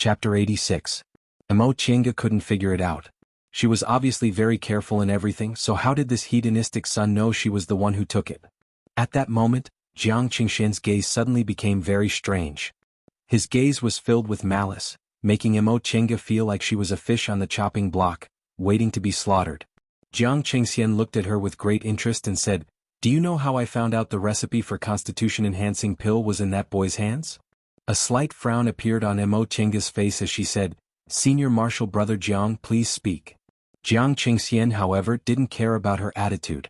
Chapter 86. Mo Qianga couldn't figure it out. She was obviously very careful in everything, so how did this hedonistic son know she was the one who took it? At that moment, Jiang Qingxian's gaze suddenly became very strange. His gaze was filled with malice, making Mo Qianga feel like she was a fish on the chopping block, waiting to be slaughtered. Jiang Qingxian looked at her with great interest and said, "Do you know how I found out the recipe for constitution-enhancing pill was in that boy's hands?" A slight frown appeared on Mo Qianga's face as she said, "Senior Marshal Brother Jiang, please speak." Jiang Qingxian, however, didn't care about her attitude.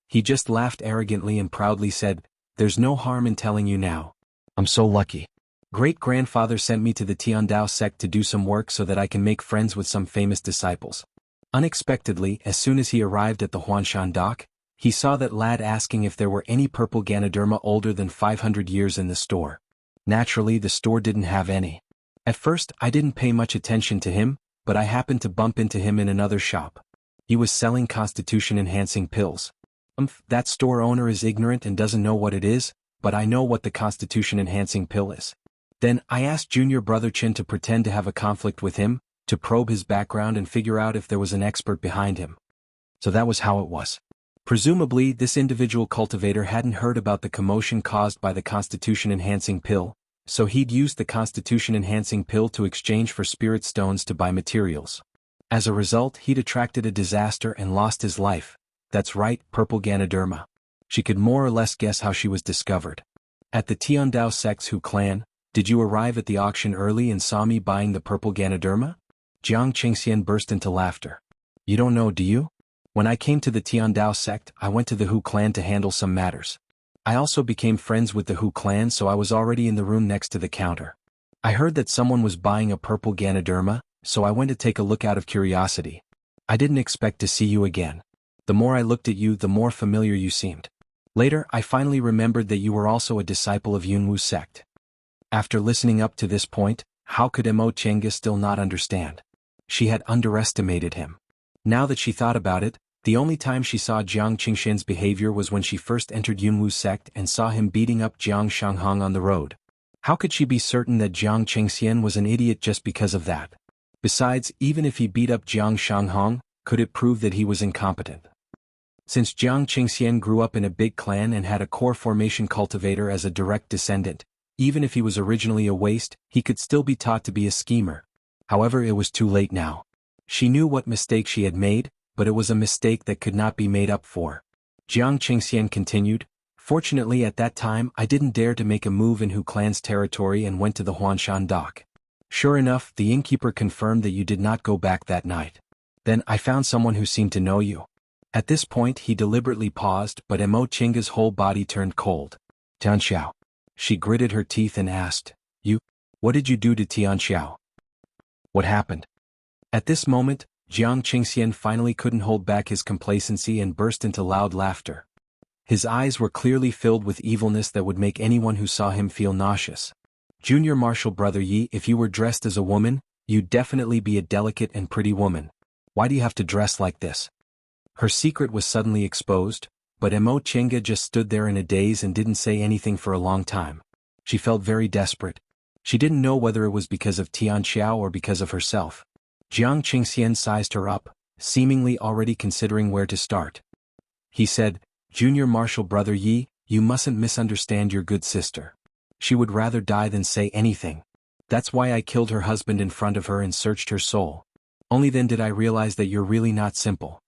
He just laughed arrogantly and proudly said, "There's no harm in telling you now. I'm so lucky. Great-grandfather sent me to the Tiandao sect to do some work so that I can make friends with some famous disciples." Unexpectedly, as soon as he arrived at the Huanshan dock, he saw that lad asking if there were any purple Ganoderma older than 500 years in the store. Naturally, the store didn't have any. At first, I didn't pay much attention to him, but I happened to bump into him in another shop. He was selling constitution-enhancing pills. That store owner is ignorant and doesn't know what it is, but I know what the constitution-enhancing pill is. Then, I asked Junior Brother Chin to pretend to have a conflict with him, to probe his background and figure out if there was an expert behind him. So that was how it was. Presumably, this individual cultivator hadn't heard about the commotion caused by the constitution-enhancing pill, so he'd used the constitution-enhancing pill to exchange for spirit stones to buy materials. As a result, he'd attracted a disaster and lost his life. That's right, purple Ganoderma. She could more or less guess how she was discovered. At the Tiandao sect's Hu clan, did you arrive at the auction early and saw me buying the purple Ganoderma? Jiang Qingxian burst into laughter. You don't know, do you? When I came to the Tiandao sect, I went to the Hu clan to handle some matters. I also became friends with the Hu clan, so I was already in the room next to the counter. I heard that someone was buying a purple Ganoderma, so I went to take a look out of curiosity. I didn't expect to see you again. The more I looked at you, the more familiar you seemed. Later, I finally remembered that you were also a disciple of Yunwu sect. After listening up to this point, how could Mo Qianga still not understand? She had underestimated him. Now that she thought about it, the only time she saw Jiang Qingxian's behavior was when she first entered Yunwu sect and saw him beating up Jiang Shanghong on the road. How could she be certain that Jiang Qingxian was an idiot just because of that? Besides, even if he beat up Jiang Shanghong, could it prove that he was incompetent? Since Jiang Qingxian grew up in a big clan and had a core formation cultivator as a direct descendant, even if he was originally a waste, he could still be taught to be a schemer. However, it was too late now. She knew what mistake she had made, but it was a mistake that could not be made up for. Jiang Qingxian continued, "Fortunately at that time I didn't dare to make a move in Hu clan's territory and went to the Huanshan dock. Sure enough, the innkeeper confirmed that you did not go back that night. Then I found someone who seemed to know you." At this point he deliberately paused, but Mo Qianga's whole body turned cold. "Tianxiao." She gritted her teeth and asked, What did you do to Tianxiao? What happened?" At this moment, Jiang Qingxian finally couldn't hold back his complacency and burst into loud laughter. His eyes were clearly filled with evilness that would make anyone who saw him feel nauseous. "Junior Marshal Brother Yi, if you were dressed as a woman, you'd definitely be a delicate and pretty woman. Why do you have to dress like this?" Her secret was suddenly exposed, but Mo Qianga just stood there in a daze and didn't say anything for a long time. She felt very desperate. She didn't know whether it was because of Tianxiao or because of herself. Jiang Qingxian sized her up, seemingly already considering where to start. He said, "Junior Marshal Brother Yi, you mustn't misunderstand your good sister. She would rather die than say anything. That's why I killed her husband in front of her and searched her soul. Only then did I realize that you're really not simple."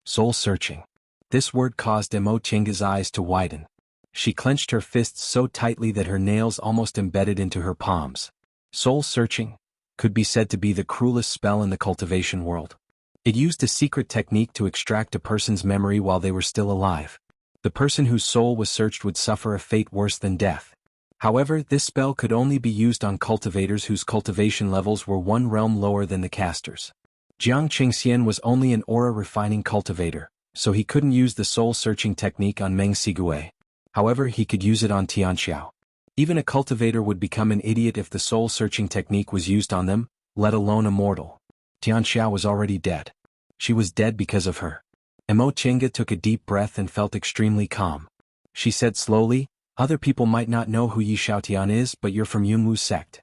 Soul searching. This word caused Mo Qianga's eyes to widen. She clenched her fists so tightly that her nails almost embedded into her palms. Soul searching could be said to be the cruelest spell in the cultivation world. It used a secret technique to extract a person's memory while they were still alive. The person whose soul was searched would suffer a fate worse than death. However, this spell could only be used on cultivators whose cultivation levels were one realm lower than the casters. Jiang Qingxian was only an aura-refining cultivator, so he couldn't use the soul-searching technique on Meng Sigue. However, he could use it on Tianxiao. Even a cultivator would become an idiot if the soul-searching technique was used on them, let alone a mortal. Tianxiao was already dead. She was dead because of her. Mo Qianga took a deep breath and felt extremely calm. She said slowly, "Other people might not know who Yi Xiaotian is, but you're from Yunwu sect.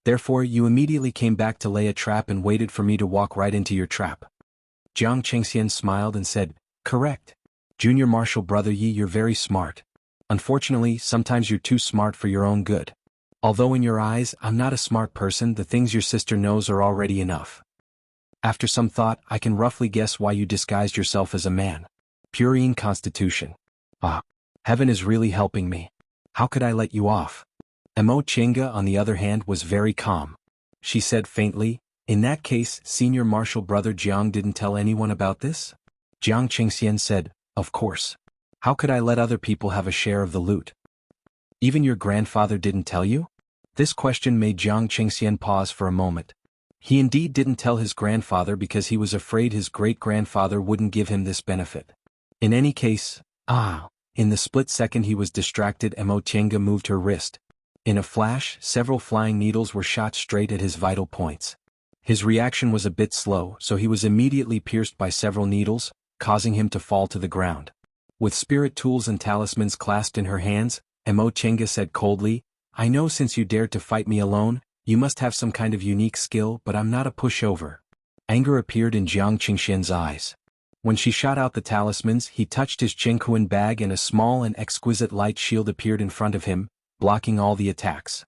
Therefore you immediately came back to lay a trap and waited for me to walk right into your trap. Jiang Qingxian smiled and said, correct. Junior Marshal Brother Yi, you're very smart. Unfortunately, sometimes you're too smart for your own good. Although in your eyes, I'm not a smart person, the things your sister knows are already enough. After some thought, I can roughly guess why you disguised yourself as a man. Purine constitution. Ah. Heaven is really helping me. How could I let you off? Mo Chinga, on the other hand, was very calm. She said faintly, in that case, Senior Marshal Brother Jiang didn't tell anyone about this? Jiang Qingxian said, of course. How could I let other people have a share of the loot? Even your grandfather didn't tell you? This question made Jiang Qingxian pause for a moment. He indeed didn't tell his grandfather because he was afraid his great-grandfather wouldn't give him this benefit. In any case, in the split second he was distracted, Mo Chinga moved her wrist. In a flash, several flying needles were shot straight at his vital points. His reaction was a bit slow, so he was immediately pierced by several needles, causing him to fall to the ground. With spirit tools and talismans clasped in her hands, Mo Chinga said coldly, I know since you dared to fight me alone, you must have some kind of unique skill, but I'm not a pushover. Anger appeared in Jiang Qingxian's eyes. When she shot out the talismans, he touched his Qingkuan bag and a small and exquisite light shield appeared in front of him, blocking all the attacks.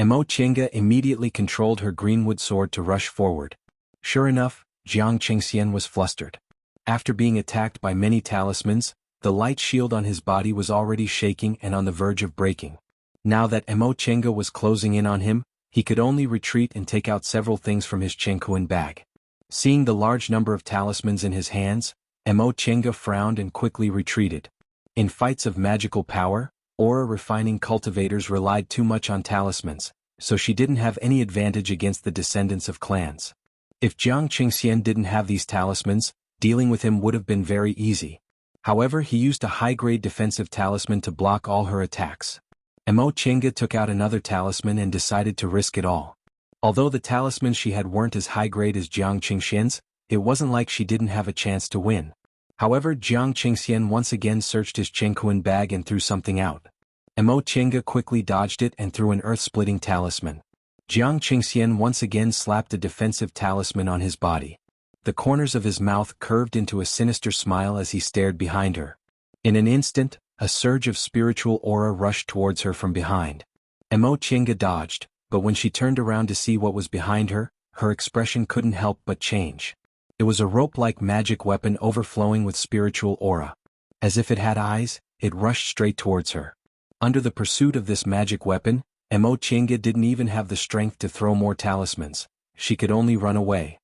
Mo Chinga immediately controlled her greenwood sword to rush forward. Sure enough, Jiang Qingxian was flustered. After being attacked by many talismans, the light shield on his body was already shaking and on the verge of breaking. Now that Mo Chinga was closing in on him, he could only retreat and take out several things from his Qingkuan bag. Seeing the large number of talismans in his hands, Mo Chinga frowned and quickly retreated. In fights of magical power, aura refining cultivators relied too much on talismans, so she didn't have any advantage against the descendants of clans. If Jiang Qingxian didn't have these talismans, dealing with him would have been very easy. However, he used a high-grade defensive talisman to block all her attacks. Mo Chinga took out another talisman and decided to risk it all. Although the talismans she had weren't as high-grade as Jiang Qingxian's, it wasn't like she didn't have a chance to win. However, Jiang Qingxian once again searched his Qingkuan bag and threw something out. Mo Chinga quickly dodged it and threw an earth-splitting talisman. Jiang Qingxian once again slapped a defensive talisman on his body. The corners of his mouth curved into a sinister smile as he stared behind her. In an instant, a surge of spiritual aura rushed towards her from behind. Mo Chinga dodged, but when she turned around to see what was behind her, her expression couldn't help but change. It was a rope-like magic weapon overflowing with spiritual aura. As if it had eyes, it rushed straight towards her. Under the pursuit of this magic weapon, Mo Chinga didn't even have the strength to throw more talismans. She could only run away.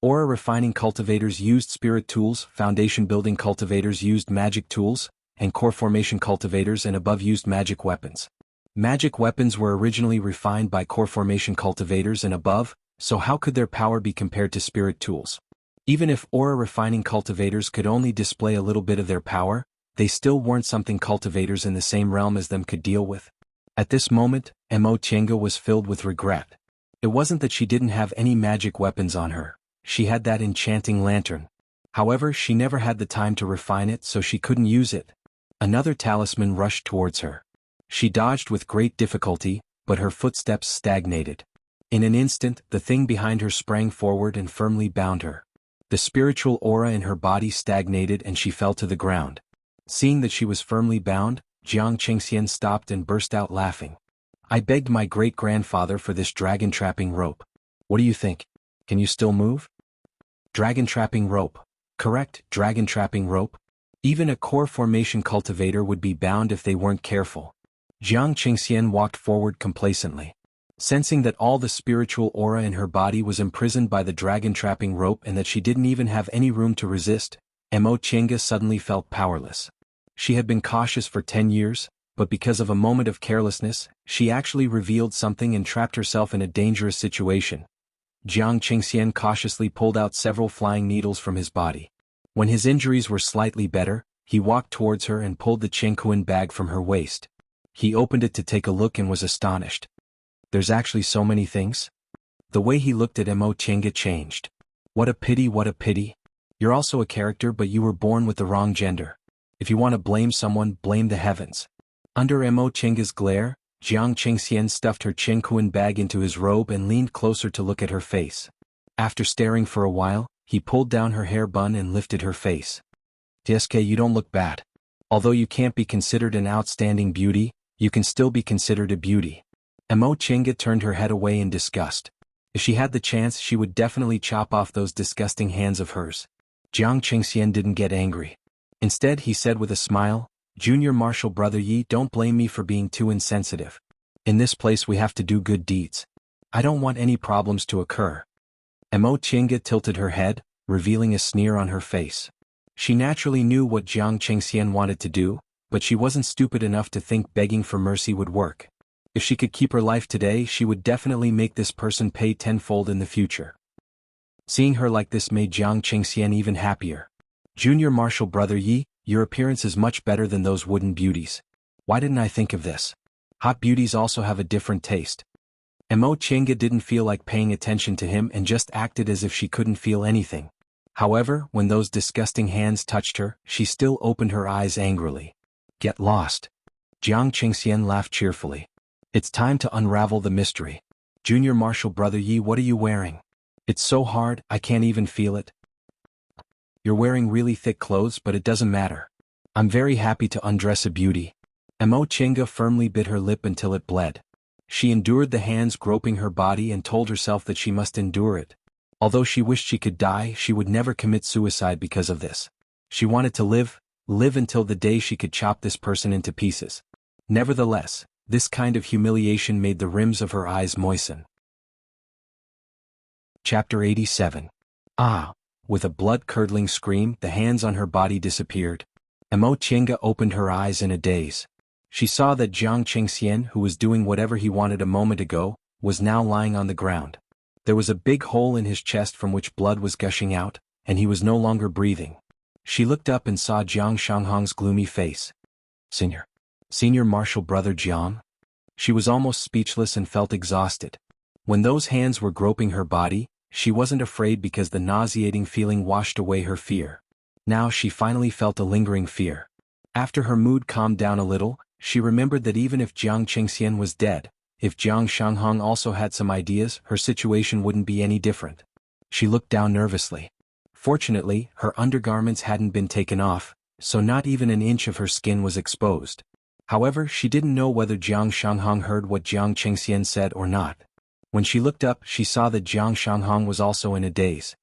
Aura refining cultivators used spirit tools, foundation building cultivators used magic tools, and core formation cultivators and above used magic weapons. Magic weapons were originally refined by core formation cultivators and above, so how could their power be compared to spirit tools? Even if aura refining cultivators could only display a little bit of their power, they still weren't something cultivators in the same realm as them could deal with. At this moment, Mo Chinga was filled with regret. It wasn't that she didn't have any magic weapons on her. She had that enchanting lantern. However, she never had the time to refine it, so she couldn't use it. Another talisman rushed towards her. She dodged with great difficulty, but her footsteps stagnated. In an instant, the thing behind her sprang forward and firmly bound her. The spiritual aura in her body stagnated and she fell to the ground. Seeing that she was firmly bound, Jiang Qingxian stopped and burst out laughing. I begged my great-grandfather for this dragon-trapping rope. What do you think? Can you still move? Dragon-trapping rope. Correct, dragon-trapping rope. Even a core formation cultivator would be bound if they weren't careful. Jiang Qingxian walked forward complacently. Sensing that all the spiritual aura in her body was imprisoned by the dragon-trapping rope and that she didn't even have any room to resist, Mo Chinga suddenly felt powerless. She had been cautious for 10 years, but because of a moment of carelessness, she actually revealed something and trapped herself in a dangerous situation. Jiang Qingxian cautiously pulled out several flying needles from his body. When his injuries were slightly better, he walked towards her and pulled the Qingkuan bag from her waist. He opened it to take a look and was astonished. There's actually so many things? The way he looked at Mo Chinga changed. What a pity, what a pity. You're also a character, but you were born with the wrong gender. If you want to blame someone, blame the heavens. Under Mo Chinga's glare, Jiang Qingxian stuffed her Qingquan bag into his robe and leaned closer to look at her face. After staring for a while, he pulled down her hair bun and lifted her face. "DSK, you don't look bad. Although you can't be considered an outstanding beauty, you can still be considered a beauty." Mo Chinga turned her head away in disgust. If she had the chance, she would definitely chop off those disgusting hands of hers. Jiang Qingxian didn't get angry. Instead, he said with a smile, "Junior Marshal Brother Yi, don't blame me for being too insensitive. In this place we have to do good deeds. I don't want any problems to occur." Mo Chinga tilted her head, revealing a sneer on her face. She naturally knew what Jiang Qingxian wanted to do, but she wasn't stupid enough to think begging for mercy would work. If she could keep her life today, she would definitely make this person pay tenfold in the future. Seeing her like this made Jiang Qingxian even happier. "Junior Marshal Brother Yi, your appearance is much better than those wooden beauties. Why didn't I think of this? Hot beauties also have a different taste." Mo Chinga didn't feel like paying attention to him and just acted as if she couldn't feel anything. However, when those disgusting hands touched her, she still opened her eyes angrily. "Get lost." Jiang Qingxian laughed cheerfully. "It's time to unravel the mystery. Junior Marshal Brother Yi, what are you wearing? It's so hard, I can't even feel it." "You're wearing really thick clothes, but it doesn't matter. I'm very happy to undress a beauty." Mo Chinga firmly bit her lip until it bled. She endured the hands groping her body and told herself that she must endure it. Although she wished she could die, she would never commit suicide because of this. She wanted to live until the day she could chop this person into pieces. Nevertheless, this kind of humiliation made the rims of her eyes moisten. Chapter 87. Ah! With a blood-curdling scream, the hands on her body disappeared. Mo Chinga opened her eyes in a daze. She saw that Jiang Qingxian, who was doing whatever he wanted a moment ago, was now lying on the ground. There was a big hole in his chest from which blood was gushing out, and he was no longer breathing. She looked up and saw Jiang Shanghong's gloomy face. Senior Marshal Brother Jiang?" She was almost speechless and felt exhausted. When those hands were groping her body, she wasn't afraid because the nauseating feeling washed away her fear. Now she finally felt a lingering fear. After her mood calmed down a little, she remembered that even if Jiang Qingxian was dead, if Jiang Shanghong also had some ideas, her situation wouldn't be any different. She looked down nervously. Fortunately, her undergarments hadn't been taken off, so not even an inch of her skin was exposed. However, she didn't know whether Jiang Shanghong heard what Jiang Qingxian said or not. When she looked up, she saw that Jiang Shanghong was also in a daze.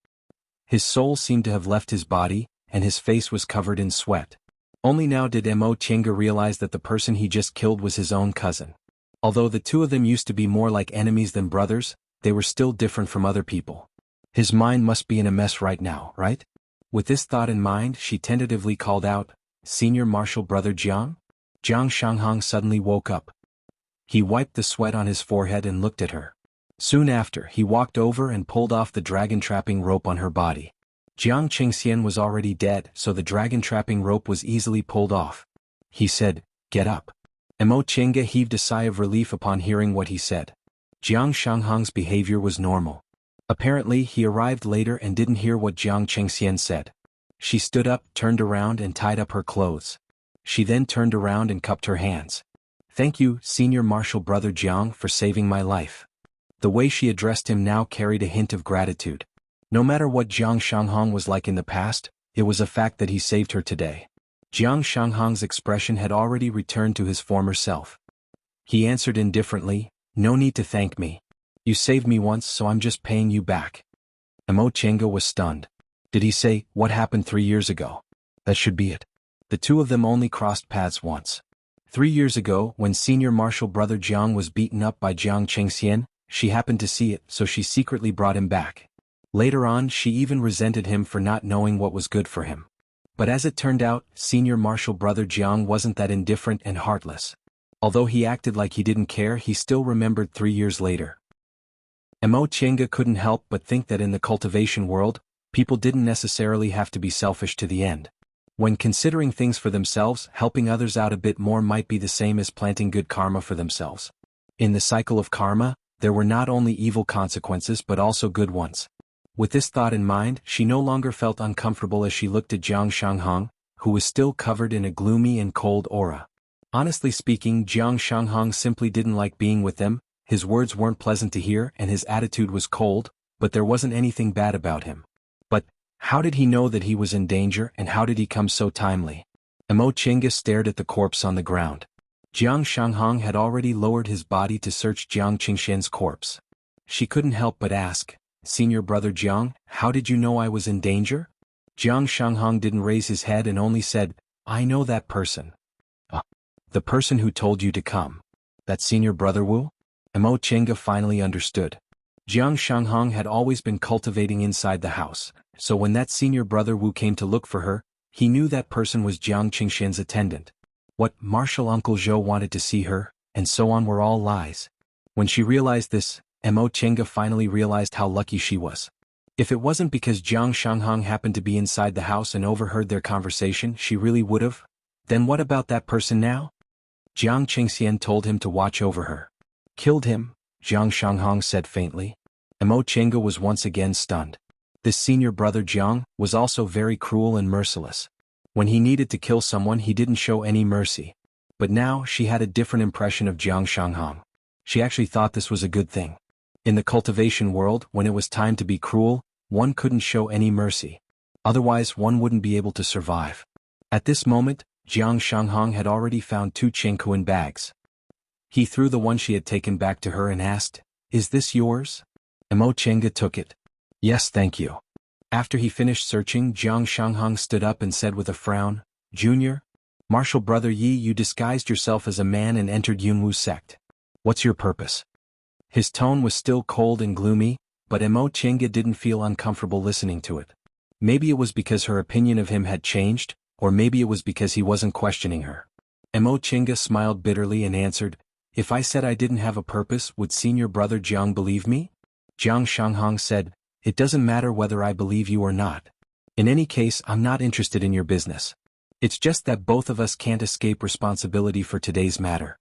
His soul seemed to have left his body, and his face was covered in sweat. Only now did Mo Chinga realize that the person he just killed was his own cousin. Although the two of them used to be more like enemies than brothers, they were still different from other people. His mind must be in a mess right now, right? With this thought in mind, she tentatively called out, "Senior Marshal Brother Jiang?" Jiang Shanghong suddenly woke up. He wiped the sweat on his forehead and looked at her. Soon after, he walked over and pulled off the dragon-trapping rope on her body. Jiang Qingxian was already dead, so the dragon-trapping rope was easily pulled off. He said, "Get up." Mo Chinga heaved a sigh of relief upon hearing what he said. Jiang Shanghong's behavior was normal. Apparently, he arrived later and didn't hear what Jiang Qingxian said. She stood up, turned around and tied up her clothes. She then turned around and cupped her hands. "Thank you, Senior Marshal Brother Jiang, for saving my life." The way she addressed him now carried a hint of gratitude. No matter what Jiang Shanghong was like in the past, it was a fact that he saved her today. Jiang Shanghong's expression had already returned to his former self. He answered indifferently, "No need to thank me. You saved me once, so I'm just paying you back." Mo Chinga was stunned. Did he say, "What happened 3 years ago"? That should be it. The two of them only crossed paths once. 3 years ago, when Senior Marshal Brother Jiang was beaten up by Jiang Qingxian, she happened to see it, so she secretly brought him back. Later on, she even resented him for not knowing what was good for him. But as it turned out, Senior Marshal Brother Jiang wasn't that indifferent and heartless. Although he acted like he didn't care, he still remembered 3 years later. Mo Chinga couldn't help but think that in the cultivation world, people didn't necessarily have to be selfish to the end. When considering things for themselves, helping others out a bit more might be the same as planting good karma for themselves. In the cycle of karma, there were not only evil consequences but also good ones. With this thought in mind, she no longer felt uncomfortable as she looked at Jiang Shanghong, who was still covered in a gloomy and cold aura. Honestly speaking, Jiang Shanghong simply didn't like being with them. His words weren't pleasant to hear and his attitude was cold, but there wasn't anything bad about him. But how did he know that he was in danger and how did he come so timely? Emo Chinga stared at the corpse on the ground. Jiang Shanghong had already lowered his body to search Jiang Qingxian's corpse. She couldn't help but ask, "Senior brother Jiang, how did you know I was in danger?" Jiang Shanghong didn't raise his head and only said, "I know that person." The person who told you to come. That senior brother Wu? Emo Chenga finally understood. Jiang Shanghong had always been cultivating inside the house, so when that senior brother Wu came to look for her, he knew that person was Jiang Qingxian's attendant. What, Marshal Uncle Zhou wanted to see her, and so on were all lies. When she realized this, Emo Chenga finally realized how lucky she was. If it wasn't because Jiang Shanghong happened to be inside the house and overheard their conversation, she really would've. Then what about that person now? Jiang Qingxian told him to watch over her. Killed him, Jiang Shanghong said faintly. Emo Chenga was once again stunned. This senior brother Jiang was also very cruel and merciless. When he needed to kill someone he didn't show any mercy. But now she had a different impression of Jiang Shanghong. She actually thought this was a good thing. In the cultivation world, when it was time to be cruel, one couldn't show any mercy. Otherwise one wouldn't be able to survive. At this moment, Jiang Shanghong had already found 2 Chengkuan bags. He threw the one she had taken back to her and asked, "Is this yours?" Emo Chenga took it. "Yes, thank you." After he finished searching, Jiang Shanghong stood up and said with a frown, "Junior? Marshal Brother Yi, you disguised yourself as a man and entered Yunwu's sect. What's your purpose?" His tone was still cold and gloomy, but Emo Chenga didn't feel uncomfortable listening to it. Maybe it was because her opinion of him had changed, or maybe it was because he wasn't questioning her. Emo Chenga smiled bitterly and answered, "If I said I didn't have a purpose, would senior brother Jiang believe me?" Jiang Shanghong said, "It doesn't matter whether I believe you or not. In any case, I'm not interested in your business. It's just that both of us can't escape responsibility for today's matter."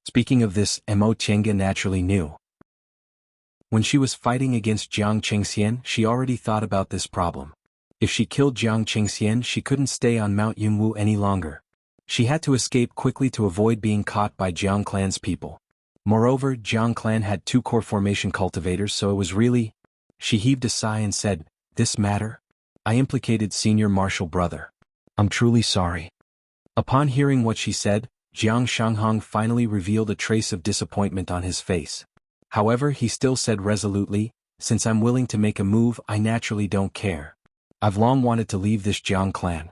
Speaking of this, Emo Chenga naturally knew. When she was fighting against Jiang Qingxian, she already thought about this problem. If she killed Jiang Qingxian, she couldn't stay on Mount Yunwu any longer. She had to escape quickly to avoid being caught by Jiang Clan's people. Moreover, Jiang Clan had 2 core formation cultivators, so it was really... She heaved a sigh and said, "This matter? I implicated senior marshal brother. I'm truly sorry." Upon hearing what she said, Jiang Shanghong finally revealed a trace of disappointment on his face. However, he still said resolutely, "Since I'm willing to make a move, I naturally don't care. I've long wanted to leave this Jiang clan."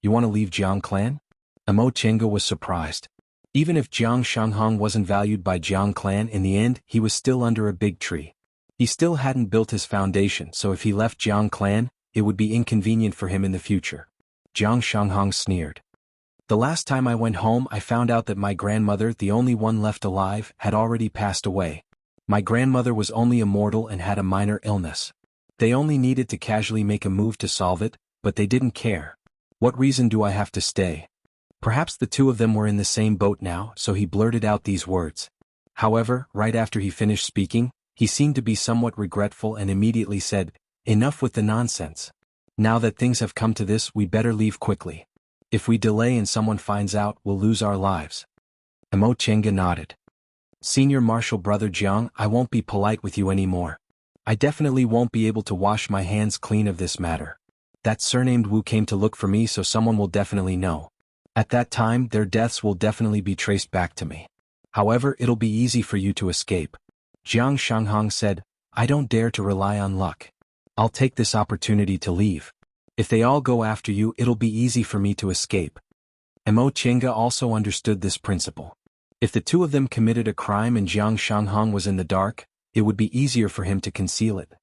"You want to leave Jiang clan?" Emo Chenga was surprised. Even if Jiang Shanghong wasn't valued by Jiang clan, in the end, he was still under a big tree. He still hadn't built his foundation, so if he left Jiang clan, it would be inconvenient for him in the future. Jiang Shanghong sneered. "The last time I went home I found out that my grandmother, the only one left alive, had already passed away. My grandmother was only a mortal and had a minor illness. They only needed to casually make a move to solve it, but they didn't care. What reason do I have to stay?" Perhaps the 2 of them were in the same boat now, so he blurted out these words. However, right after he finished speaking, he seemed to be somewhat regretful and immediately said, "Enough with the nonsense. Now that things have come to this, we better leave quickly. If we delay and someone finds out, we'll lose our lives." Emo Chenga nodded. "Senior Marshal Brother Jiang, I won't be polite with you anymore. I definitely won't be able to wash my hands clean of this matter. That surnamed Wu came to look for me, so someone will definitely know. At that time, their deaths will definitely be traced back to me. However, it'll be easy for you to escape." Jiang Shanghong said, "I don't dare to rely on luck. I'll take this opportunity to leave. If they all go after you, it'll be easy for me to escape." Emo Chenga also understood this principle. If the 2 of them committed a crime and Jiang Shanghong was in the dark, it would be easier for him to conceal it.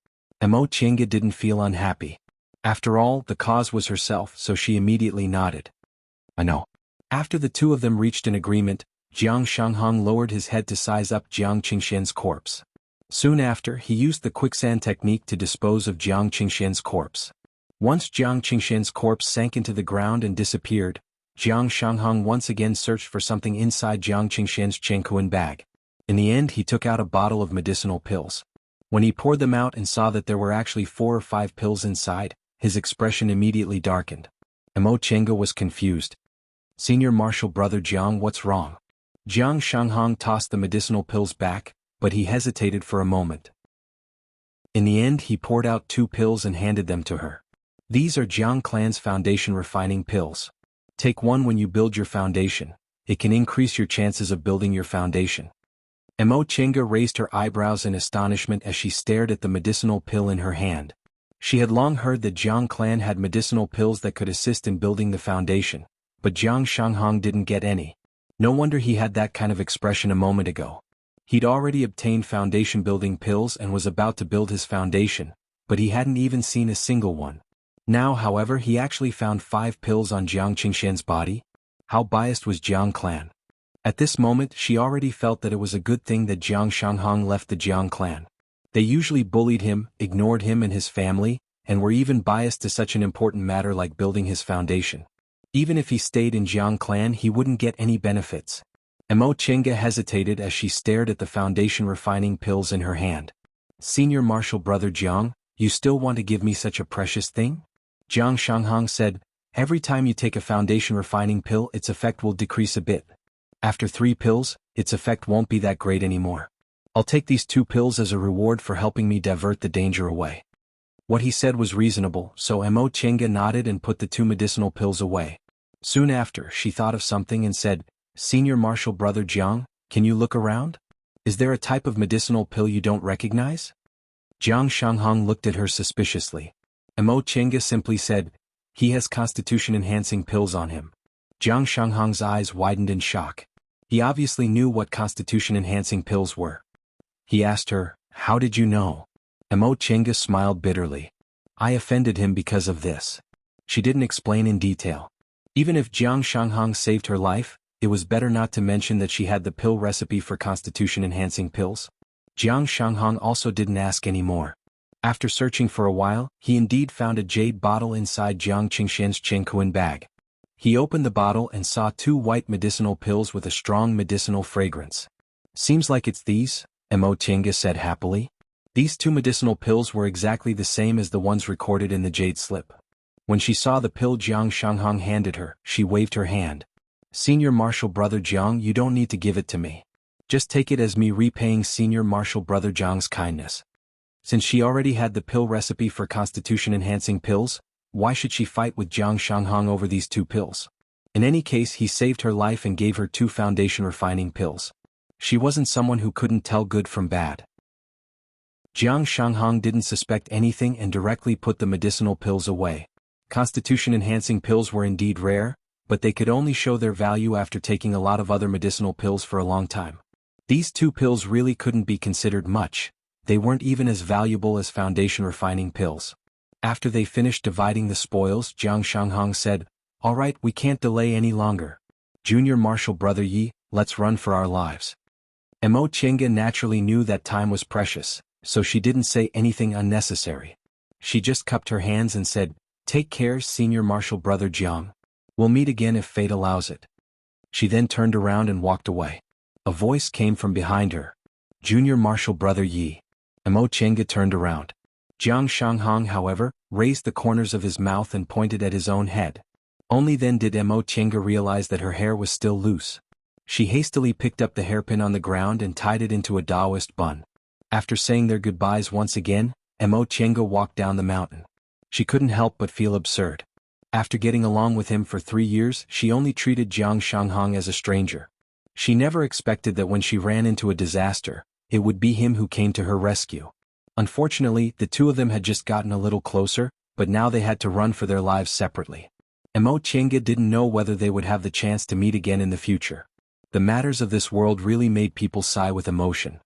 Emo Chenga didn't feel unhappy. After all, the cause was herself, so she immediately nodded. "I know." After the 2 of them reached an agreement, Jiang Shanghong lowered his head to size up Jiang Qingxian's corpse. Soon after, he used the quicksand technique to dispose of Jiang Qingxian's corpse. Once Jiang Qingxian's corpse sank into the ground and disappeared, Jiang Shanghong once again searched for something inside Jiang Qingxian's Chengkuan bag. In the end, he took out a bottle of medicinal pills. When he poured them out and saw that there were actually 4 or 5 pills inside, his expression immediately darkened. Emo Chenga was confused. Senior Marshal Brother Jiang, what's wrong? Jiang Shanghong tossed the medicinal pills back, but he hesitated for a moment. In the end he poured out 2 pills and handed them to her. These are Jiang Clan's foundation refining pills. Take one when you build your foundation. It can increase your chances of building your foundation. Mo Chenga raised her eyebrows in astonishment as she stared at the medicinal pill in her hand. She had long heard that Jiang Clan had medicinal pills that could assist in building the foundation, but Jiang Shanghong didn't get any. No wonder he had that kind of expression a moment ago. He'd already obtained foundation building pills and was about to build his foundation, but he hadn't even seen a single one. Now, however, he actually found 5 pills on Jiang Qingshan's body. How biased was Jiang Clan? At this moment, she already felt that it was a good thing that Jiang Shanghong left the Jiang Clan. They usually bullied him, ignored him and his family, and were even biased to such an important matter like building his foundation. Even if he stayed in Jiang Clan, he wouldn't get any benefits. Mo Chenga hesitated as she stared at the foundation refining pills in her hand. Senior Marshal Brother Jiang, you still want to give me such a precious thing? Jiang Shanghong said, every time you take a foundation refining pill, its effect will decrease a bit. After 3 pills, its effect won't be that great anymore. I'll take these 2 pills as a reward for helping me divert the danger away. What he said was reasonable, so Mo Chenga nodded and put the 2 medicinal pills away. Soon after, she thought of something and said, Senior Marshal Brother Jiang, can you look around? Is there a type of medicinal pill you don't recognize? Jiang Shanghong looked at her suspiciously. Mo Chenga simply said, he has constitution-enhancing pills on him. Jiang Shanghong's eyes widened in shock. He obviously knew what constitution-enhancing pills were. He asked her, how did you know? Mo Chenga smiled bitterly. I offended him because of this. She didn't explain in detail. Even if Jiang Shanghong saved her life, it was better not to mention that she had the pill recipe for constitution-enhancing pills. Jiang Shanghong also didn't ask any more. After searching for a while, he indeed found a jade bottle inside Jiang Qingshan's Chengkuan bag. He opened the bottle and saw 2 white medicinal pills with a strong medicinal fragrance. Seems like it's these, Mo Chenga said happily. These 2 medicinal pills were exactly the same as the ones recorded in the jade slip. When she saw the pill Jiang Shanghong handed her, she waved her hand. Senior Marshal Brother Jiang, you don't need to give it to me. Just take it as me repaying Senior Marshal Brother Jiang's kindness. Since she already had the pill recipe for constitution-enhancing pills, why should she fight with Jiang Shanghong over these 2 pills? In any case, he saved her life and gave her 2 foundation-refining pills. She wasn't someone who couldn't tell good from bad. Jiang Shanghong didn't suspect anything and directly put the medicinal pills away. Constitution-enhancing pills were indeed rare, but they could only show their value after taking a lot of other medicinal pills for a long time. These 2 pills really couldn't be considered much. They weren't even as valuable as foundation-refining pills. After they finished dividing the spoils, Jiang Shanghong said, all right, we can't delay any longer. Junior Marshal Brother Yi, let's run for our lives. Mo Chenga naturally knew that time was precious, so she didn't say anything unnecessary. She just cupped her hands and said, take care, Senior Marshal Brother Jiang. We'll meet again if fate allows it. She then turned around and walked away. A voice came from behind her. Junior Marshal Brother Yi. Mo Chenga turned around. Jiang Shanghong, however, raised the corners of his mouth and pointed at his own head. Only then did Mo Chenga realize that her hair was still loose. She hastily picked up the hairpin on the ground and tied it into a Taoist bun. After saying their goodbyes once again, Mo Chenga walked down the mountain. She couldn't help but feel absurd. After getting along with him for 3 years, she only treated Jiang Shanghong as a stranger. She never expected that when she ran into a disaster, it would be him who came to her rescue. Unfortunately, the 2 of them had just gotten a little closer, but now they had to run for their lives separately. Mo Chenga didn't know whether they would have the chance to meet again in the future. The matters of this world really made people sigh with emotion.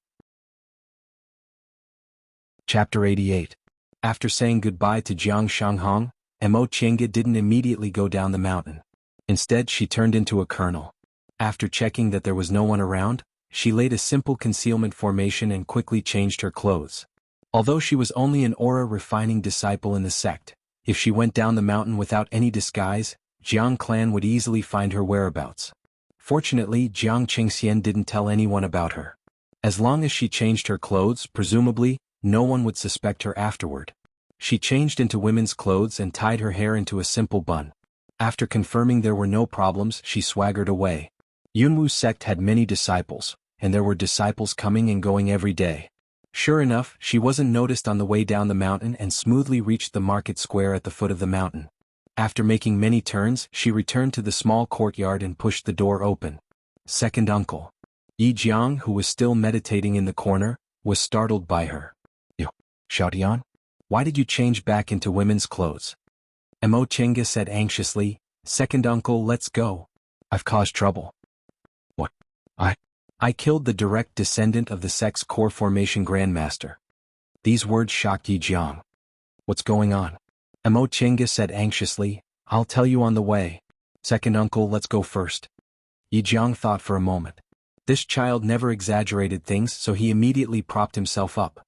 Chapter 88. After saying goodbye to Jiang Shanghong, Mo Chenga didn't immediately go down the mountain. Instead, she turned into a colonel. After checking that there was no one around, she laid a simple concealment formation and quickly changed her clothes. Although she was only an aura-refining disciple in the sect, if she went down the mountain without any disguise, Jiang Clan would easily find her whereabouts. Fortunately, Jiang Qingxian didn't tell anyone about her. As long as she changed her clothes, presumably, no one would suspect her afterward. She changed into women's clothes and tied her hair into a simple bun. After confirming there were no problems, she swaggered away. Yunwu's sect had many disciples, and there were disciples coming and going every day. Sure enough, she wasn't noticed on the way down the mountain and smoothly reached the market square at the foot of the mountain. After making many turns, she returned to the small courtyard and pushed the door open. Second uncle. Yi Jiang, who was still meditating in the corner, was startled by her. "You, Xiaotian? Why did you change back into women's clothes?" Mo Chenga said anxiously, "Second uncle, let's go. I've caused trouble." "What? I killed the direct descendant of the sect's core formation grandmaster." These words shocked Yi Jiang. "What's going on?" Mo Chenga said anxiously, "I'll tell you on the way. Second uncle, let's go first." Yi Jiang thought for a moment. This child never exaggerated things, so he immediately propped himself up.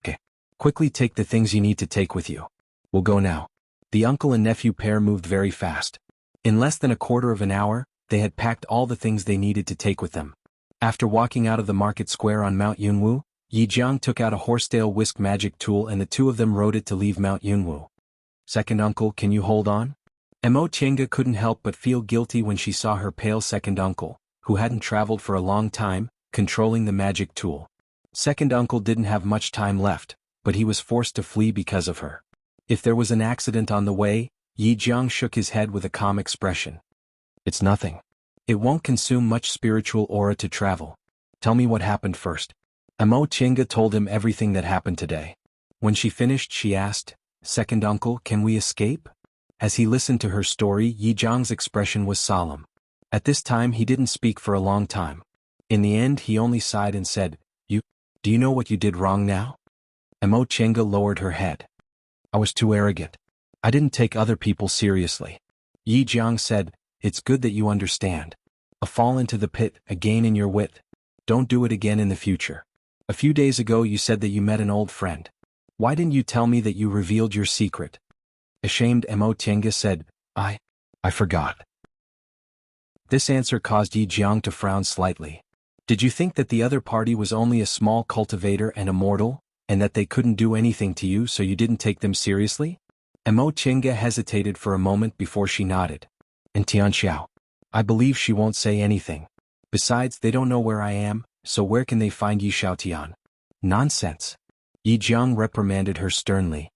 "Okay. Quickly take the things you need to take with you. We'll go now." The uncle and nephew pair moved very fast. In less than a quarter of an hour, they had packed all the things they needed to take with them. After walking out of the market square on Mount Yunwu, Yi Jiang took out a horsetail whisk magic tool and the two of them rode it to leave Mount Yunwu. "Second uncle, can you hold on?" Mo Chenga couldn't help but feel guilty when she saw her pale second uncle, who hadn't traveled for a long time, controlling the magic tool. Second uncle didn't have much time left, but he was forced to flee because of her. If there was an accident on the way, Yi Jiang shook his head with a calm expression. "It's nothing. It won't consume much spiritual aura to travel. Tell me what happened first." Mo Chenga told him everything that happened today. When she finished, she asked, "Second uncle, can we escape?" As he listened to her story, Yi Jiang's expression was solemn. At this time he didn't speak for a long time. In the end he only sighed and said, Do you know what you did wrong now?" Mo Chenga lowered her head. "I was too arrogant. I didn't take other people seriously." Yi Jiang said, "It's good that you understand. A fall into the pit, a gain in your wit. Don't do it again in the future. A few days ago you said that you met an old friend. Why didn't you tell me that you revealed your secret?" Ashamed, Mo Chenga said, I forgot." This answer caused Yi Jiang to frown slightly. "Did you think that the other party was only a small cultivator and a mortal, and that they couldn't do anything to you so you didn't take them seriously?" Mo Chenga hesitated for a moment before she nodded. "And Tianxiao? I believe she won't say anything. Besides, they don't know where I am, so where can they find Yi Xiaotian?" "Nonsense." Yi Jiang reprimanded her sternly.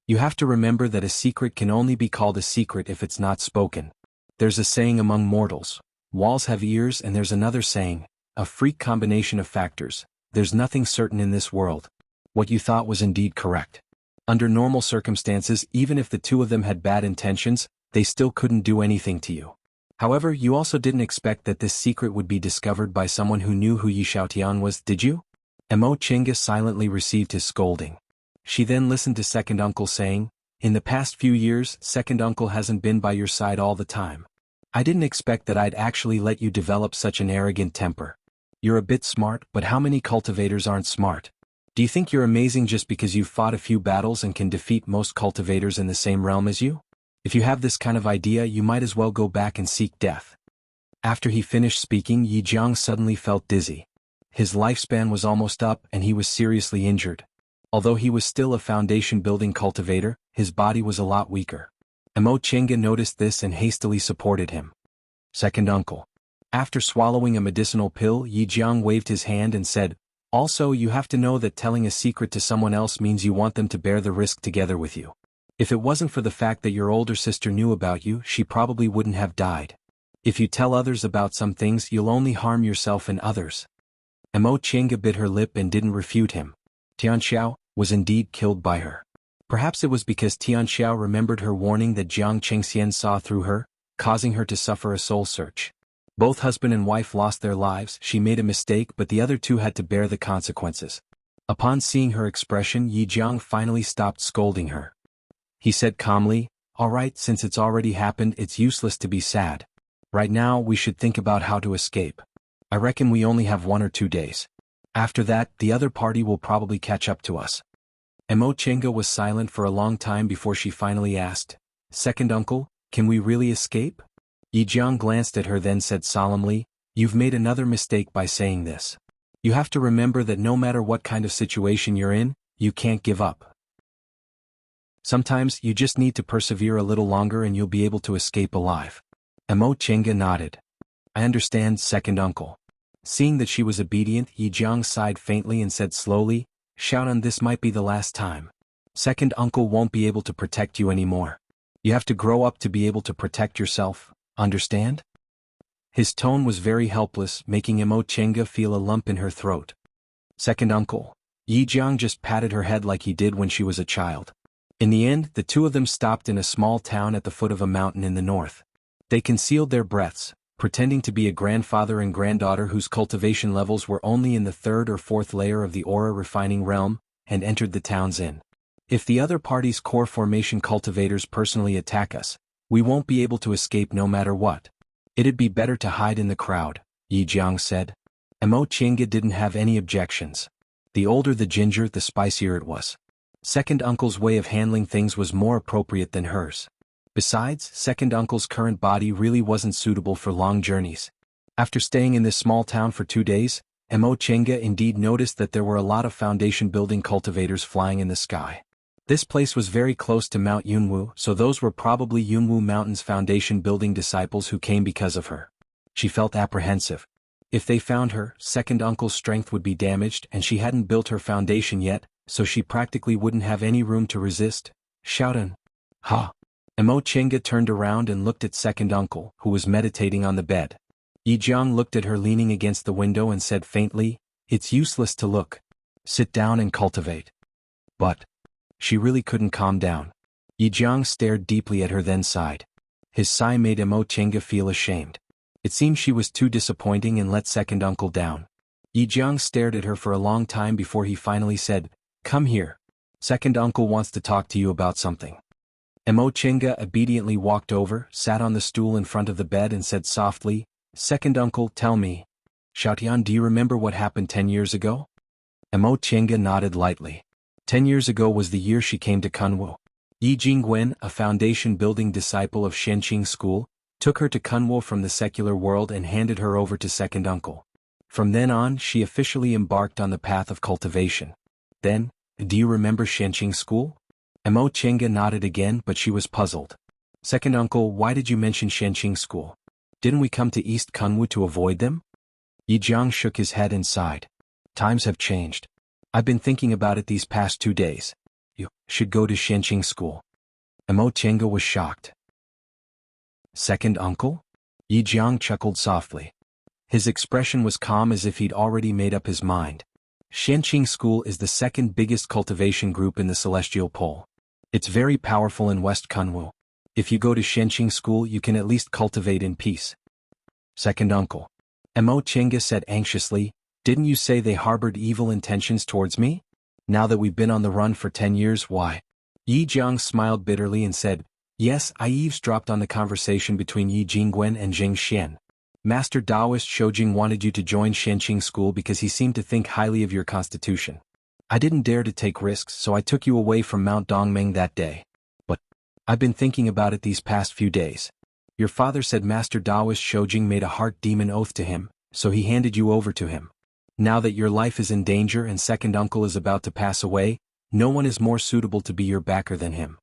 "You have to remember that a secret can only be called a secret if it's not spoken. There's a saying among mortals, walls have ears, and there's another saying, a freak combination of factors, there's nothing certain in this world. What you thought was indeed correct. Under normal circumstances, even if the two of them had bad intentions, they still couldn't do anything to you. However, you also didn't expect that this secret would be discovered by someone who knew who Yi Xiaotian was, did you?" Mo Chenga silently received his scolding. She then listened to second uncle saying, "In the past few years, second uncle hasn't been by your side all the time. I didn't expect that I'd actually let you develop such an arrogant temper. You're a bit smart, but how many cultivators aren't smart? Do you think you're amazing just because you've fought a few battles and can defeat most cultivators in the same realm as you? If you have this kind of idea, you might as well go back and seek death." After he finished speaking, Yi Jiang suddenly felt dizzy. His lifespan was almost up and he was seriously injured. Although he was still a foundation-building cultivator, his body was a lot weaker. Mo Chenga noticed this and hastily supported him. "Second uncle." After swallowing a medicinal pill, Yi Jiang waved his hand and said, "Also, you have to know that telling a secret to someone else means you want them to bear the risk together with you. If it wasn't for the fact that your older sister knew about you, she probably wouldn't have died. If you tell others about some things, you'll only harm yourself and others." Mo Chenga bit her lip and didn't refute him. Tianxiao was indeed killed by her. Perhaps it was because Tianxiao remembered her warning that Jiang Chengxian saw through her, causing her to suffer a soul search. Both husband and wife lost their lives. She made a mistake, but the other two had to bear the consequences. Upon seeing her expression, Yi Jiang finally stopped scolding her. He said calmly, "All right, since it's already happened, it's useless to be sad. Right now, we should think about how to escape. I reckon we only have 1 or 2 days. After that, the other party will probably catch up to us." Mo Chenga was silent for a long time before she finally asked, "Second uncle, can we really escape?" Yi Jiang glanced at her then said solemnly, "You've made another mistake by saying this. You have to remember that no matter what kind of situation you're in, you can't give up. Sometimes you just need to persevere a little longer and you'll be able to escape alive. Emo Chenga nodded. I understand, second uncle. Seeing that she was obedient, Yi Jiang sighed faintly and said slowly, Xiaodan, this might be the last time. Second uncle won't be able to protect you anymore. You have to grow up to be able to protect yourself, understand? His tone was very helpless, making Emo Chenga feel a lump in her throat. Second uncle. Yi Jiang just patted her head like he did when she was a child. In the end, the two of them stopped in a small town at the foot of a mountain in the north. They concealed their breaths, pretending to be a grandfather and granddaughter whose cultivation levels were only in the third or fourth layer of the aura refining realm, and entered the town's inn. If the other party's core formation cultivators personally attack us, we won't be able to escape no matter what. It'd be better to hide in the crowd, Yi Jiang said. Emo Chenga didn't have any objections. The older the ginger, the spicier it was. Second uncle's way of handling things was more appropriate than hers. Besides, second uncle's current body really wasn't suitable for long journeys. After staying in this small town for 2 days, Emo Chenga indeed noticed that there were a lot of foundation building cultivators flying in the sky. This place was very close to Mount Yunwu, so those were probably Yunwu Mountain's foundation building disciples who came because of her. She felt apprehensive. If they found her, second uncle's strength would be damaged and she hadn't built her foundation yet, so she practically wouldn't have any room to resist. Xiaodan. Ha! Emo Chenga turned around and looked at second uncle, who was meditating on the bed. Yi Jiang looked at her leaning against the window and said faintly, It's useless to look. Sit down and cultivate. But she really couldn't calm down. Yi Jiang stared deeply at her then sighed. His sigh made Emo Chenga feel ashamed. It seemed she was too disappointing and let second uncle down. Yi Jiang stared at her for a long time before he finally said, Come here. Second uncle wants to talk to you about something. Emo Chenga obediently walked over, sat on the stool in front of the bed and said softly, Second uncle, tell me. Xiaotian, do you remember what happened 10 years ago? Emo Chenga nodded lightly. 10 years ago was the year she came to Kunwu. Yi Jingwen, a foundation-building disciple of Shenqing School, took her to Kunwu from the secular world and handed her over to second uncle. From then on, she officially embarked on the path of cultivation. Then, do you remember Shenqing School? Emo Chenga nodded again, but she was puzzled. Second uncle, why did you mention Shenqing School? Didn't we come to East Kunwu to avoid them? Yi Jiang shook his head and sighed. Times have changed. I've been thinking about it these past 2 days. You should go to Shenqing School. Emo Chenga was shocked. Second uncle? Yi Jiang chuckled softly. His expression was calm as if he'd already made up his mind. Shenqing School is the second biggest cultivation group in the Celestial Pole. It's very powerful in West Kunwu. If you go to Shenqing School, you can at least cultivate in peace. Second uncle. Emo Chenga said anxiously, Didn't you say they harbored evil intentions towards me? Now that we've been on the run for 10 years, why? Yi Jiang smiled bitterly and said, Yes, I eavesdropped on the conversation between Yi Jingwen and Jing Xian. Master Taoist Shoujing wanted you to join Shenqing School because he seemed to think highly of your constitution. I didn't dare to take risks, so I took you away from Mount Dongmeng that day. But I've been thinking about it these past few days. Your father said Master Taoist Shoujing made a heart demon oath to him, so he handed you over to him. Now that your life is in danger and second uncle is about to pass away, no one is more suitable to be your backer than him.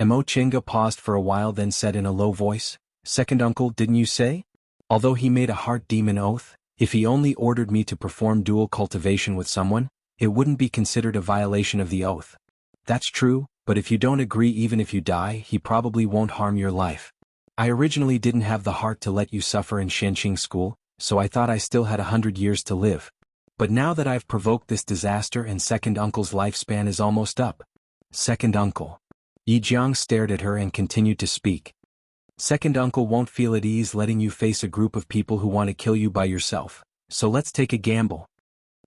Emo Chenga paused for a while then said in a low voice, Second uncle, didn't you say? Although he made a heart demon oath, if he only ordered me to perform dual cultivation with someone, it wouldn't be considered a violation of the oath. That's true, but if you don't agree even if you die, he probably won't harm your life. I originally didn't have the heart to let you suffer in Shenqing School, so I thought I still had 100 years to live. But now that I've provoked this disaster and second uncle's lifespan is almost up. Second uncle. Yi Jiang stared at her and continued to speak. Second uncle won't feel at ease letting you face a group of people who want to kill you by yourself, so let's take a gamble.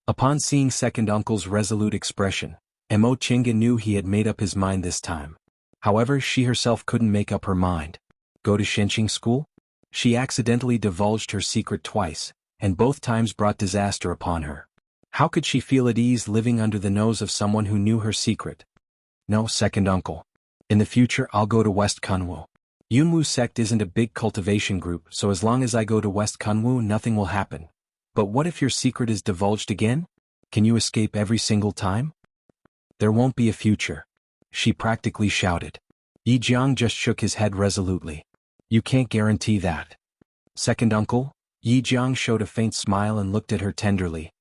Upon seeing second uncle's resolute expression, Emo Chenga knew he had made up his mind this time. However, she herself couldn't make up her mind. Go to Shenqing School? She accidentally divulged her secret twice, and both times brought disaster upon her. How could she feel at ease living under the nose of someone who knew her secret? No, second uncle. In the future I'll go to West Kunwu. Yunwu sect isn't a big cultivation group, so as long as I go to West Kunwu nothing will happen. But what if your secret is divulged again? Can you escape every single time? There won't be a future. she practically shouted. Yi Jiang just shook his head resolutely. You can't guarantee that. Second uncle? Yi Jiang showed a faint smile and looked at her tenderly.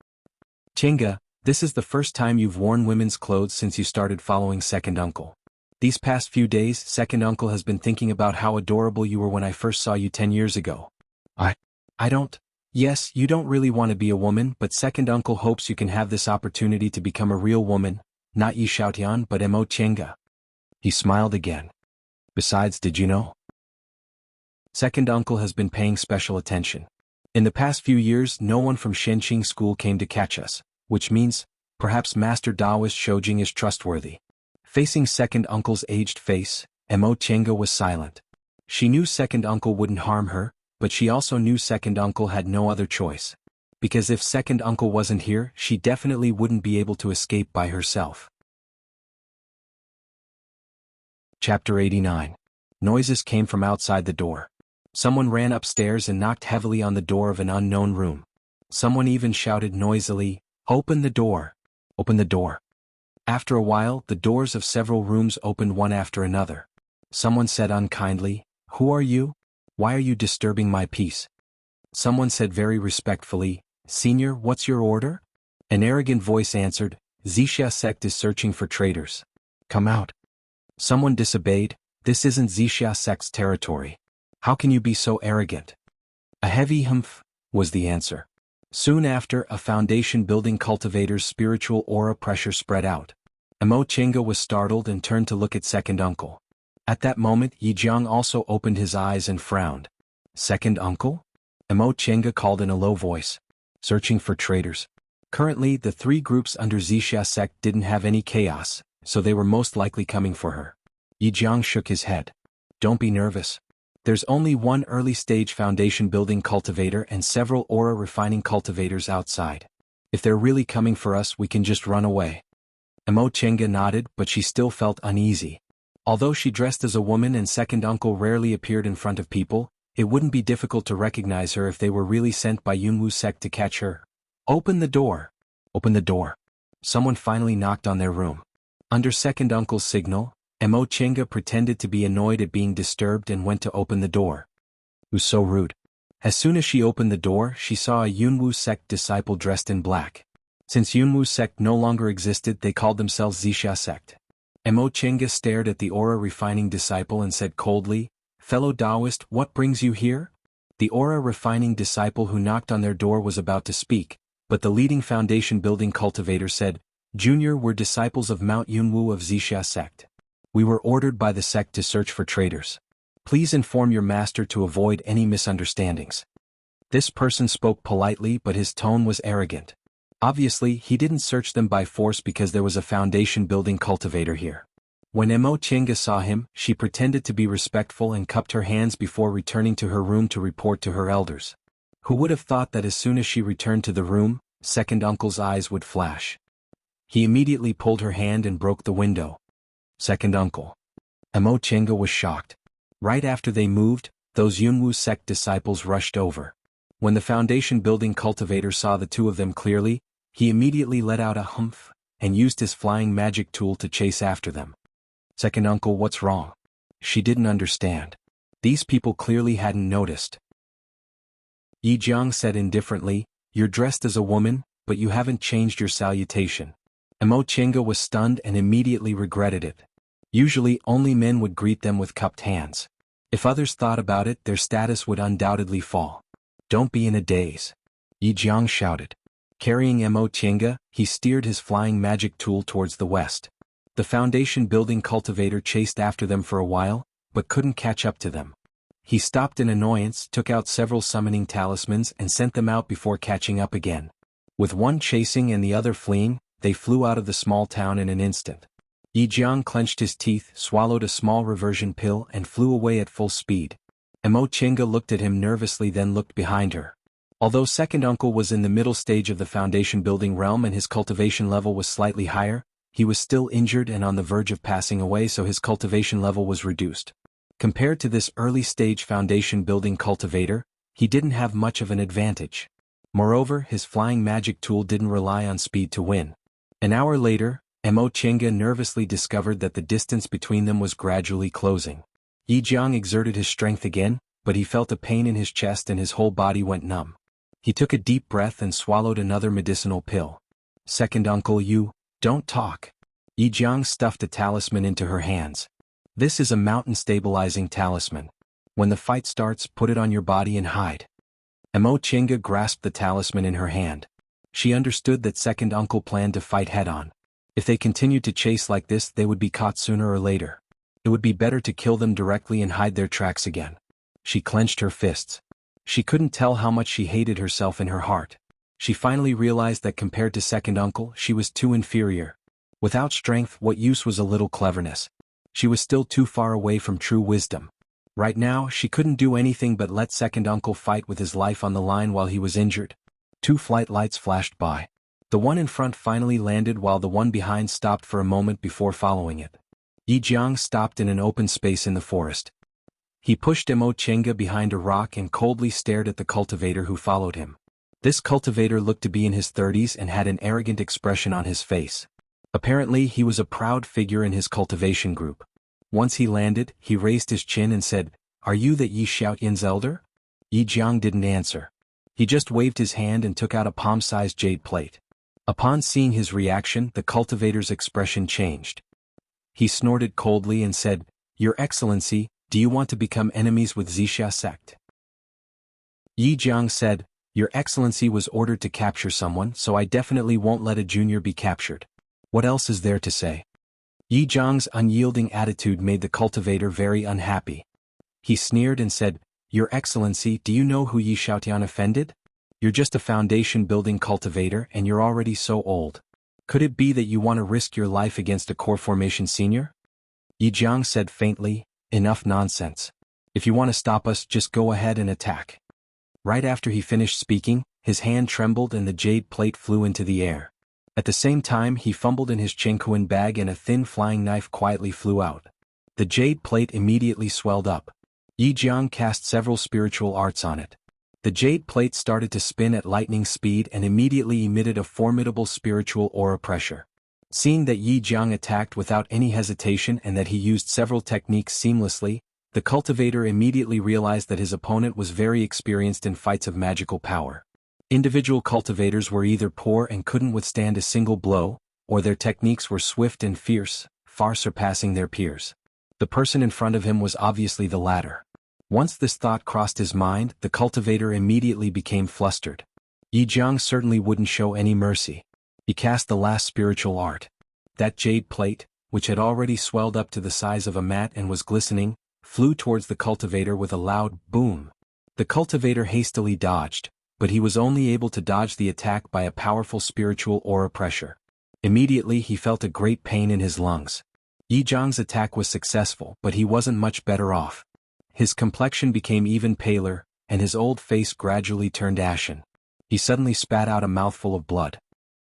Chenga, this is the first time you've worn women's clothes since you started following second uncle. These past few days, second uncle has been thinking about how adorable you were when I first saw you 10 years ago. I don't. Yes, you don't really want to be a woman, but second uncle hopes you can have this opportunity to become a real woman, not Yi Xiaotian but Mo Chenga. He smiled again. Besides, did you know? Second uncle has been paying special attention. In the past few years, no one from Shenqing school came to catch us, which means, perhaps Master Daoist Shoujing is trustworthy. Facing second uncle's aged face, Mo Chenga was silent. She knew second uncle wouldn't harm her, but she also knew second uncle had no other choice. Because if second uncle wasn't here, she definitely wouldn't be able to escape by herself. Chapter 89. Noises came from outside the door. Someone ran upstairs and knocked heavily on the door of an unknown room. Someone even shouted noisily, "Open the door! Open the door!" After a while, the doors of several rooms opened one after another. Someone said unkindly, "Who are you? Why are you disturbing my peace?" Someone said very respectfully, "Senior, what's your order?" An arrogant voice answered, "Wuxia sect is searching for traitors. Come out." Someone disobeyed, "This isn't Wuxia sect's territory. How can you be so arrogant?" A heavy humph was the answer. Soon after, a foundation building cultivator's spiritual aura pressure spread out. Mo Chenga was startled and turned to look at second uncle. At that moment, Yi Jiang also opened his eyes and frowned. Second uncle? Mo Chenga called in a low voice. Searching for traitors. Currently, the three groups under Wuxia sect didn't have any chaos, so they were most likely coming for her. Yi Jiang shook his head. Don't be nervous. There's only one early-stage foundation building cultivator and several aura refining cultivators outside. If they're really coming for us, we can just run away. Mo Chenga nodded, but she still felt uneasy. Although she dressed as a woman and second uncle rarely appeared in front of people, it wouldn't be difficult to recognize her if they were really sent by Yunwu sect to catch her. Open the door! Open the door! Someone finally knocked on their room. Under second uncle's signal, Mo Chenga pretended to be annoyed at being disturbed and went to open the door. It was so rude. As soon as she opened the door, she saw a Yunwu sect disciple dressed in black. Since Yunwu sect no longer existed, they called themselves Wuxia sect. Mo Chenga stared at the aura refining disciple and said coldly, "Fellow Taoist, what brings you here?" The aura refining disciple who knocked on their door was about to speak, but the leading foundation building cultivator said, "Junior, we're disciples of Mount Yunwu of Wuxia sect. We were ordered by the sect to search for traitors. Please inform your master to avoid any misunderstandings." This person spoke politely, but his tone was arrogant. Obviously, he didn't search them by force because there was a foundation building cultivator here. When Mo Chenga saw him, she pretended to be respectful and cupped her hands before returning to her room to report to her elders. Who would have thought that as soon as she returned to the room, second uncle's eyes would flash. He immediately pulled her hand and broke the window. Second uncle. Mo Chenga was shocked. Right after they moved, those Yunwu sect disciples rushed over. When the foundation building cultivator saw the two of them clearly, he immediately let out a humph and used his flying magic tool to chase after them. Second uncle, what's wrong? She didn't understand. These people clearly hadn't noticed. Yi Jiang said indifferently, "You're dressed as a woman, but you haven't changed your salutation." Mo Chenga was stunned and immediately regretted it. Usually, only men would greet them with cupped hands. If others thought about it, their status would undoubtedly fall. "Don't be in a daze," Yi Jiang shouted. Carrying Mo Chenga, he steered his flying magic tool towards the west. The foundation building cultivator chased after them for a while, but couldn't catch up to them. He stopped in annoyance, took out several summoning talismans and sent them out before catching up again. With one chasing and the other fleeing, they flew out of the small town in an instant. Yi Jiang clenched his teeth, swallowed a small reversion pill and flew away at full speed. Mo Chenga looked at him nervously, then looked behind her. Although second uncle was in the middle stage of the foundation building realm and his cultivation level was slightly higher, he was still injured and on the verge of passing away, so his cultivation level was reduced. Compared to this early stage foundation building cultivator, he didn't have much of an advantage. Moreover, his flying magic tool didn't rely on speed to win. An hour later, Mo Chenga nervously discovered that the distance between them was gradually closing. Yi Jiang exerted his strength again, but he felt a pain in his chest and his whole body went numb. He took a deep breath and swallowed another medicinal pill. Second uncle, you don't talk. Yi Jiang stuffed a talisman into her hands. This is a mountain stabilizing talisman. When the fight starts, put it on your body and hide. Mo Chenga grasped the talisman in her hand. She understood that second uncle planned to fight head-on. If they continued to chase like this, they would be caught sooner or later. It would be better to kill them directly and hide their tracks again. She clenched her fists. She couldn't tell how much she hated herself in her heart. She finally realized that compared to second uncle, she was too inferior. Without strength, what use was a little cleverness? She was still too far away from true wisdom. Right now, she couldn't do anything but let second uncle fight with his life on the line while he was injured. 2 flight lights flashed by. The one in front finally landed while the one behind stopped for a moment before following it. Yi Jiang stopped in an open space in the forest. He pushed Mo Chenga behind a rock and coldly stared at the cultivator who followed him. This cultivator looked to be in his 30s and had an arrogant expression on his face. Apparently, he was a proud figure in his cultivation group. Once he landed, he raised his chin and said, "Are you that Yi Xiaoyan's elder?" Yi Jiang didn't answer. He just waved his hand and took out a palm-sized jade plate. Upon seeing his reaction, the cultivator's expression changed. He snorted coldly and said, "Your Excellency, do you want to become enemies with Zixia sect?" Yi Jiang said, "Your Excellency was ordered to capture someone, so I definitely won't let a junior be captured. What else is there to say?" Yi Jiang's unyielding attitude made the cultivator very unhappy. He sneered and said, "Your Excellency, do you know who Yi Xiaotian offended? You're just a foundation-building cultivator and you're already so old. Could it be that you want to risk your life against a core formation senior?" Yi Jiang said faintly, "Enough nonsense. If you want to stop us, just go ahead and attack." Right after he finished speaking, his hand trembled and the jade plate flew into the air. At the same time, he fumbled in his Chenkuan bag and a thin flying knife quietly flew out. The jade plate immediately swelled up. Yi Jiang cast several spiritual arts on it. The jade plate started to spin at lightning speed and immediately emitted a formidable spiritual aura pressure. Seeing that Yi Jiang attacked without any hesitation and that he used several techniques seamlessly, the cultivator immediately realized that his opponent was very experienced in fights of magical power. Individual cultivators were either poor and couldn't withstand a single blow, or their techniques were swift and fierce, far surpassing their peers. The person in front of him was obviously the latter. Once this thought crossed his mind, the cultivator immediately became flustered. Yi Jiang certainly wouldn't show any mercy. He cast the last spiritual art. That jade plate, which had already swelled up to the size of a mat and was glistening, flew towards the cultivator with a loud boom. The cultivator hastily dodged, but he was only able to dodge the attack by a powerful spiritual aura pressure. Immediately he felt a great pain in his lungs. Yi Jiang's attack was successful, but he wasn't much better off. His complexion became even paler, and his old face gradually turned ashen. He suddenly spat out a mouthful of blood.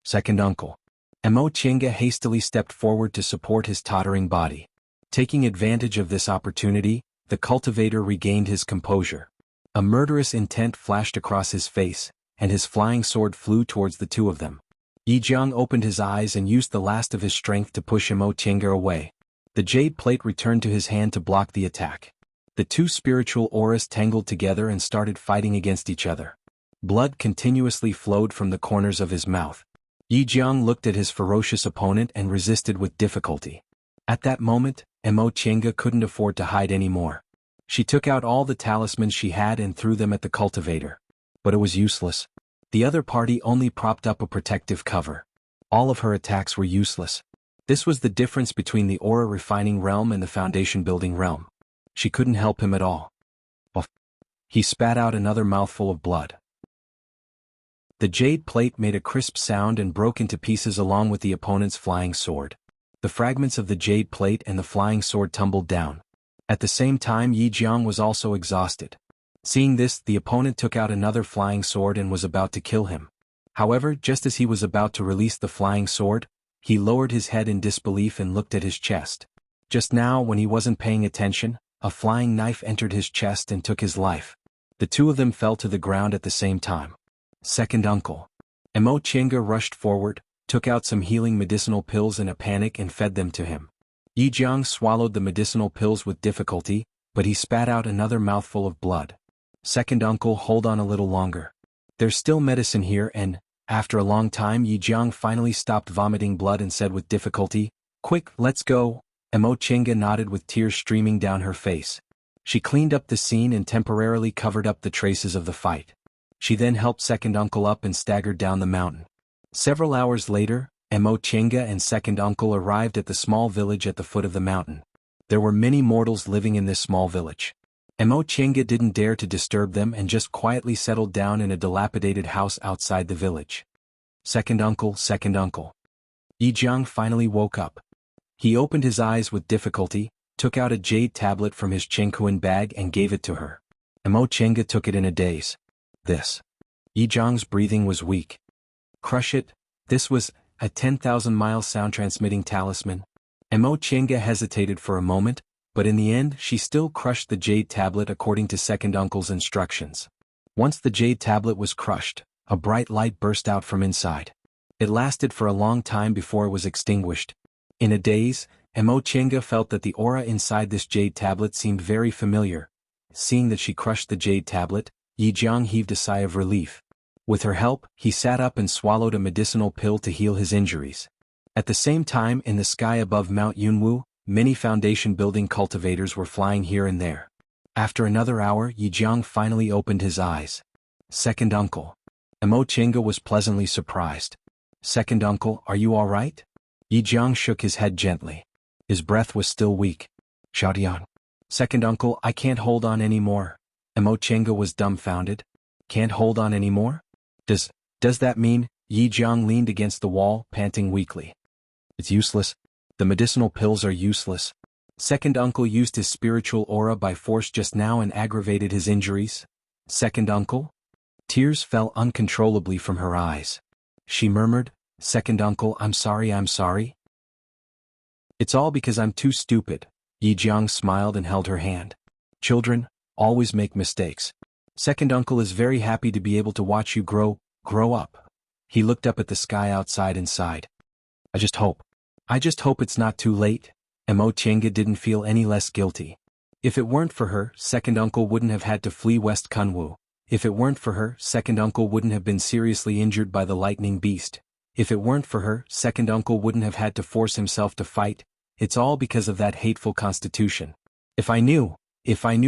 Second uncle. Mo Chenga hastily stepped forward to support his tottering body. Taking advantage of this opportunity, the cultivator regained his composure. A murderous intent flashed across his face, and his flying sword flew towards the two of them. Yi Jiang opened his eyes and used the last of his strength to push Mo Chenga away. The jade plate returned to his hand to block the attack. The two spiritual auras tangled together and started fighting against each other. Blood continuously flowed from the corners of his mouth. Yi Jiang looked at his ferocious opponent and resisted with difficulty. At that moment, Mo Chenga couldn't afford to hide anymore. She took out all the talismans she had and threw them at the cultivator. But it was useless. The other party only propped up a protective cover. All of her attacks were useless. This was the difference between the aura refining realm and the foundation building realm. She couldn't help him at all. He spat out another mouthful of blood. The jade plate made a crisp sound and broke into pieces along with the opponent's flying sword. The fragments of the jade plate and the flying sword tumbled down. At the same time, Yi Jiang was also exhausted. Seeing this, the opponent took out another flying sword and was about to kill him. However, just as he was about to release the flying sword, he lowered his head in disbelief and looked at his chest. Just now, when he wasn't paying attention, a flying knife entered his chest and took his life. The two of them fell to the ground at the same time. Second uncle. Mo Chenga rushed forward, took out some healing medicinal pills in a panic and fed them to him. Yi Jiang swallowed the medicinal pills with difficulty, but he spat out another mouthful of blood. Second uncle, hold on a little longer. There's still medicine here and, after a long time, Yi Jiang finally stopped vomiting blood and said with difficulty, quick, let's go. Mo Chenga nodded with tears streaming down her face. She cleaned up the scene and temporarily covered up the traces of the fight. She then helped second uncle up and staggered down the mountain. Several hours later, Mo Chenga and second uncle arrived at the small village at the foot of the mountain. There were many mortals living in this small village. Mo Chenga didn't dare to disturb them and just quietly settled down in a dilapidated house outside the village. Second uncle. Yi Jiang finally woke up. He opened his eyes with difficulty, took out a jade tablet from his Chengkuan bag and gave it to her. Mo Chenga took it in a daze. This. Yi Jiang's breathing was weak. Crush it. This was a 10,000-mile sound-transmitting talisman. Mo Chenga hesitated for a moment, but in the end she still crushed the jade tablet according to second uncle's instructions. Once the jade tablet was crushed, a bright light burst out from inside. It lasted for a long time before it was extinguished. In a daze, Mo Chenga felt that the aura inside this jade tablet seemed very familiar. Seeing that she crushed the jade tablet, Yi Jiang heaved a sigh of relief. With her help, he sat up and swallowed a medicinal pill to heal his injuries. At the same time, in the sky above Mount Yunwu, many foundation building cultivators were flying here and there. After another hour, Yi Jiang finally opened his eyes. Second uncle. Mo Chenga was pleasantly surprised. Second uncle, are you all right? Yi Jiang shook his head gently. His breath was still weak. Xiaotian. Second uncle, I can't hold on anymore. Mo Chenga was dumbfounded. Can't hold on anymore? Does that mean? Yi Jiang leaned against the wall, panting weakly. It's useless. The medicinal pills are useless. Second uncle used his spiritual aura by force just now and aggravated his injuries. Second uncle? Tears fell uncontrollably from her eyes. She murmured, Second uncle, I'm sorry. It's all because I'm too stupid. Yi Jiang smiled and held her hand. Children always make mistakes. Second uncle is very happy to be able to watch you grow up. He looked up at the sky outside and sighed. I just hope it's not too late. Mo Chenga didn't feel any less guilty. If it weren't for her, second uncle wouldn't have had to flee West Kunwu. If it weren't for her, second uncle wouldn't have been seriously injured by the lightning beast. If it weren't for her, second uncle wouldn't have had to force himself to fight. It's all because of that hateful constitution. If I knew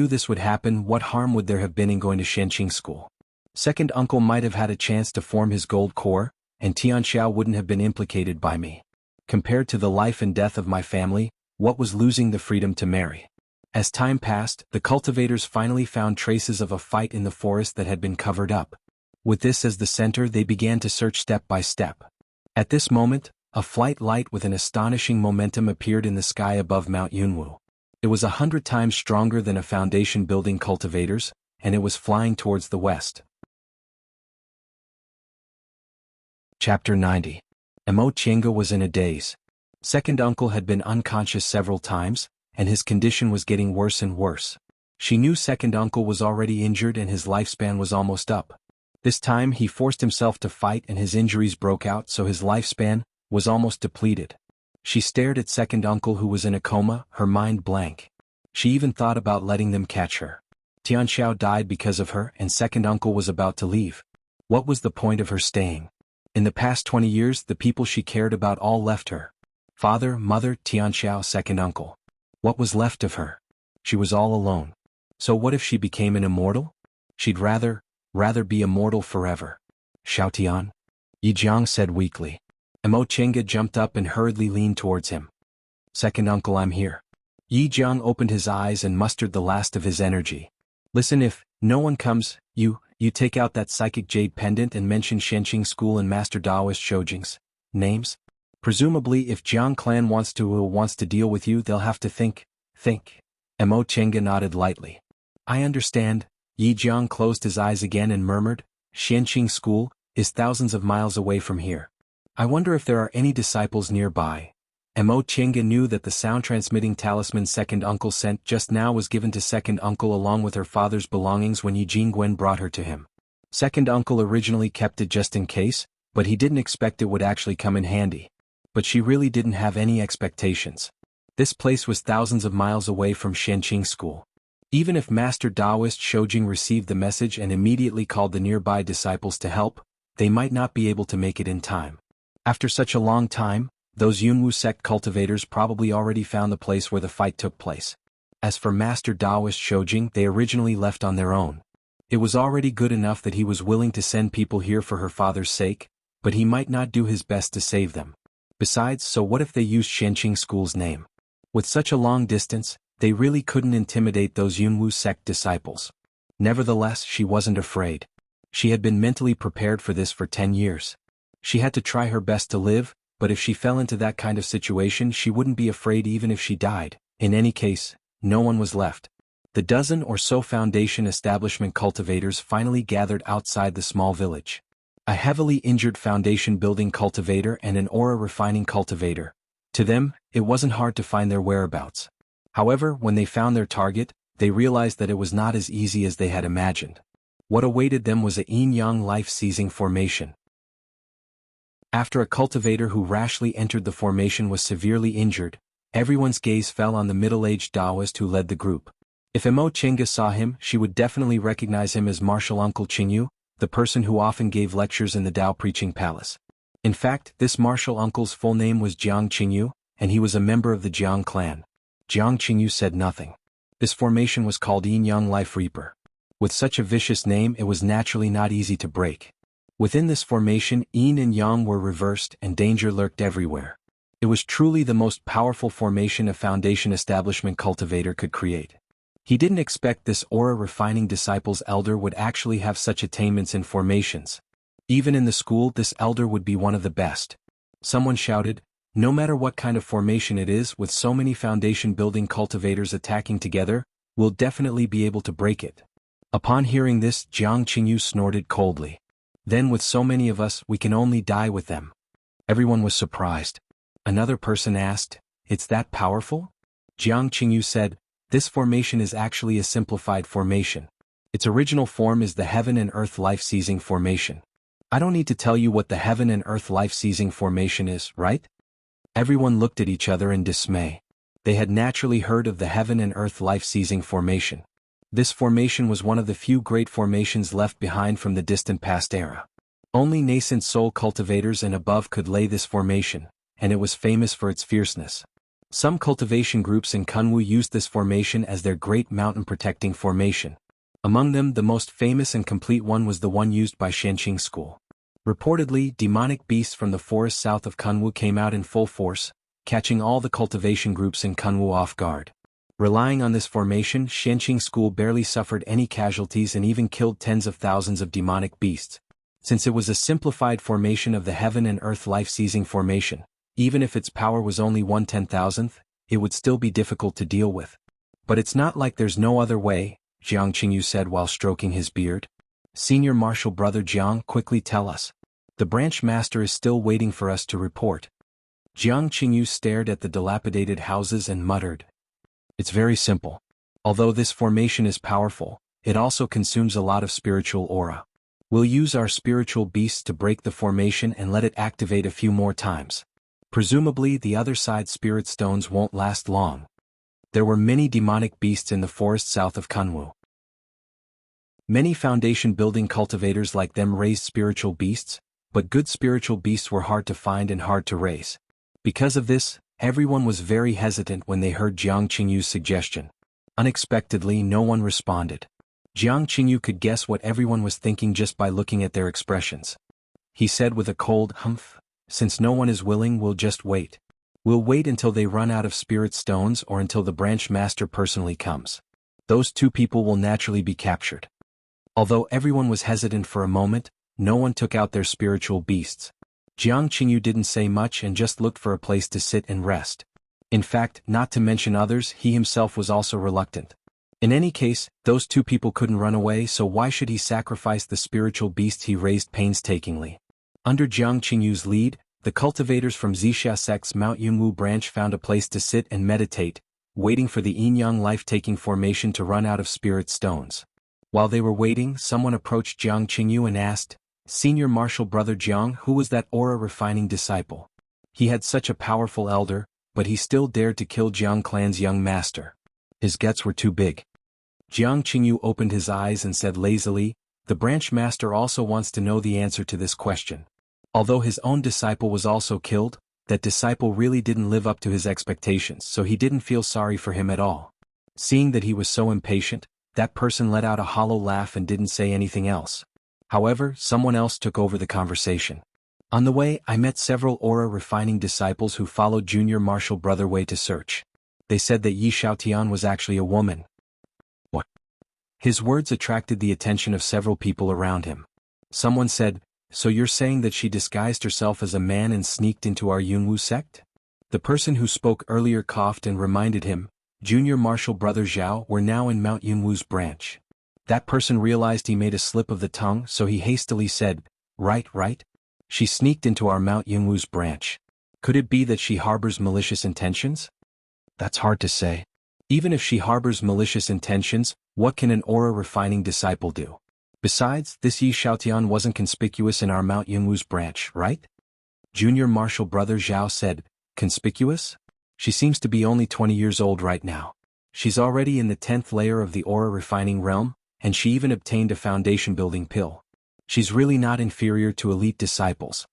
this would happen, what harm would there have been in going to Shenqing school? Second uncle might have had a chance to form his gold core, and Tianxiao wouldn't have been implicated by me. Compared to the life and death of my family, what was losing the freedom to marry? As time passed, the cultivators finally found traces of a fight in the forest that had been covered up. With this as the center, they began to search step by step. At this moment, a flight light with an astonishing momentum appeared in the sky above Mount Yunwu. It was 100 times stronger than a foundation building cultivators, and it was flying towards the west. Chapter 90. Mo Chenga was in a daze. Second uncle had been unconscious several times, and his condition was getting worse and worse. She knew second uncle was already injured and his lifespan was almost up. This time he forced himself to fight and his injuries broke out, so his lifespan was almost depleted. She stared at second uncle who was in a coma, her mind blank. She even thought about letting them catch her. Tianxiao died because of her and second uncle was about to leave. What was the point of her staying? In the past 20 years, the people she cared about all left her. Father, mother, Tianxiao, second uncle. What was left of her? She was all alone. So what if she became an immortal? She'd rather be immortal forever. Xiaotian? Yi Jiang said weakly. Mo Chenga jumped up and hurriedly leaned towards him. Second uncle, I'm here. Yi Jiang opened his eyes and mustered the last of his energy. Listen, if no one comes, you take out that psychic jade pendant and mention Shenqing School and Master Daoist Shoujing's names. Presumably if Jiang clan wants to deal with you, they'll have to think. Mo Chenga nodded lightly. I understand. Yi Jiang closed his eyes again and murmured, Shenqing School is thousands of miles away from here. I wonder if there are any disciples nearby. Mo Chenga knew that the sound-transmitting talisman second uncle sent just now was given to second uncle along with her father's belongings when Yi Jingwen brought her to him. Second uncle originally kept it just in case, but he didn't expect it would actually come in handy. But she really didn't have any expectations. This place was thousands of miles away from Shenqing School. Even if Master Taoist Shoujing received the message and immediately called the nearby disciples to help, they might not be able to make it in time. After such a long time, those Yunwu sect cultivators probably already found the place where the fight took place. As for Master Taoist Shoujing, they originally left on their own. It was already good enough that he was willing to send people here for her father's sake, but he might not do his best to save them. Besides, so what if they used Shenqing School's name? With such a long distance, they really couldn't intimidate those Yunwu sect disciples. Nevertheless, she wasn't afraid. She had been mentally prepared for this for 10 years. She had to try her best to live, but if she fell into that kind of situation she wouldn't be afraid even if she died. In any case, no one was left. The dozen or so foundation establishment cultivators finally gathered outside the small village. A heavily injured foundation building cultivator and an aura refining cultivator. To them, it wasn't hard to find their whereabouts. However, when they found their target, they realized that it was not as easy as they had imagined. What awaited them was a yin-yang life-seizing formation. After a cultivator who rashly entered the formation was severely injured, everyone's gaze fell on the middle-aged Taoist who led the group. If Imo Chinga saw him, she would definitely recognize him as Martial Uncle Qingyu, the person who often gave lectures in the Tao Preaching Palace. In fact, this martial uncle's full name was Jiang Qingyu, and he was a member of the Jiang clan. Jiang Qingyu said nothing. This formation was called Yin-Yang Life Reaper. With such a vicious name, it was naturally not easy to break. Within this formation, Yin and Yang were reversed and danger lurked everywhere. It was truly the most powerful formation a foundation establishment cultivator could create. He didn't expect this aura-refining disciple's elder would actually have such attainments in formations. Even in the school, this elder would be one of the best. Someone shouted, "No matter what kind of formation it is, with so many foundation-building cultivators attacking together, we'll definitely be able to break it." Upon hearing this, Jiang Qingyu snorted coldly. "Then with so many of us, we can only die with them." Everyone was surprised. Another person asked, "It's that powerful?" Jiang Qingyu said, "This formation is actually a simplified formation. Its original form is the Heaven and Earth Life-Seizing Formation. I don't need to tell you what the Heaven and Earth Life-Seizing Formation is, right?" Everyone looked at each other in dismay. They had naturally heard of the Heaven and Earth Life-Seizing Formation. This formation was one of the few great formations left behind from the distant past era. Only nascent soul cultivators and above could lay this formation, and it was famous for its fierceness. Some cultivation groups in Kunwu used this formation as their great mountain-protecting formation. Among them, the most famous and complete one was the one used by Shenqing School. Reportedly, demonic beasts from the forest south of Kunwu came out in full force, catching all the cultivation groups in Kunwu off guard. Relying on this formation, Shenqing School barely suffered any casualties and even killed tens of thousands of demonic beasts. Since it was a simplified formation of the Heaven and Earth Life-Seizing Formation, even if its power was only 1/10,000th, it would still be difficult to deal with. "But it's not like there's no other way," Jiang Qingyu said while stroking his beard. "Senior Martial Brother Jiang, quickly tell us. The branch master is still waiting for us to report." Jiang Qingyu stared at the dilapidated houses and muttered, "It's very simple. Although this formation is powerful, it also consumes a lot of spiritual aura. We'll use our spiritual beasts to break the formation and let it activate a few more times. Presumably the other side's spirit stones won't last long." There were many demonic beasts in the forest south of Kunwu. Many foundation-building cultivators like them raised spiritual beasts, but good spiritual beasts were hard to find and hard to raise. Because of this, everyone was very hesitant when they heard Jiang Qingyu's suggestion. Unexpectedly, no one responded. Jiang Qingyu could guess what everyone was thinking just by looking at their expressions. He said with a cold humph, "Since no one is willing, we'll just wait. We'll wait until they run out of spirit stones or until the branch master personally comes. Those two people will naturally be captured." Although everyone was hesitant for a moment, no one took out their spiritual beasts. Jiang Qingyu didn't say much and just looked for a place to sit and rest. In fact, not to mention others, he himself was also reluctant. In any case, those two people couldn't run away, so why should he sacrifice the spiritual beasts he raised painstakingly? Under Jiang Qingyu's lead, the cultivators from Zixia sect's Mount Yunwu branch found a place to sit and meditate, waiting for the yin-yang life-taking formation to run out of spirit stones. While they were waiting, someone approached Jiang Qingyu and asked, Senior Martial Brother Jiang, who was that aura-refining disciple? He had such a powerful elder, but he still dared to kill Jiang clan's young master. His guts were too big. Jiang Qingyu opened his eyes and said lazily, "The branch master also wants to know the answer to this question." Although his own disciple was also killed, that disciple really didn't live up to his expectations, so he didn't feel sorry for him at all. Seeing that he was so impatient, that person let out a hollow laugh and didn't say anything else. However, someone else took over the conversation. On the way, I met several aura-refining disciples who followed Junior Martial Brother Wei to search. They said that Yi Xiaotian was actually a woman. What? His words attracted the attention of several people around him. Someone said, "So you're saying that she disguised herself as a man and sneaked into our Yunwu sect?" The person who spoke earlier coughed and reminded him, Junior Martial Brother Zhao were now in Mount Yunwu's branch. That person realized he made a slip of the tongue, so he hastily said, Right. She sneaked into our Mount Yunwu's branch. Could it be that she harbors malicious intentions? That's hard to say. Even if she harbors malicious intentions, what can an aura-refining disciple do? Besides, this Yi Xiaotian wasn't conspicuous in our Mount Yunwu's branch, right? Junior Martial Brother Zhao said, "Conspicuous? She seems to be only 20 years old right now. She's already in the 10th layer of the aura-refining realm, and she even obtained a foundation-building pill. She's really not inferior to elite disciples."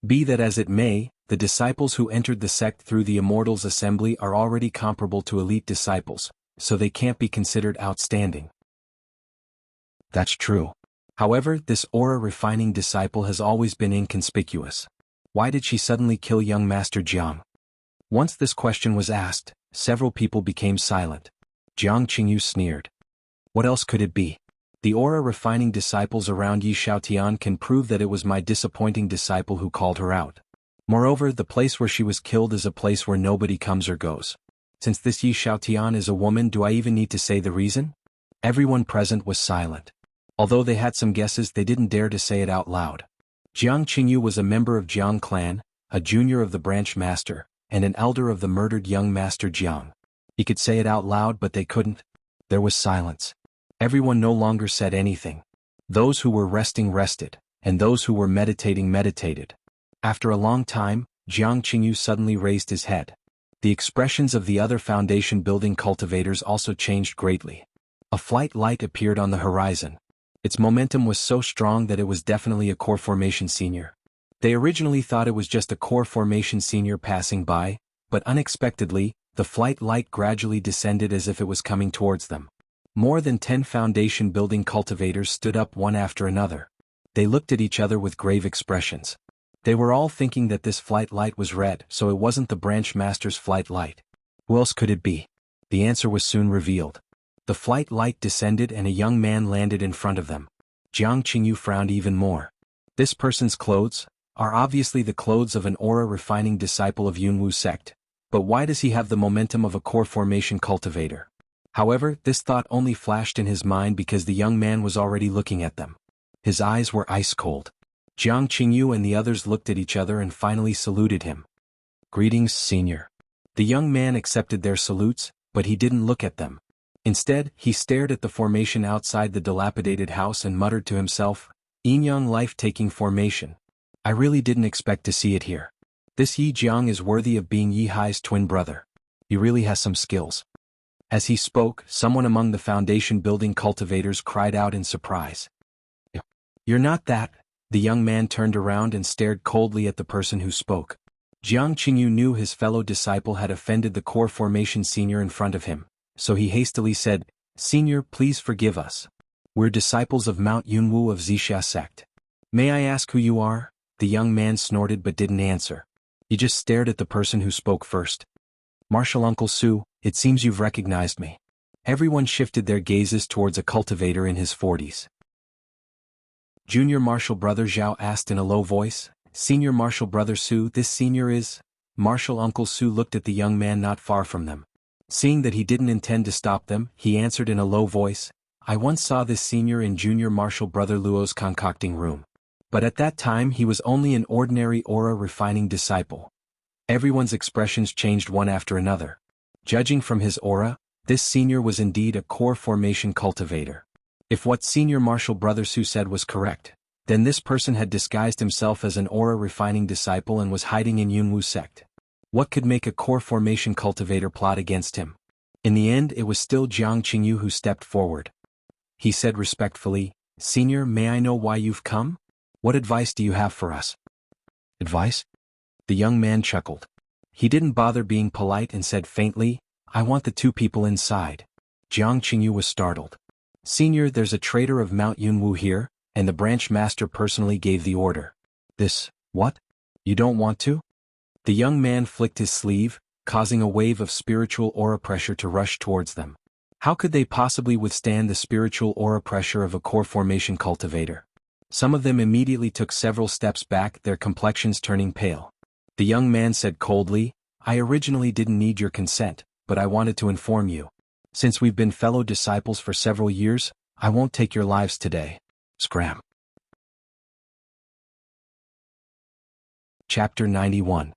Be that as it may, the disciples who entered the sect through the Immortals Assembly are already comparable to elite disciples, so they can't be considered outstanding. That's true. However, this aura-refining disciple has always been inconspicuous. Why did she suddenly kill young Master Jiang? Once this question was asked, several people became silent. Jiang Qingyu sneered. What else could it be? The aura-refining disciples around Yi Xiaotian can prove that it was my disappointing disciple who called her out. Moreover, the place where she was killed is a place where nobody comes or goes. Since this Yi Xiaotian is a woman, do I even need to say the reason? Everyone present was silent. Although they had some guesses, they didn't dare to say it out loud. Jiang Qingyu was a member of Jiang clan, a junior of the branch master, and an elder of the murdered young master Jiang. He could say it out loud, but they couldn't. There was silence. Everyone no longer said anything. Those who were resting rested, and those who were meditating meditated. After a long time, Jiang Qingyu suddenly raised his head. The expressions of the other foundation-building cultivators also changed greatly. A flight light appeared on the horizon. Its momentum was so strong that it was definitely a core formation senior. They originally thought it was just a core formation senior passing by, but unexpectedly, the flight light gradually descended as if it was coming towards them. More than 10 foundation-building cultivators stood up one after another. They looked at each other with grave expressions. They were all thinking that this flight light was red, so it wasn't the branch master's flight light. Who else could it be? The answer was soon revealed. The flight light descended and a young man landed in front of them. Jiang Qingyu frowned even more. This person's clothes are obviously the clothes of an aura-refining disciple of Yunwu sect, but why does he have the momentum of a core formation cultivator? However, this thought only flashed in his mind because the young man was already looking at them. His eyes were ice-cold. Jiang Qingyu and the others looked at each other and finally saluted him. "Greetings, senior." The young man accepted their salutes, but he didn't look at them. Instead, he stared at the formation outside the dilapidated house and muttered to himself, "Yinyang life-taking formation. I really didn't expect to see it here. This Yi Jiang is worthy of being Yi Hai's twin brother. He really has some skills." As he spoke, someone among the foundation-building cultivators cried out in surprise. "You're not that." The young man turned around and stared coldly at the person who spoke. Jiang Qingyu knew his fellow disciple had offended the core formation senior in front of him, so he hastily said, "Senior, please forgive us. We're disciples of Mount Yunwu of Zixia sect." "May I ask who you are?" The young man snorted but didn't answer. He just stared at the person who spoke first. "Martial Uncle Su, it seems you've recognized me." Everyone shifted their gazes towards a cultivator in his 40s. Junior Martial Brother Zhao asked in a low voice, "Senior Martial Brother Su, this senior is?" Martial Uncle Su looked at the young man not far from them. Seeing that he didn't intend to stop them, he answered in a low voice, "I once saw this senior in Junior Martial Brother Luo's concocting room. But at that time he was only an ordinary aura-refining disciple." Everyone's expressions changed one after another. Judging from his aura, this senior was indeed a core formation cultivator. If what Senior Martial Brother Su said was correct, Then this person had disguised himself as an aura refining disciple and was hiding in Yunwu sect. What could make a core formation cultivator plot against him? In the end, it was still Jiang Qingyu who stepped forward. He said respectfully, "Senior, may I know why you've come? What advice do you have for us?" "Advice?" The young man chuckled. He didn't bother being polite and said faintly, "I want the two people inside." Jiang Qingyu was startled. "Senior, there's a traitor of Mount Yunwu here, and the branch master personally gave the order." What? You don't want to?" The young man flicked his sleeve, causing a wave of spiritual aura pressure to rush towards them. How could they possibly withstand the spiritual aura pressure of a core formation cultivator? Some of them immediately took several steps back, their complexions turning pale. The young man said coldly, "I originally didn't need your consent, but I wanted to inform you. Since we've been fellow disciples for several years, I won't take your lives today." Scram. Chapter 91.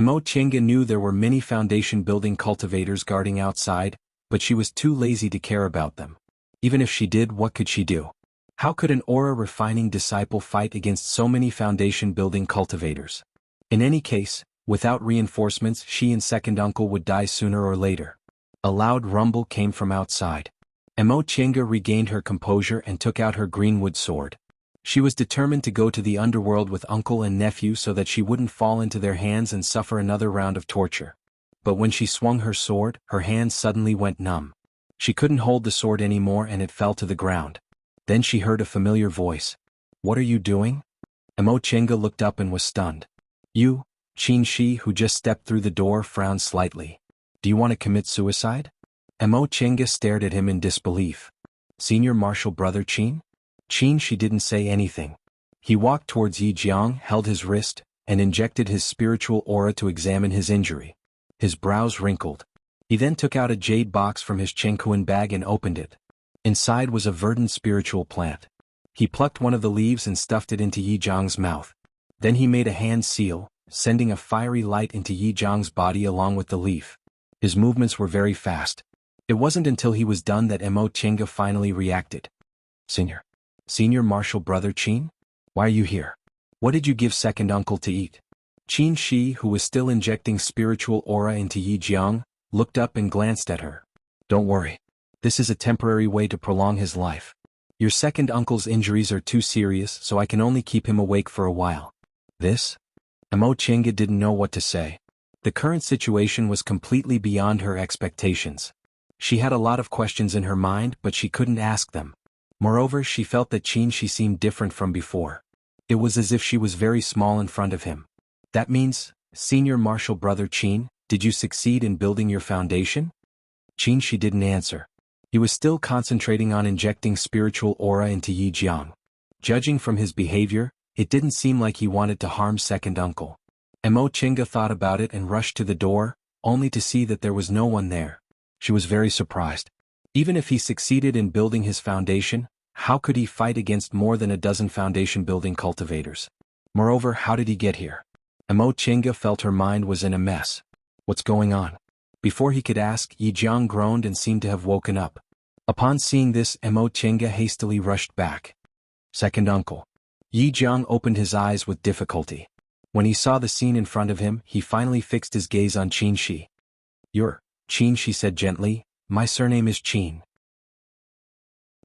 Mo Qianga knew there were many foundation-building cultivators guarding outside, but she was too lazy to care about them. Even if she did, what could she do? How could an aura-refining disciple fight against so many foundation-building cultivators? In any case, without reinforcements, she and second uncle would die sooner or later. A loud rumble came from outside. Mo Qianga regained her composure and took out her greenwood sword. She was determined to go to the underworld with uncle and nephew so that she wouldn't fall into their hands and suffer another round of torture. But when she swung her sword, her hands suddenly went numb. She couldn't hold the sword anymore and it fell to the ground. Then she heard a familiar voice. "What are you doing?" Mo Qianga looked up and was stunned. "You?" Qin Shi, who just stepped through the door, frowned slightly. "Do you want to commit suicide?" Mo Qianga stared at him in disbelief. "Senior Marshal Brother Qin?" Qin Shi didn't say anything. He walked towards Yi Jiang, held his wrist, and injected his spiritual aura to examine his injury. His brows wrinkled. He then took out a jade box from his Chengkuan bag and opened it. Inside was a verdant spiritual plant. He plucked one of the leaves and stuffed it into Yi Jiang's mouth. Then he made a hand seal, sending a fiery light into Yi Jiang's body along with the leaf. His movements were very fast. It wasn't until he was done that Mo Qianga finally reacted. Senior Marshal Brother Qin? Why are you here? What did you give second uncle to eat?" Qin Shi, who was still injecting spiritual aura into Yi Jiang, looked up and glanced at her. "Don't worry. This is a temporary way to prolong his life. Your second uncle's injuries are too serious, so I can only keep him awake for a while." Mo Qianga didn't know what to say. The current situation was completely beyond her expectations. She had a lot of questions in her mind, but she couldn't ask them. Moreover, she felt that Qin Shi seemed different from before. It was as if she was very small in front of him. "That means, Senior Marshal Brother Qin, did you succeed in building your foundation?" Qin Shi didn't answer. He was still concentrating on injecting spiritual aura into Yi Jiang. Judging from his behavior, it didn't seem like he wanted to harm second uncle. Mo Qianga thought about it and rushed to the door, only to see that there was no one there. She was very surprised. Even if he succeeded in building his foundation, how could he fight against more than a dozen foundation-building cultivators? Moreover, how did he get here? Mo Qianga felt her mind was in a mess. What's going on? Before he could ask, Yi Jiang groaned and seemed to have woken up. Upon seeing this, Mo Qianga hastily rushed back. "Second uncle." Yi Jiang opened his eyes with difficulty. When he saw the scene in front of him, he finally fixed his gaze on Qin Shi. "You're Qin," she said gently. "My surname is Qin."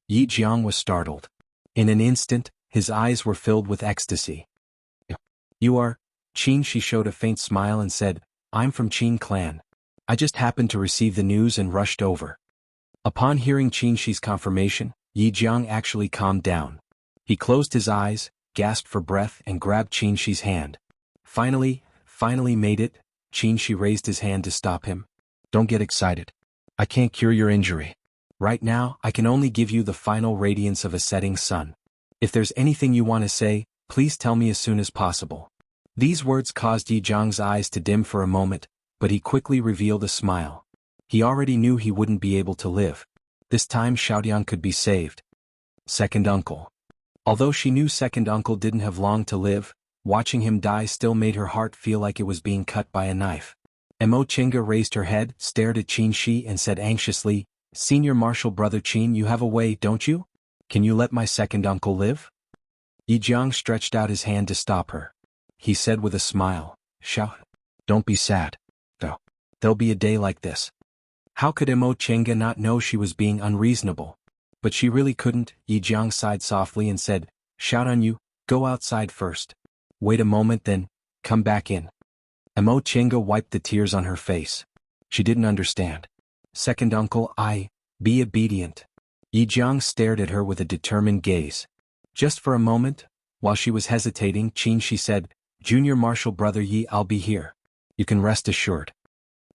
Yi Jiang was startled. In an instant, his eyes were filled with ecstasy. "You are Qin?" She showed a faint smile and said, "I'm from Qin clan. I just happened to receive the news and rushed over." Upon hearing Qin Shi's confirmation, Yi Jiang actually calmed down. He closed his eyes, gasped for breath and grabbed Qin Shi's hand. Finally made it." Qin Shi raised his hand to stop him. "Don't get excited. I can't cure your injury. Right now, I can only give you the final radiance of a setting sun. If there's anything you want to say, please tell me as soon as possible." These words caused Yi Jiang's eyes to dim for a moment, but he quickly revealed a smile. He already knew he wouldn't be able to live. This time Xiaodian could be saved. Second uncle. Although she knew second uncle didn't have long to live, watching him die still made her heart feel like it was being cut by a knife. Mo Qianga raised her head, stared at Qin Shi and said anxiously, "Senior Marshal Brother Qin, you have a way, don't you? Can you let my second uncle live?" Yi Jiang stretched out his hand to stop her. He said with a smile, "Shout. Don't be sad. Though. There'll be a day like this." How could Mo Chenga not know she was being unreasonable? But she really couldn't. Yi Jiang sighed softly and said, "Shout on you, go outside first. Wait a moment then, come back in." Mo Chenga wiped the tears on her face. She didn't understand. "Second uncle, be obedient." Yi Jiang stared at her with a determined gaze. Just for a moment, while she was hesitating, she said, "Junior Marshal Brother Yi, I'll be here. You can rest assured."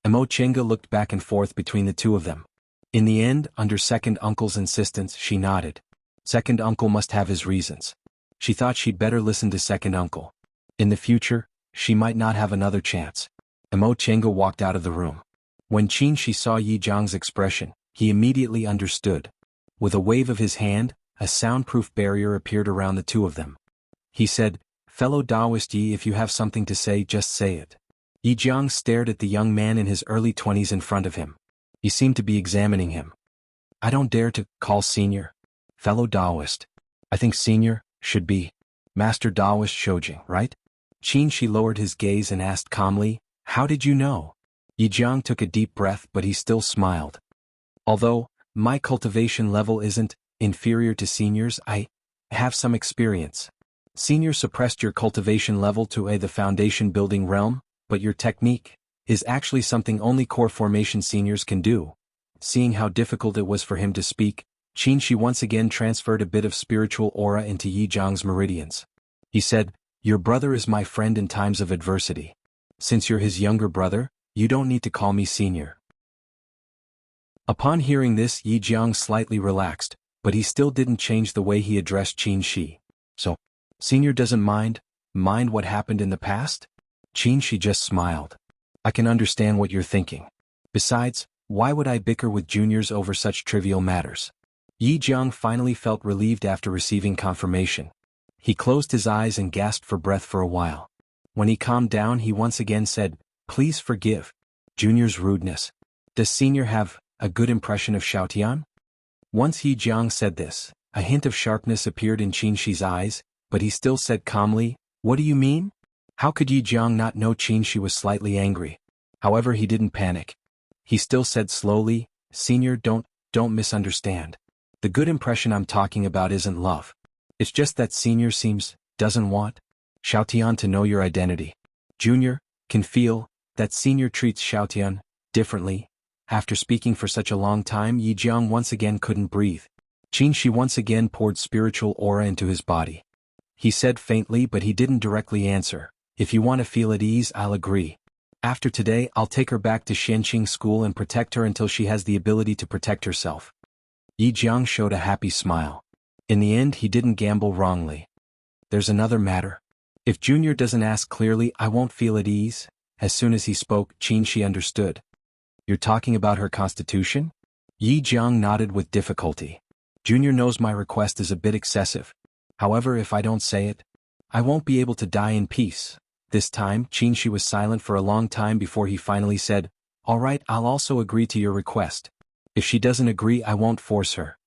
Mo Chenga looked back and forth between the two of them. In the end, under second uncle's insistence, she nodded. Second uncle must have his reasons. She thought she'd better listen to second uncle. In the future, she might not have another chance. Mo Chenga walked out of the room. When she saw Yi Jiang's expression, he immediately understood. With a wave of his hand, a soundproof barrier appeared around the two of them. He said, "Fellow Taoist Yi, if you have something to say, just say it." Yi Jiang stared at the young man in his early 20s in front of him. He seemed to be examining him. "I don't dare to call senior. Fellow Taoist. I think senior should be Master Taoist Shojing, right?" She lowered his gaze and asked calmly, "How did you know?" Yi Jiang took a deep breath, but he still smiled. "Although my cultivation level isn't inferior to seniors, I have some experience. Senior suppressed your cultivation level to the foundation building realm, but your technique is actually something only core formation seniors can do." Seeing how difficult it was for him to speak, she once again transferred a bit of spiritual aura into Yi Jiang's meridians. He said, "Your brother is my friend in times of adversity. Since you're his younger brother, you don't need to call me senior." Upon hearing this, Yi Jiang slightly relaxed, but he still didn't change the way he addressed Shi. "So, senior doesn't mind what happened in the past?" Shi just smiled. "I can understand what you're thinking. Besides, why would I bicker with juniors over such trivial matters?" Yi Jiang finally felt relieved after receiving confirmation. He closed his eyes and gasped for breath for a while. When he calmed down, he once again said, "Please forgive Junior's rudeness. Does Senior have a good impression of Xiaotian?" Once Yi Jiang said this, a hint of sharpness appeared in Shi's eyes, but he still said calmly, "What do you mean?" How could Yi Jiang not know Shi was slightly angry? However, he didn't panic. He still said slowly, "Senior, don't misunderstand. The good impression I'm talking about isn't love. It's just that Senior doesn't want Xiaotian to know your identity. Junior can feel that Senior treats Xiaotian differently." After speaking for such a long time, Yi Jiang once again couldn't breathe. Shi once again poured spiritual aura into his body. He said faintly, but he didn't directly answer, "If you want to feel at ease, I'll agree. After today, I'll take her back to Xianqing school and protect her until she has the ability to protect herself." Yi Jiang showed a happy smile. In the end, he didn't gamble wrongly. "There's another matter. If Junior doesn't ask clearly, I won't feel at ease." As soon as he spoke, she understood. "You're talking about her constitution?" Yi Jiang nodded with difficulty. "Junior knows my request is a bit excessive. However, if I don't say it, I won't be able to die in peace." This time, she was silent for a long time before he finally said, "All right, I'll also agree to your request. If she doesn't agree, I won't force her."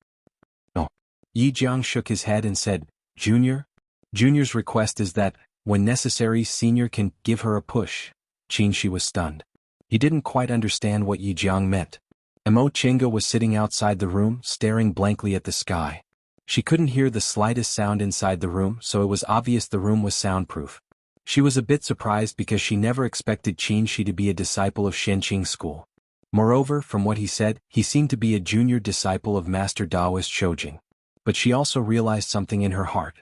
"No." Yi Jiang shook his head and said, Junior's request is that, when necessary, Senior can give her a push." Shi was stunned. He didn't quite understand what Yi Jiang meant. Mo Chenga was sitting outside the room, staring blankly at the sky. She couldn't hear the slightest sound inside the room, so it was obvious the room was soundproof. She was a bit surprised because she never expected Shi to be a disciple of Xianqing school. Moreover, from what he said, he seemed to be a junior disciple of Master Taoist Shojing. But she also realized something in her heart.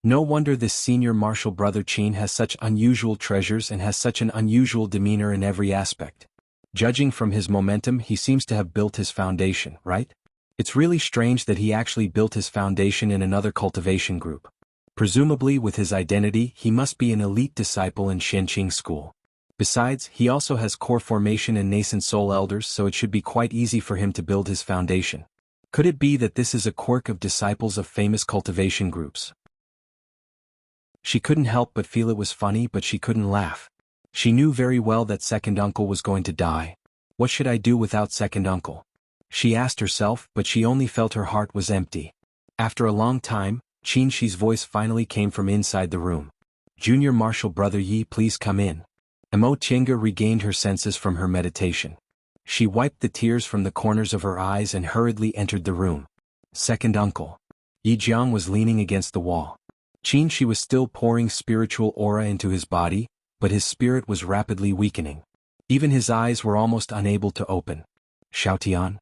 No wonder this senior martial brother Qin has such unusual treasures and has such an unusual demeanor in every aspect. Judging from his momentum, he seems to have built his foundation, right? It's really strange that he actually built his foundation in another cultivation group. Presumably, with his identity, he must be an elite disciple in Xianqing school. Besides, he also has core formation and nascent soul elders, so it should be quite easy for him to build his foundation. Could it be that this is a quirk of disciples of famous cultivation groups? She couldn't help but feel it was funny, but she couldn't laugh. She knew very well that second uncle was going to die. What should I do without second uncle? She asked herself, but she only felt her heart was empty. After a long time, Qin Shi's voice finally came from inside the room. Junior Marshal Brother Yi, please come in. Emo Chenga regained her senses from her meditation. She wiped the tears from the corners of her eyes and hurriedly entered the room. Second uncle. Yi Jiang was leaning against the wall. Qin Shi was still pouring spiritual aura into his body, but his spirit was rapidly weakening. Even his eyes were almost unable to open. Xiaotian.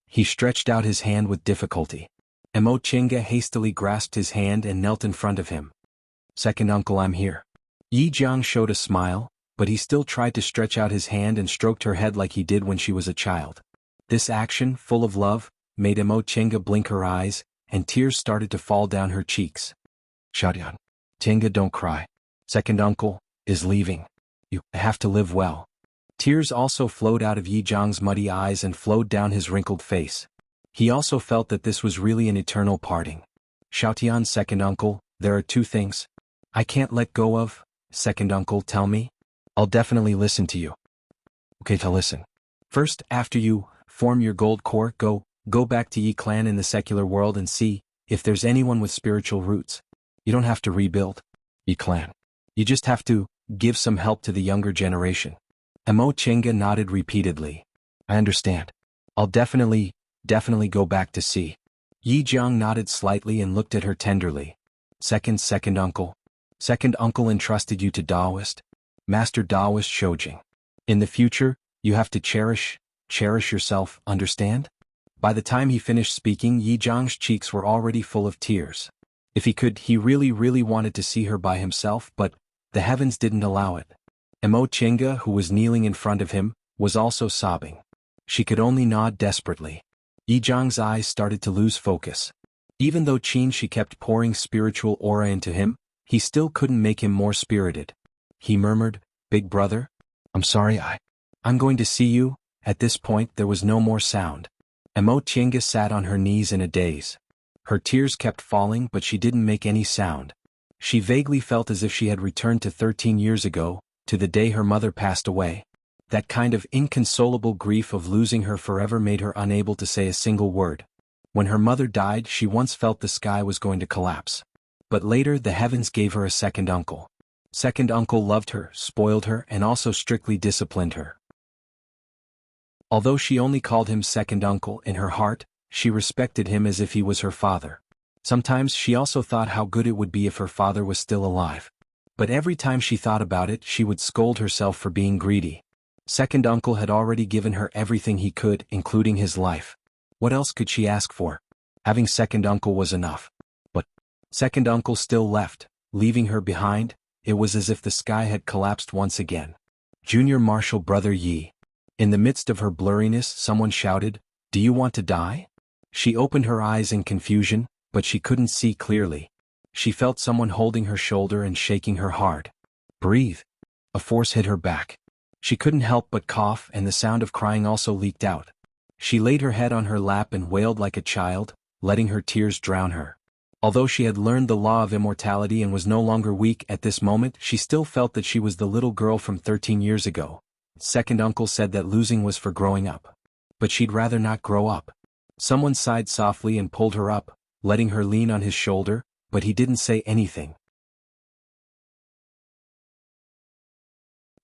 He stretched out his hand with difficulty. Emo Chenga hastily grasped his hand and knelt in front of him. Second uncle, I'm here. Yi Jiang showed a smile, but he still tried to stretch out his hand and stroked her head like he did when she was a child. This action, full of love, made Emo Chenga blink her eyes, and tears started to fall down her cheeks. Xiaotian. Chenga, don't cry. Second uncle is leaving. You have to live well. Tears also flowed out of Yi Jiang's muddy eyes and flowed down his wrinkled face. He also felt that this was really an eternal parting. Xiaotian, second uncle, there are two things I can't let go of. Second uncle, tell me. I'll definitely listen to you. Okay, to listen. First, after you form your gold core, go back to Yi clan in the secular world and see if there's anyone with spiritual roots. You don't have to rebuild Yi clan. You just have to give some help to the younger generation. Emo Chenga nodded repeatedly. I understand. I'll definitely go back to see. Yi Jiang nodded slightly and looked at her tenderly. Second uncle. Second uncle entrusted you to Taoist, Master Taoist Shoujing. In the future, you have to cherish yourself, understand? By the time he finished speaking, Yi Jiang's cheeks were already full of tears. If he could, he really wanted to see her by himself, but the heavens didn't allow it. Emo Chenga, who was kneeling in front of him, was also sobbing. She could only nod desperately. Yi Jiang's eyes started to lose focus. Even though Qin Shi kept pouring spiritual aura into him, he still couldn't make him more spirited. He murmured, Big brother? I'm sorry, I'm going to see you. At this point there was no more sound. Emo Chenga sat on her knees in a daze. Her tears kept falling, but she didn't make any sound. She vaguely felt as if she had returned to 13 years ago, to the day her mother passed away. That kind of inconsolable grief of losing her forever made her unable to say a single word. When her mother died, she once felt the sky was going to collapse. But later the heavens gave her a second uncle. Second uncle loved her, spoiled her, and also strictly disciplined her. Although she only called him second uncle, in her heart, she respected him as if he was her father. Sometimes she also thought how good it would be if her father was still alive. But every time she thought about it, she would scold herself for being greedy. Second uncle had already given her everything he could, including his life. What else could she ask for? Having second uncle was enough. But second uncle still left, leaving her behind. It was as if the sky had collapsed once again. Junior Marshal Brother Yi. In the midst of her blurriness, someone shouted, Do you want to die? She opened her eyes in confusion, but she couldn't see clearly. She felt someone holding her shoulder and shaking her hard. Breathe. A force hit her back. She couldn't help but cough, and the sound of crying also leaked out. She laid her head on her lap and wailed like a child, letting her tears drown her. Although she had learned the law of immortality and was no longer weak at this moment, she still felt that she was the little girl from 13 years ago. Second uncle said that losing was for growing up. But she'd rather not grow up. Someone sighed softly and pulled her up, letting her lean on his shoulder, but he didn't say anything.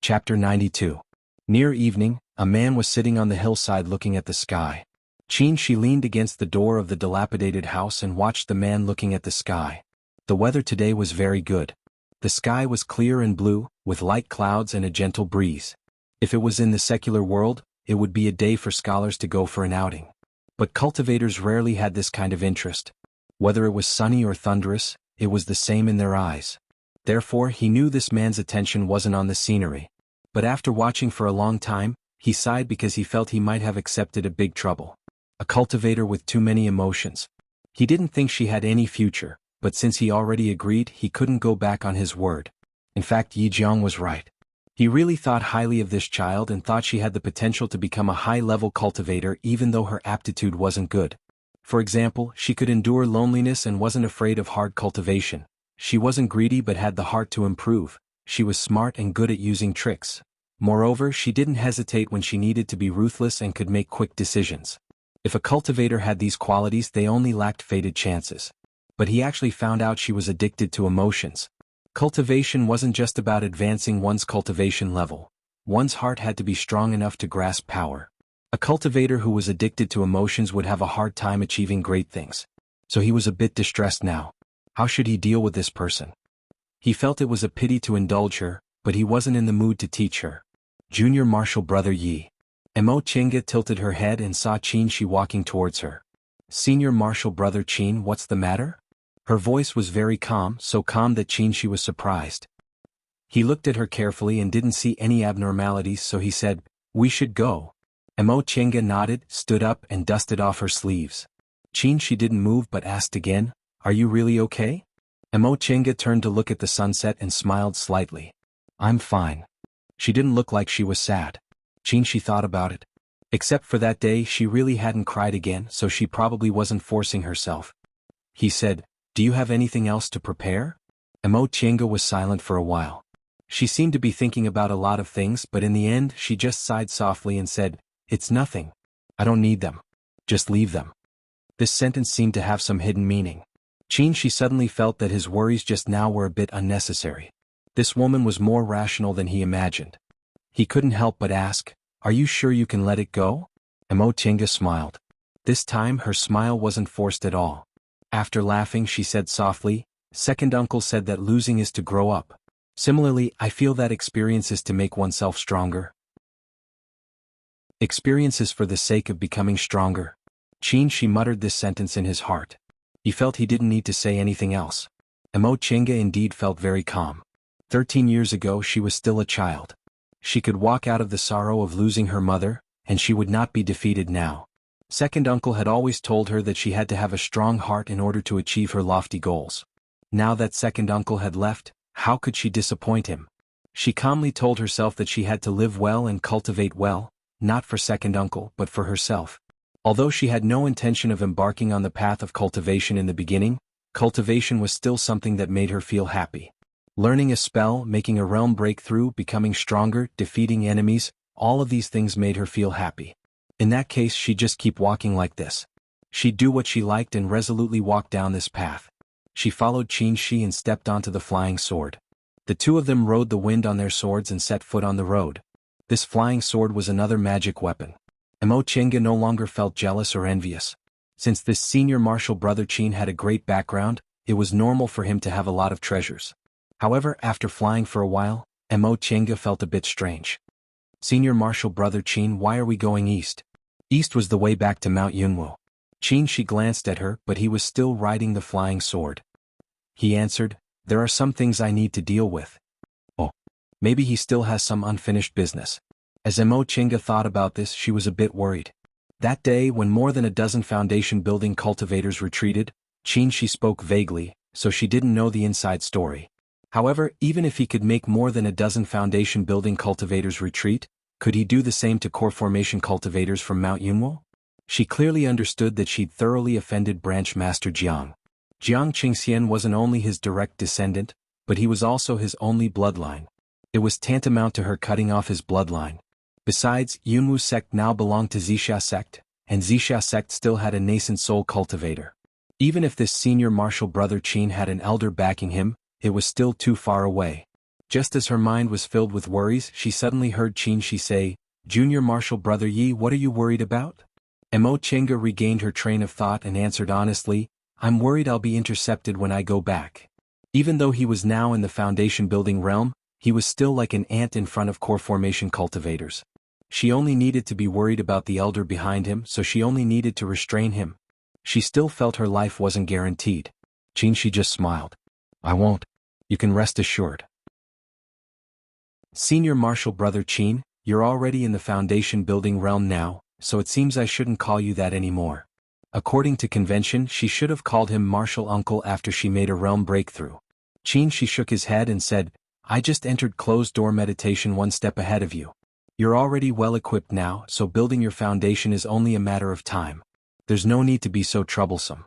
Chapter 92. Near evening, a man was sitting on the hillside looking at the sky. Qin Shi leaned against the door of the dilapidated house and watched the man looking at the sky. The weather today was very good. The sky was clear and blue, with light clouds and a gentle breeze. If it was in the secular world, it would be a day for scholars to go for an outing. But cultivators rarely had this kind of interest. Whether it was sunny or thunderous, it was the same in their eyes. Therefore, he knew this man's attention wasn't on the scenery. But after watching for a long time, he sighed because he felt he might have accepted a big trouble. A cultivator with too many emotions. He didn't think she had any future, but since he already agreed, he couldn't go back on his word. In fact, Yi Jiang was right. He really thought highly of this child and thought she had the potential to become a high-level cultivator even though her aptitude wasn't good. For example, she could endure loneliness and wasn't afraid of hard cultivation. She wasn't greedy but had the heart to improve. She was smart and good at using tricks. Moreover, she didn't hesitate when she needed to be ruthless and could make quick decisions. If a cultivator had these qualities, they only lacked fated chances. but he actually found out she was addicted to emotions. Cultivation wasn't just about advancing one's cultivation level. One's heart had to be strong enough to grasp power. A cultivator who was addicted to emotions would have a hard time achieving great things. So he was a bit distressed now. How should he deal with this person? He felt it was a pity to indulge her, but he wasn't in the mood to teach her. Junior Marshal Brother Yi. Mo Chenga tilted her head and saw Qin Shi walking towards her. Senior Marshal Brother Qin, what's the matter? Her voice was very calm, so calm that Qin Shi was surprised. He looked at her carefully and didn't see any abnormalities, so he said, "We should go." Mo Chenga nodded, stood up and dusted off her sleeves. Qin Shi didn't move but asked again, "Are you really okay?" Mo Chenga turned to look at the sunset and smiled slightly. "I'm fine." She didn't look like she was sad. Qin Shi thought about it. Except for that day she really hadn't cried again, so she probably wasn't forcing herself. He said, "Do you have anything else to prepare?" Mo Chenga was silent for a while. She seemed to be thinking about a lot of things, but in the end she just sighed softly and said, "It's nothing. I don't need them. Just leave them." This sentence seemed to have some hidden meaning. Qin Shi suddenly felt that his worries just now were a bit unnecessary. This woman was more rational than he imagined. He couldn't help but ask, "Are you sure you can let it go?" Mo Chenga smiled. This time her smile wasn't forced at all. After laughing she said softly, "Second uncle said that losing is to grow up. Similarly, I feel that experience is to make oneself stronger. Experiences for the sake of becoming stronger." Qin Shi muttered this sentence in his heart. He felt he didn't need to say anything else. Mo Chenga indeed felt very calm. 13 years ago she was still a child. She could walk out of the sorrow of losing her mother, and she would not be defeated now. Second uncle had always told her that she had to have a strong heart in order to achieve her lofty goals. Now that second uncle had left, how could she disappoint him? She calmly told herself that she had to live well and cultivate well, not for second uncle but for herself. Although she had no intention of embarking on the path of cultivation in the beginning, cultivation was still something that made her feel happy. Learning a spell, making a realm breakthrough, becoming stronger, defeating enemies, all of these things made her feel happy. In that case she'd just keep walking like this. She'd do what she liked and resolutely walk down this path. She followed Qin Shi and stepped onto the flying sword. The two of them rode the wind on their swords and set foot on the road. This flying sword was another magic weapon. Mo Chenga no longer felt jealous or envious. Since this senior martial brother Qin had a great background, it was normal for him to have a lot of treasures. However, after flying for a while, Mo Chenga felt a bit strange. "Senior martial brother Qin, why are we going east?" East was the way back to Mount Yunwu. Qin Shi glanced at her, but he was still riding the flying sword. He answered, "There are some things I need to deal with." Oh, maybe he still has some unfinished business. As Mo Chenga thought about this, she was a bit worried. That day, when more than a dozen foundation building cultivators retreated, Qin Shi spoke vaguely, so she didn't know the inside story. However, even if he could make more than a dozen foundation building cultivators retreat, could he do the same to core formation cultivators from Mount Yunwu? She clearly understood that she'd thoroughly offended Branch Master Jiang. Jiang Qingxian wasn't only his direct descendant, but he was also his only bloodline. It was tantamount to her cutting off his bloodline. Besides, Yunwu sect now belonged to Zixia sect, and Zixia sect still had a nascent soul cultivator. Even if this senior martial brother Qin had an elder backing him, it was still too far away. Just as her mind was filled with worries, she suddenly heard Qin Shi say, "Junior martial brother Yi, what are you worried about?" Mo Chenga regained her train of thought and answered honestly, "I'm worried I'll be intercepted when I go back." Even though he was now in the foundation building realm, he was still like an ant in front of core formation cultivators. She only needed to be worried about the elder behind him, so she only needed to restrain him. She still felt her life wasn't guaranteed. Qin Shi just smiled. "I won't. You can rest assured." Senior martial brother Qin, you're already in the foundation building realm now, so it seems I shouldn't call you that anymore. According to convention, she should have called him martial uncle after she made a realm breakthrough. Qin Shi shook his head and said, "I just entered closed-door meditation one step ahead of you. You're already well-equipped now, so building your foundation is only a matter of time. There's no need to be so troublesome."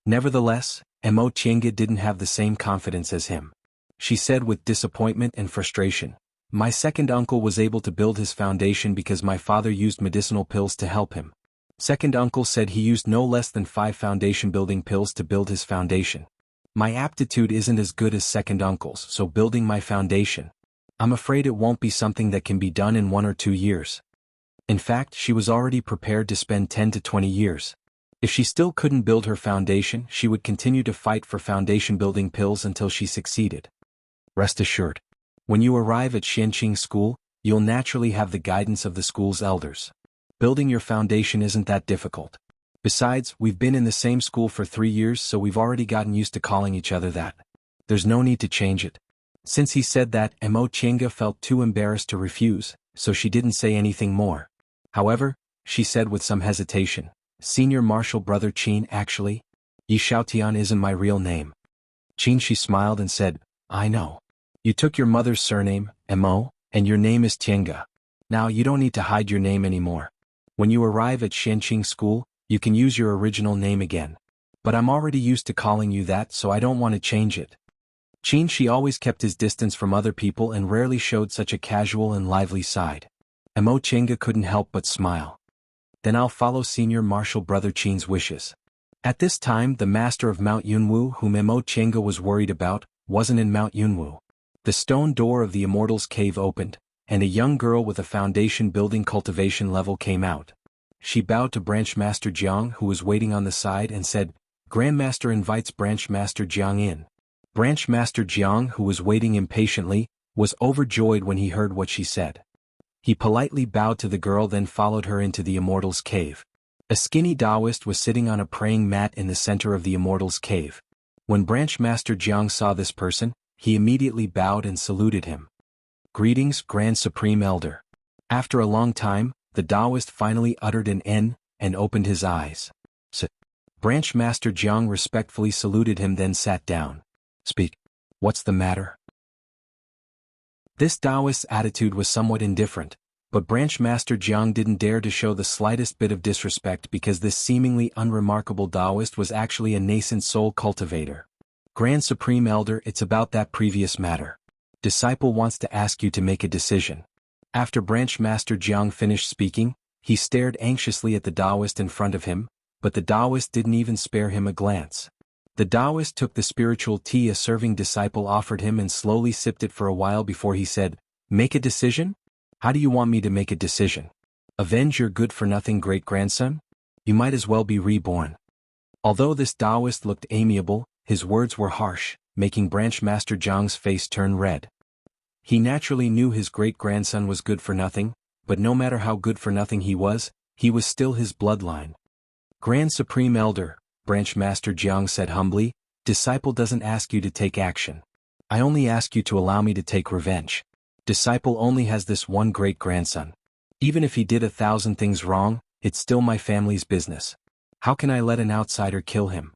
Nevertheless, Mo Chenga didn't have the same confidence as him. She said with disappointment and frustration, "My second uncle was able to build his foundation because my father used medicinal pills to help him. Second uncle said he used no less than 5 foundation building pills to build his foundation. My aptitude isn't as good as second uncle's, so building my foundation, I'm afraid it won't be something that can be done in 1 or 2 years. In fact, she was already prepared to spend 10 to 20 years. If she still couldn't build her foundation, she would continue to fight for foundation building pills until she succeeded. Rest assured, when you arrive at Xianqing School, you'll naturally have the guidance of the school's elders. Building your foundation isn't that difficult. Besides, we've been in the same school for 3 years, so we've already gotten used to calling each other that. There's no need to change it. Since he said that, Mo Qianga felt too embarrassed to refuse, so she didn't say anything more. However, she said with some hesitation, Senior Marshal Brother Qin, actually, Yi Xiaotian isn't my real name. Qin, she smiled and said, I know. You took your mother's surname, Mo, and your name is Tianga. Now you don't need to hide your name anymore. When you arrive at Xianqing School, you can use your original name again. But I'm already used to calling you that, so I don't want to change it. Qin, she always kept his distance from other people and rarely showed such a casual and lively side. Mo Qianga couldn't help but smile. Then I'll follow Senior Marshal Brother Qin's wishes. At this time, the master of Mount Yunwu, whom Mo Qianga was worried about, wasn't in Mount Yunwu. The stone door of the Immortal's Cave opened, and a young girl with a foundation building cultivation level came out. She bowed to Branch Master Jiang, who was waiting on the side, and said, Grandmaster invites Branch Master Jiang in. Branch Master Jiang, who was waiting impatiently, was overjoyed when he heard what she said. He politely bowed to the girl, then followed her into the Immortal's Cave. A skinny Taoist was sitting on a praying mat in the center of the Immortal's Cave. When Branch Master Jiang saw this person, he immediately bowed and saluted him. Greetings, Grand Supreme Elder. After a long time, the Taoist finally uttered an N, and opened his eyes. Branch Master Jiang respectfully saluted him, then sat down. Speak. What's the matter? This Taoist's attitude was somewhat indifferent, but Branch Master Jiang didn't dare to show the slightest bit of disrespect because this seemingly unremarkable Taoist was actually a nascent soul cultivator. Grand Supreme Elder, it's about that previous matter. Disciple wants to ask you to make a decision. After Branch Master Jiang finished speaking, he stared anxiously at the Taoist in front of him, but the Taoist didn't even spare him a glance. The Taoist took the spiritual tea a serving disciple offered him and slowly sipped it for a while before he said, Make a decision? How do you want me to make a decision? Avenge your good-for-nothing great-grandson? You might as well be reborn. Although this Taoist looked amiable, his words were harsh, making Branch Master Jiang's face turn red. He naturally knew his great-grandson was good for nothing, but no matter how good for nothing he was still his bloodline. Grand Supreme Elder, Branch Master Jiang said humbly, Disciple doesn't ask you to take action. I only ask you to allow me to take revenge. Disciple only has this one great-grandson. Even if he did 1,000 things wrong, it's still my family's business. How can I let an outsider kill him?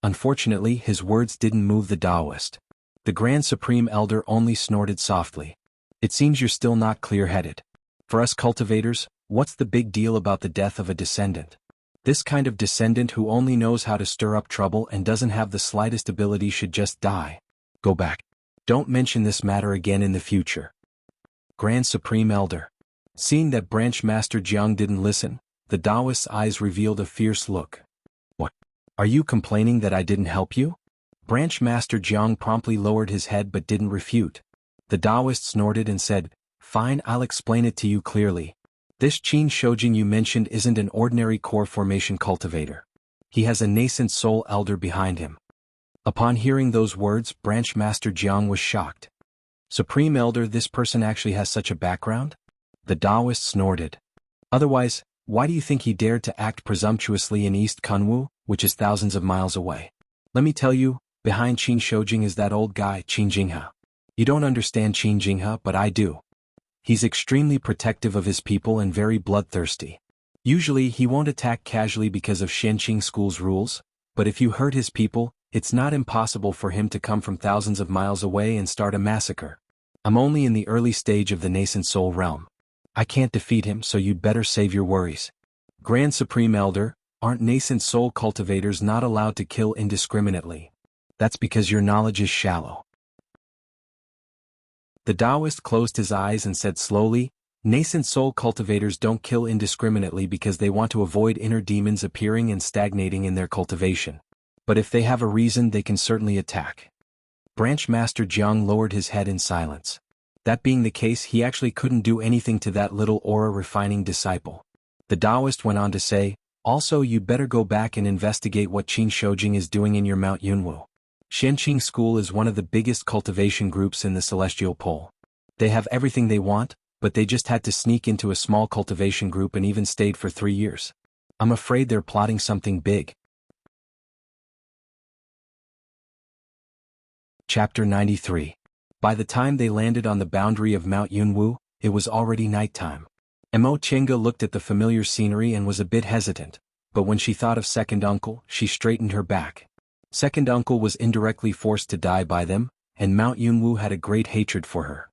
Unfortunately, his words didn't move the Taoist. The Grand Supreme Elder only snorted softly. It seems you're still not clear-headed. For us cultivators, what's the big deal about the death of a descendant? This kind of descendant who only knows how to stir up trouble and doesn't have the slightest ability should just die. Go back. Don't mention this matter again in the future. Grand Supreme Elder. Seeing that Branch Master Jiang didn't listen, the Taoist's eyes revealed a fierce look. What? Are you complaining that I didn't help you? Branch Master Jiang promptly lowered his head but didn't refute. The Taoist snorted and said, Fine, I'll explain it to you clearly. This Qin Shoujing you mentioned isn't an ordinary core formation cultivator. He has a nascent soul elder behind him. Upon hearing those words, Branch Master Jiang was shocked. Supreme Elder, this person actually has such a background? The Taoist snorted. Otherwise, why do you think he dared to act presumptuously in East Kunwu, which is thousands of miles away? Let me tell you, behind Qin Shoujing is that old guy, Qin Jinghe. You don't understand Qin Jinghe, but I do. He's extremely protective of his people and very bloodthirsty. Usually he won't attack casually because of Xianqing School's rules, but if you hurt his people, it's not impossible for him to come from thousands of miles away and start a massacre. I'm only in the early stage of the nascent soul realm. I can't defeat him, so you'd better save your worries. Grand Supreme Elder, aren't nascent soul cultivators not allowed to kill indiscriminately? That's because your knowledge is shallow. The Taoist closed his eyes and said slowly, Nascent soul cultivators don't kill indiscriminately because they want to avoid inner demons appearing and stagnating in their cultivation. But if they have a reason, they can certainly attack. Branch Master Jiang lowered his head in silence. That being the case, he actually couldn't do anything to that little aura-refining disciple. The Taoist went on to say, also you'd better go back and investigate what Qin Shoujing is doing in your Mount Yunwu. Xianqing School is one of the biggest cultivation groups in the Celestial Pole. They have everything they want, but they just had to sneak into a small cultivation group and even stayed for 3 years. I'm afraid they're plotting something big. Chapter 93. By the time they landed on the boundary of Mount Yunwu, it was already nighttime. Mo Chenga looked at the familiar scenery and was a bit hesitant, but when she thought of Second Uncle, she straightened her back. Second Uncle was indirectly forced to die by them, and Mount Yunwu had a great hatred for her.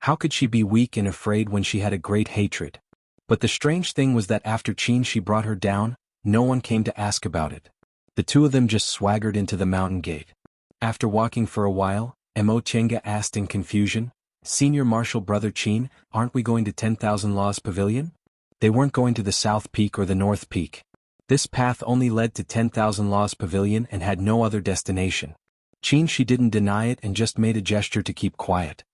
How could she be weak and afraid when she had a great hatred? But the strange thing was that after Qin Shi brought her down, no one came to ask about it. The two of them just swaggered into the mountain gate. After walking for a while, Mo Chenga asked in confusion, Senior Marshal Brother Qin, aren't we going to 10,000 Laws Pavilion? They weren't going to the South Peak or the North Peak. This path only led to 10,000 Laws Pavilion and had no other destination. Qin Shi didn't deny it and just made a gesture to keep quiet.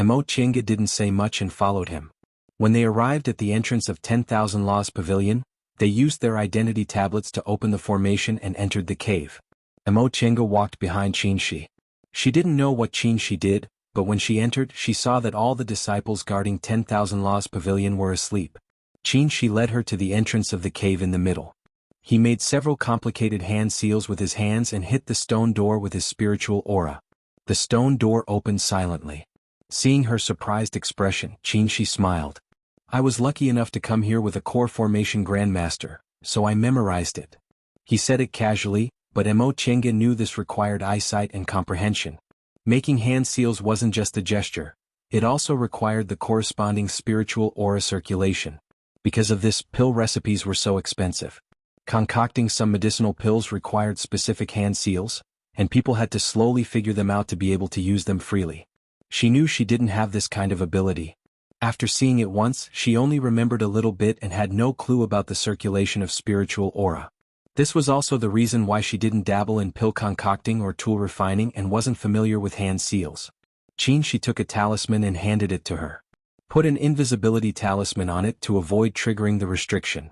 Mo Chenga didn't say much and followed him. When they arrived at the entrance of 10,000 Laws Pavilion, they used their identity tablets to open the formation and entered the cave. Mo Chenga walked behind Qin Shi. She didn't know what Qin Shi did, but when she entered, she saw that all the disciples guarding 10,000 Laws Pavilion were asleep. Qin Shi led her to the entrance of the cave in the middle. He made several complicated hand seals with his hands and hit the stone door with his spiritual aura. The stone door opened silently. Seeing her surprised expression, Qin Shi smiled. I was lucky enough to come here with a core formation grandmaster, so I memorized it. He said it casually, but Mo Chenga knew this required eyesight and comprehension. Making hand seals wasn't just a gesture, it also required the corresponding spiritual aura circulation. Because of this, pill recipes were so expensive. Concocting some medicinal pills required specific hand seals, and people had to slowly figure them out to be able to use them freely. She knew she didn't have this kind of ability. After seeing it once, she only remembered a little bit and had no clue about the circulation of spiritual aura. This was also the reason why she didn't dabble in pill concocting or tool refining and wasn't familiar with hand seals. Qin Shi took a talisman and handed it to her. Put an invisibility talisman on it to avoid triggering the restriction.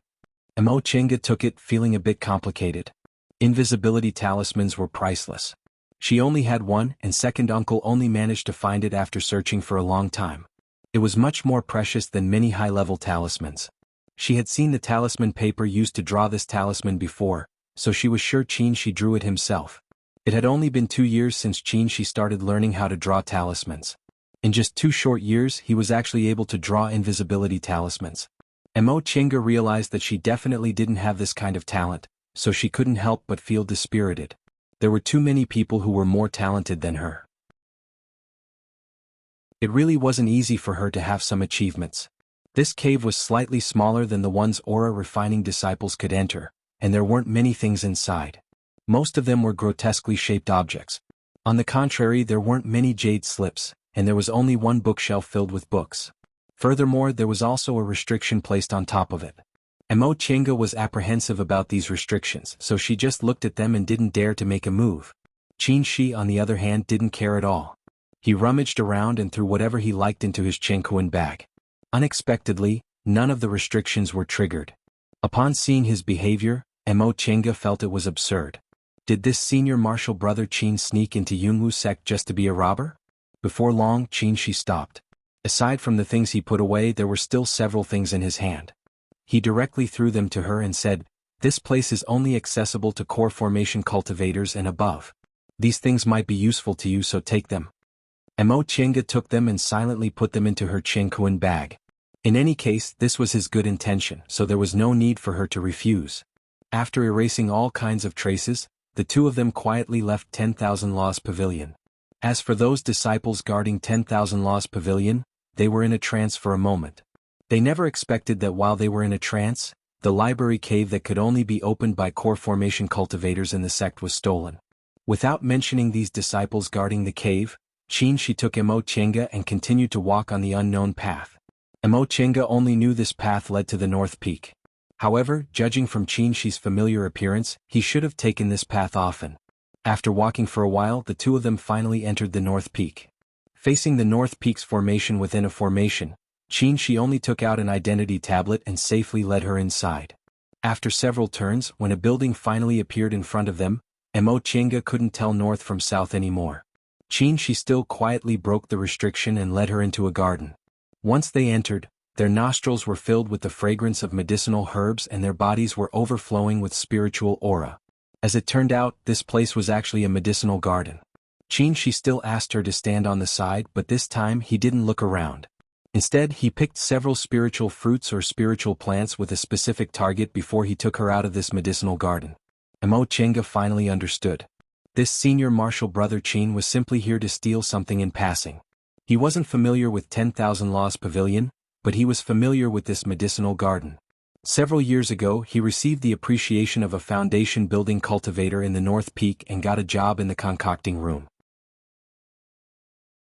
Mo Chenga took it, feeling a bit complicated. Invisibility talismans were priceless. She only had one, and Second Uncle only managed to find it after searching for a long time. It was much more precious than many high-level talismans. She had seen the talisman paper used to draw this talisman before, so she was sure Qin Shi drew it himself. It had only been 2 years since Qin Shi started learning how to draw talismans. In just 2 short years, he was actually able to draw invisibility talismans. Mo Chenga realized that she definitely didn't have this kind of talent, so she couldn't help but feel dispirited. There were too many people who were more talented than her. It really wasn't easy for her to have some achievements. This cave was slightly smaller than the ones aura-refining disciples could enter, and there weren't many things inside. Most of them were grotesquely shaped objects. On the contrary, there weren't many jade slips, and there was only one bookshelf filled with books. Furthermore, there was also a restriction placed on top of it. Mo Chenga was apprehensive about these restrictions, so she just looked at them and didn't dare to make a move. Qin Shi, on the other hand, didn't care at all. He rummaged around and threw whatever he liked into his Chenkuan bag. Unexpectedly, none of the restrictions were triggered. Upon seeing his behavior, Mo Chenga felt it was absurd. Did this senior martial brother Qin sneak into Yunwu sect just to be a robber? Before long, Qin Shi stopped. Aside from the things he put away, there were still several things in his hand. He directly threw them to her and said, "This place is only accessible to core formation cultivators and above. These things might be useful to you, so take them." Mo Chenga took them and silently put them into her Chenkuan bag. In any case, this was his good intention, so there was no need for her to refuse. After erasing all kinds of traces, the two of them quietly left 10,000 Laws Pavilion. As for those disciples guarding 10,000 Laws Pavilion, they were in a trance for a moment. They never expected that while they were in a trance, the library cave that could only be opened by core formation cultivators in the sect was stolen. Without mentioning these disciples guarding the cave, Qin Shi took Mo Chenga and continued to walk on the unknown path. Mo Chenga only knew this path led to the North Peak. However, judging from Qin Shi's familiar appearance, he should have taken this path often. After walking for a while, the two of them finally entered the North Peak. Facing the North Peak's formation within a formation, Qin Shi only took out an identity tablet and safely led her inside. After several turns, when a building finally appeared in front of them, Mo Chenga couldn't tell north from south anymore. Qin Shi still quietly broke the restriction and led her into a garden. Once they entered, their nostrils were filled with the fragrance of medicinal herbs and their bodies were overflowing with spiritual aura. As it turned out, this place was actually a medicinal garden. Qin Shi still asked her to stand on the side, but this time he didn't look around. Instead, he picked several spiritual fruits or spiritual plants with a specific target before he took her out of this medicinal garden. Mo Chenga finally understood. This senior martial brother Qin was simply here to steal something in passing. He wasn't familiar with 10,000 Laws Pavilion, but he was familiar with this medicinal garden. Several years ago, he received the appreciation of a foundation building cultivator in the North Peak and got a job in the concocting room.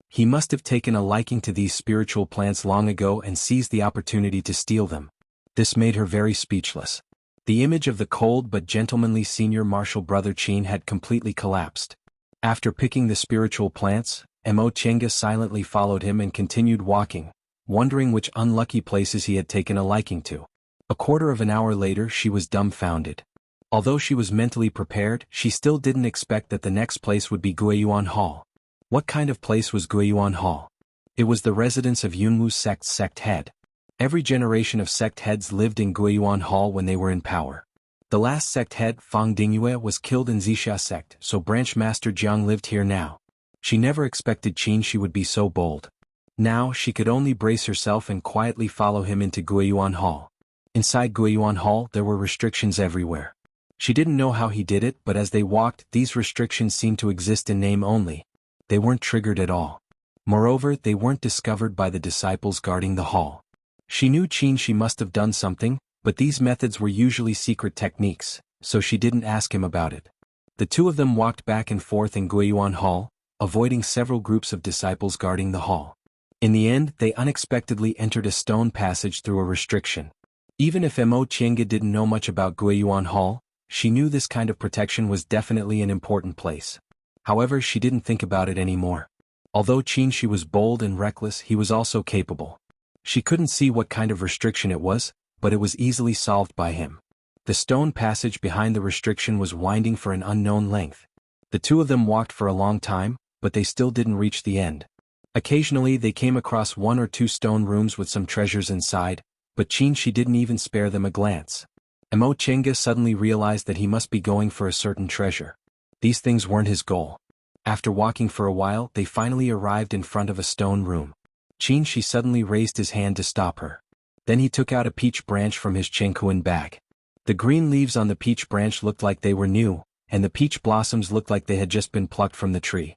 He must have taken a liking to these spiritual plants long ago and seized the opportunity to steal them. This made her very speechless. The image of the cold but gentlemanly senior martial brother Qin had completely collapsed. After picking the spiritual plants, Mo Chenga silently followed him and continued walking, wondering which unlucky places he had taken a liking to. A quarter of an hour later she was dumbfounded. Although she was mentally prepared, she still didn't expect that the next place would be Guiyuan Hall. What kind of place was Guiyuan Hall? It was the residence of Yunwu sect's sect head. Every generation of sect heads lived in Guiyuan Hall when they were in power. The last sect head, Fang Dingyue, was killed in Wuxia sect, so Branch Master Jiang lived here now. She never expected Qin Shi would be so bold. Now she could only brace herself and quietly follow him into Guiyuan Hall. Inside Guiyuan Hall there were restrictions everywhere. She didn't know how he did it, but as they walked, these restrictions seemed to exist in name only. They weren't triggered at all. Moreover, they weren't discovered by the disciples guarding the hall. She knew Qin Shi must have done something, but these methods were usually secret techniques, so she didn't ask him about it. The two of them walked back and forth in Guiyuan Hall, avoiding several groups of disciples guarding the hall. In the end, they unexpectedly entered a stone passage through a restriction. Even if Mo Chenga didn't know much about Guiyuan Hall, she knew this kind of protection was definitely an important place. However, she didn't think about it anymore. Although Qin Shi was bold and reckless, he was also capable. She couldn't see what kind of restriction it was, but it was easily solved by him. The stone passage behind the restriction was winding for an unknown length. The two of them walked for a long time, but they still didn't reach the end. Occasionally they came across one or two stone rooms with some treasures inside, but Qin Shi didn't even spare them a glance. Mo Chenga suddenly realized that he must be going for a certain treasure. These things weren't his goal. After walking for a while, they finally arrived in front of a stone room. Qin Shi suddenly raised his hand to stop her. Then he took out a peach branch from his Chengkuan bag. The green leaves on the peach branch looked like they were new, and the peach blossoms looked like they had just been plucked from the tree.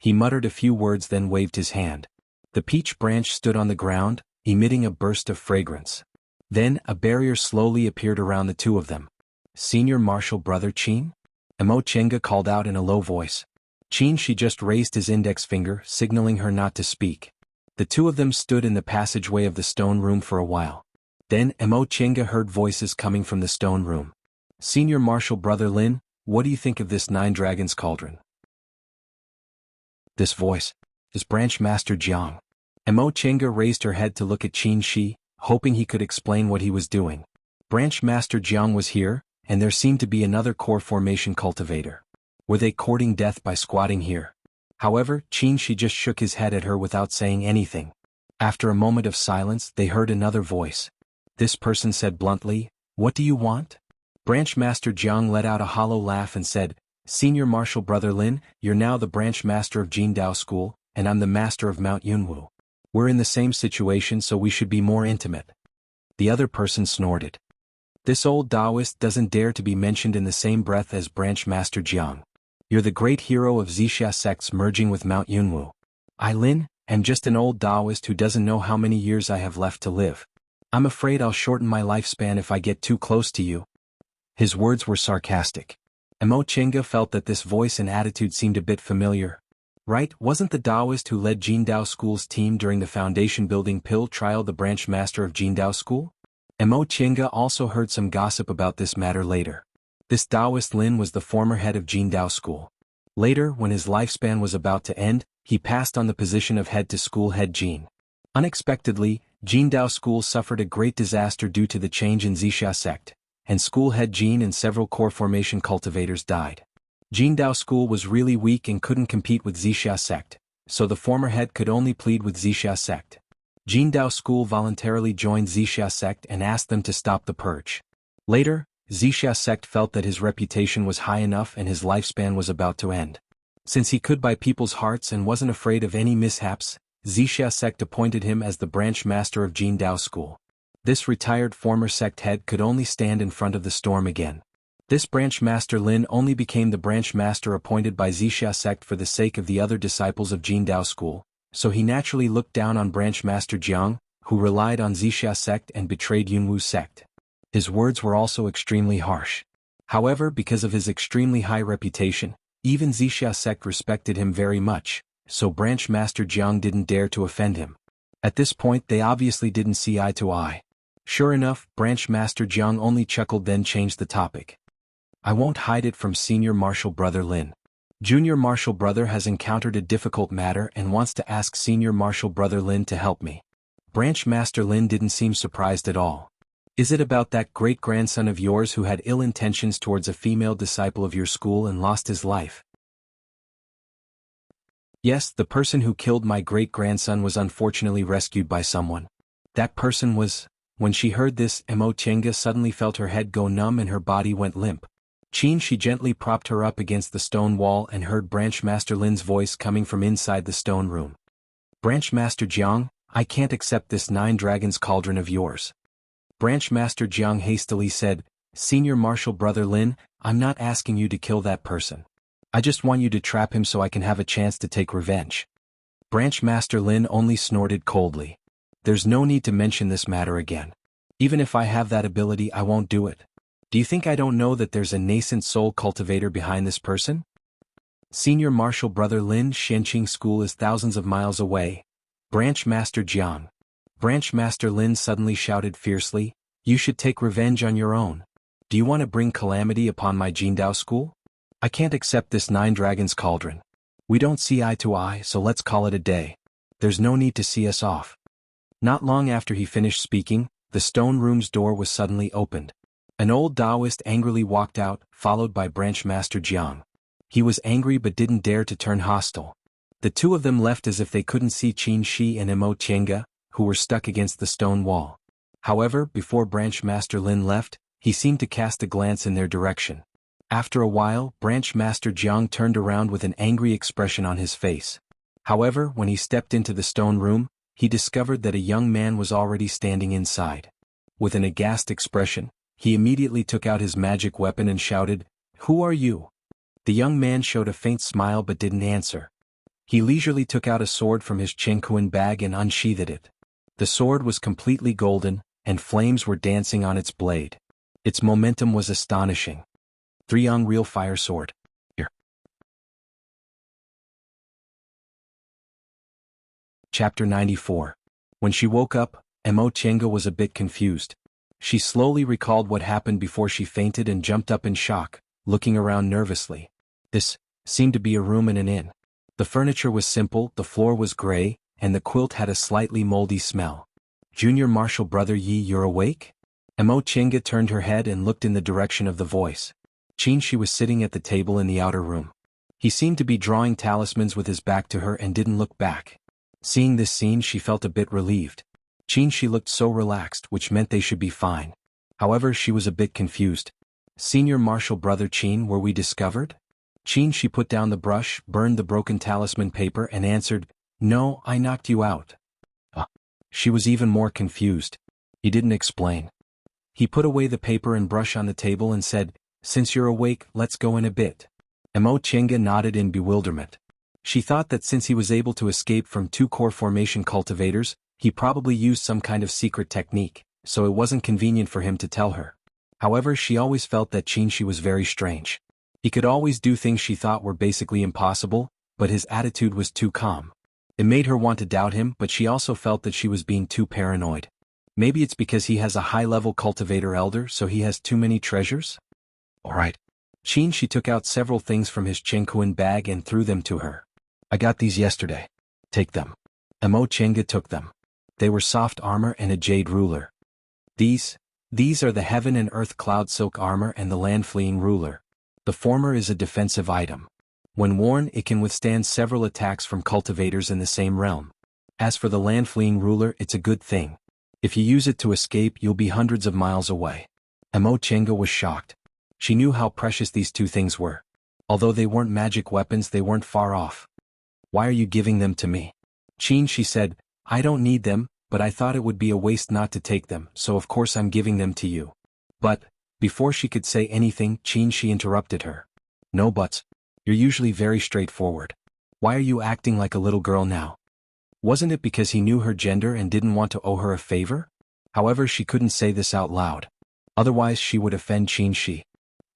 He muttered a few words, then waved his hand. The peach branch stood on the ground, emitting a burst of fragrance. Then, a barrier slowly appeared around the two of them. "Senior Martial Brother Qin?" Mo Chenga called out in a low voice. Qin Shi just raised his index finger, signaling her not to speak. The two of them stood in the passageway of the stone room for a while. Then, Mo Chenga heard voices coming from the stone room. "Senior Martial Brother Lin, what do you think of this Nine Dragons Cauldron?" This voice is Branch Master Jiang. Mo Chenga raised her head to look at Qin Shi, hoping he could explain what he was doing. Branch Master Jiang was here, and there seemed to be another core formation cultivator. Were they courting death by squatting here? However, Qin Shi just shook his head at her without saying anything. After a moment of silence, they heard another voice. This person said bluntly, "What do you want?" Branch Master Jiang let out a hollow laugh and said, "Senior Martial Brother Lin, you're now the Branch Master of Jindao School, and I'm the Master of Mount Yunwu. We're in the same situation, so we should be more intimate." The other person snorted. "This old Taoist doesn't dare to be mentioned in the same breath as Branch Master Jiang. You're the great hero of Wuxia sects merging with Mount Yunwu. I, Lin, am just an old Taoist who doesn't know how many years I have left to live. I'm afraid I'll shorten my lifespan if I get too close to you." His words were sarcastic. Mo Chenga felt that this voice and attitude seemed a bit familiar. Right, wasn't the Taoist who led Jingdao School's team during the foundation building pill trial the branch master of Jingdao School? Mo Qianga also heard some gossip about this matter later. This Taoist Lin was the former head of Jingdao School. Later, when his lifespan was about to end, he passed on the position of head to school head Jin. Unexpectedly, Jingdao School suffered a great disaster due to the change in Wuxia sect, and school head Jin and several core formation cultivators died. Jingdao School was really weak and couldn't compete with Wuxia sect, so the former head could only plead with Wuxia sect. Jingdao School voluntarily joined Wuxia sect and asked them to stop the purge. Later, Wuxia sect felt that his reputation was high enough and his lifespan was about to end. Since he could buy people's hearts and wasn't afraid of any mishaps, Wuxia sect appointed him as the branch master of Jingdao School. This retired former sect head could only stand in front of the storm again. This branch master Lin only became the branch master appointed by Wuxia sect for the sake of the other disciples of Jingdao School, so he naturally looked down on branch master Jiang, who relied on Wuxia sect and betrayed Yunwu sect. His words were also extremely harsh. However, because of his extremely high reputation, even Wuxia sect respected him very much, so branch master Jiang didn't dare to offend him. At this point they obviously didn't see eye to eye. Sure enough, branch master Jiang only chuckled then changed the topic. I won't hide it from senior marshal brother Lin. Junior marshal brother has encountered a difficult matter and wants to ask senior marshal brother Lin to help me. Branch master Lin didn't seem surprised at all. Is it about that great-grandson of yours who had ill intentions towards a female disciple of your school and lost his life? Yes, the person who killed my great-grandson was unfortunately rescued by someone. That person was... When she heard this, Mo Qianga suddenly felt her head go numb and her body went limp. She gently propped her up against the stone wall and heard Branch Master Lin's voice coming from inside the stone room. Branch Master Jiang, I can't accept this 9 dragons cauldron of yours. Branch Master Jiang hastily said, Senior Marshal Brother Lin, I'm not asking you to kill that person. I just want you to trap him so I can have a chance to take revenge. Branch Master Lin only snorted coldly. There's no need to mention this matter again. Even if I have that ability, I won't do it. Do you think I don't know that there's a nascent soul cultivator behind this person? Senior Marshal Brother Lin Shenqing School is thousands of miles away. Branch Master Jiang. Branch Master Lin suddenly shouted fiercely, You should take revenge on your own. Do you want to bring calamity upon my Jingdao School? I can't accept this 9 dragons cauldron. We don't see eye to eye, so let's call it a day. There's no need to see us off. Not long after he finished speaking, the stone room's door was suddenly opened. An old Taoist angrily walked out, followed by Branch Master Jiang. He was angry but didn't dare to turn hostile. The two of them left as if they couldn't see Qin Shi and Mo Qianga, who were stuck against the stone wall. However, before Branch Master Lin left, he seemed to cast a glance in their direction. After a while, Branch Master Jiang turned around with an angry expression on his face. However, when he stepped into the stone room, he discovered that a young man was already standing inside. With an aghast expression, he immediately took out his magic weapon and shouted, Who are you? The young man showed a faint smile but didn't answer. He leisurely took out a sword from his Chenkuan bag and unsheathed it. The sword was completely golden, and flames were dancing on its blade. Its momentum was astonishing. 3 Young Real Fire Sword. Here. Chapter 94. When she woke up, Mo Qianga was a bit confused. She slowly recalled what happened before she fainted and jumped up in shock, looking around nervously. This seemed to be a room in an inn. The furniture was simple, the floor was gray, and the quilt had a slightly moldy smell. Junior Marshal Brother Yi, you're awake? Mo Qianga turned her head and looked in the direction of the voice. Qin Shi was sitting at the table in the outer room. He seemed to be drawing talismans with his back to her and didn't look back. Seeing this scene, she felt a bit relieved. Qin Shi looked so relaxed, which meant they should be fine. However, she was a bit confused. Senior Marshal Brother Qin, were we discovered? Qin Shi put down the brush, burned the broken talisman paper and answered, No, I knocked you out. She was even more confused. He didn't explain. He put away the paper and brush on the table and said, Since you're awake, let's go in a bit. Mo Qianga nodded in bewilderment. She thought that since he was able to escape from 2 core formation cultivators, he probably used some kind of secret technique, so it wasn't convenient for him to tell her. However, she always felt that Qin Shi was very strange. He could always do things she thought were basically impossible, but his attitude was too calm. It made her want to doubt him, but she also felt that she was being too paranoid. Maybe it's because he has a high-level cultivator elder, so he has too many treasures? Alright. She took out several things from his Chengkuan bag and threw them to her. I got these yesterday. Take them. Mo Chenga took them. They were soft armor and a jade ruler. These are the heaven and earth cloud silk armor and the land fleeing ruler. The former is a defensive item. When worn, it can withstand several attacks from cultivators in the same realm. As for the land fleeing ruler, it's a good thing. If you use it to escape, you'll be hundreds of miles away. Mo Chenga was shocked. She knew how precious these two things were. Although they weren't magic weapons, they weren't far off. Why are you giving them to me? She said, I don't need them, but I thought it would be a waste not to take them, so of course I'm giving them to you. But, before she could say anything, she interrupted her. No buts. You're usually very straightforward. Why are you acting like a little girl now? Wasn't it because he knew her gender and didn't want to owe her a favor? However, she couldn't say this out loud. Otherwise she would offend Shi.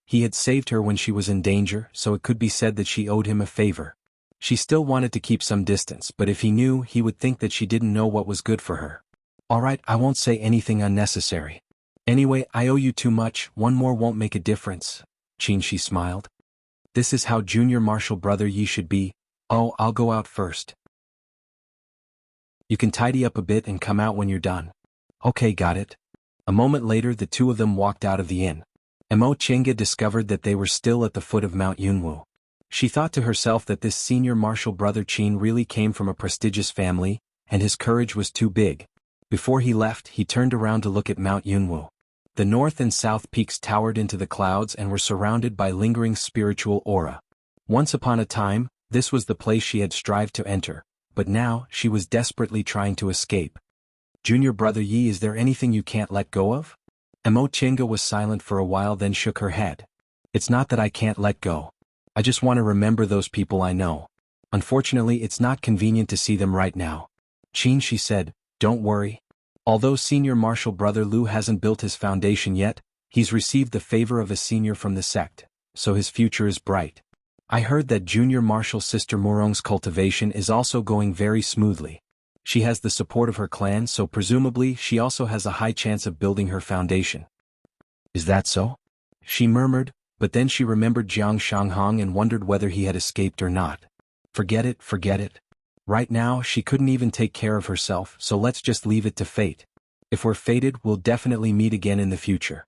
He had saved her when she was in danger, so it could be said that she owed him a favor. She still wanted to keep some distance, but if he knew, he would think that she didn't know what was good for her. Alright, I won't say anything unnecessary. Anyway, I owe you too much, one more won't make a difference. She smiled. This is how junior martial brother Yi should be. Oh, I'll go out first. You can tidy up a bit and come out when you're done. Okay, got it. A moment later the two of them walked out of the inn. Mo Chenga discovered that they were still at the foot of Mount Yunwu. She thought to herself that this senior martial brother Qin really came from a prestigious family, and his courage was too big. Before he left, he turned around to look at Mount Yunwu. The north and south peaks towered into the clouds and were surrounded by lingering spiritual aura. Once upon a time, this was the place she had strived to enter, but now she was desperately trying to escape. Junior brother Yi, is there anything you can't let go of? Mo Chenga was silent for a while, then shook her head. It's not that I can't let go. I just want to remember those people I know. Unfortunately, it's not convenient to see them right now. She said, don't worry. Although senior martial brother Lu hasn't built his foundation yet, he's received the favor of a senior from the sect, so his future is bright. I heard that junior martial sister Murong's cultivation is also going very smoothly. She has the support of her clan, so presumably she also has a high chance of building her foundation. Is that so? She murmured, but then she remembered Jiang Shanghong and wondered whether he had escaped or not. Forget it. Right now, she couldn't even take care of herself, so let's just leave it to fate. If we're fated, we'll definitely meet again in the future.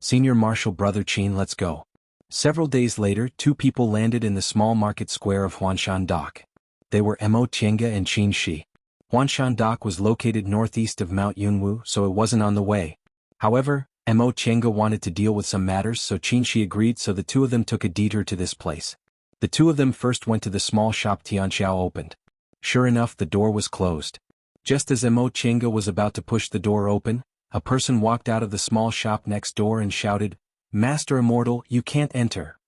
Senior martial brother Qin, let's go. Several days later, two people landed in the small market square of Huanshan Dock. They were Mo Chenga and Qin Shi. Huanshan Dock was located northeast of Mount Yunwu, so it wasn't on the way. However, Mo Chenga wanted to deal with some matters, so Qin Shi agreed, so the two of them took a detour to this place. The two of them first went to the small shop Tianxiao opened. Sure enough, the door was closed. Just as Mo Chenga was about to push the door open, a person walked out of the small shop next door and shouted, Master Immortal, you can't enter.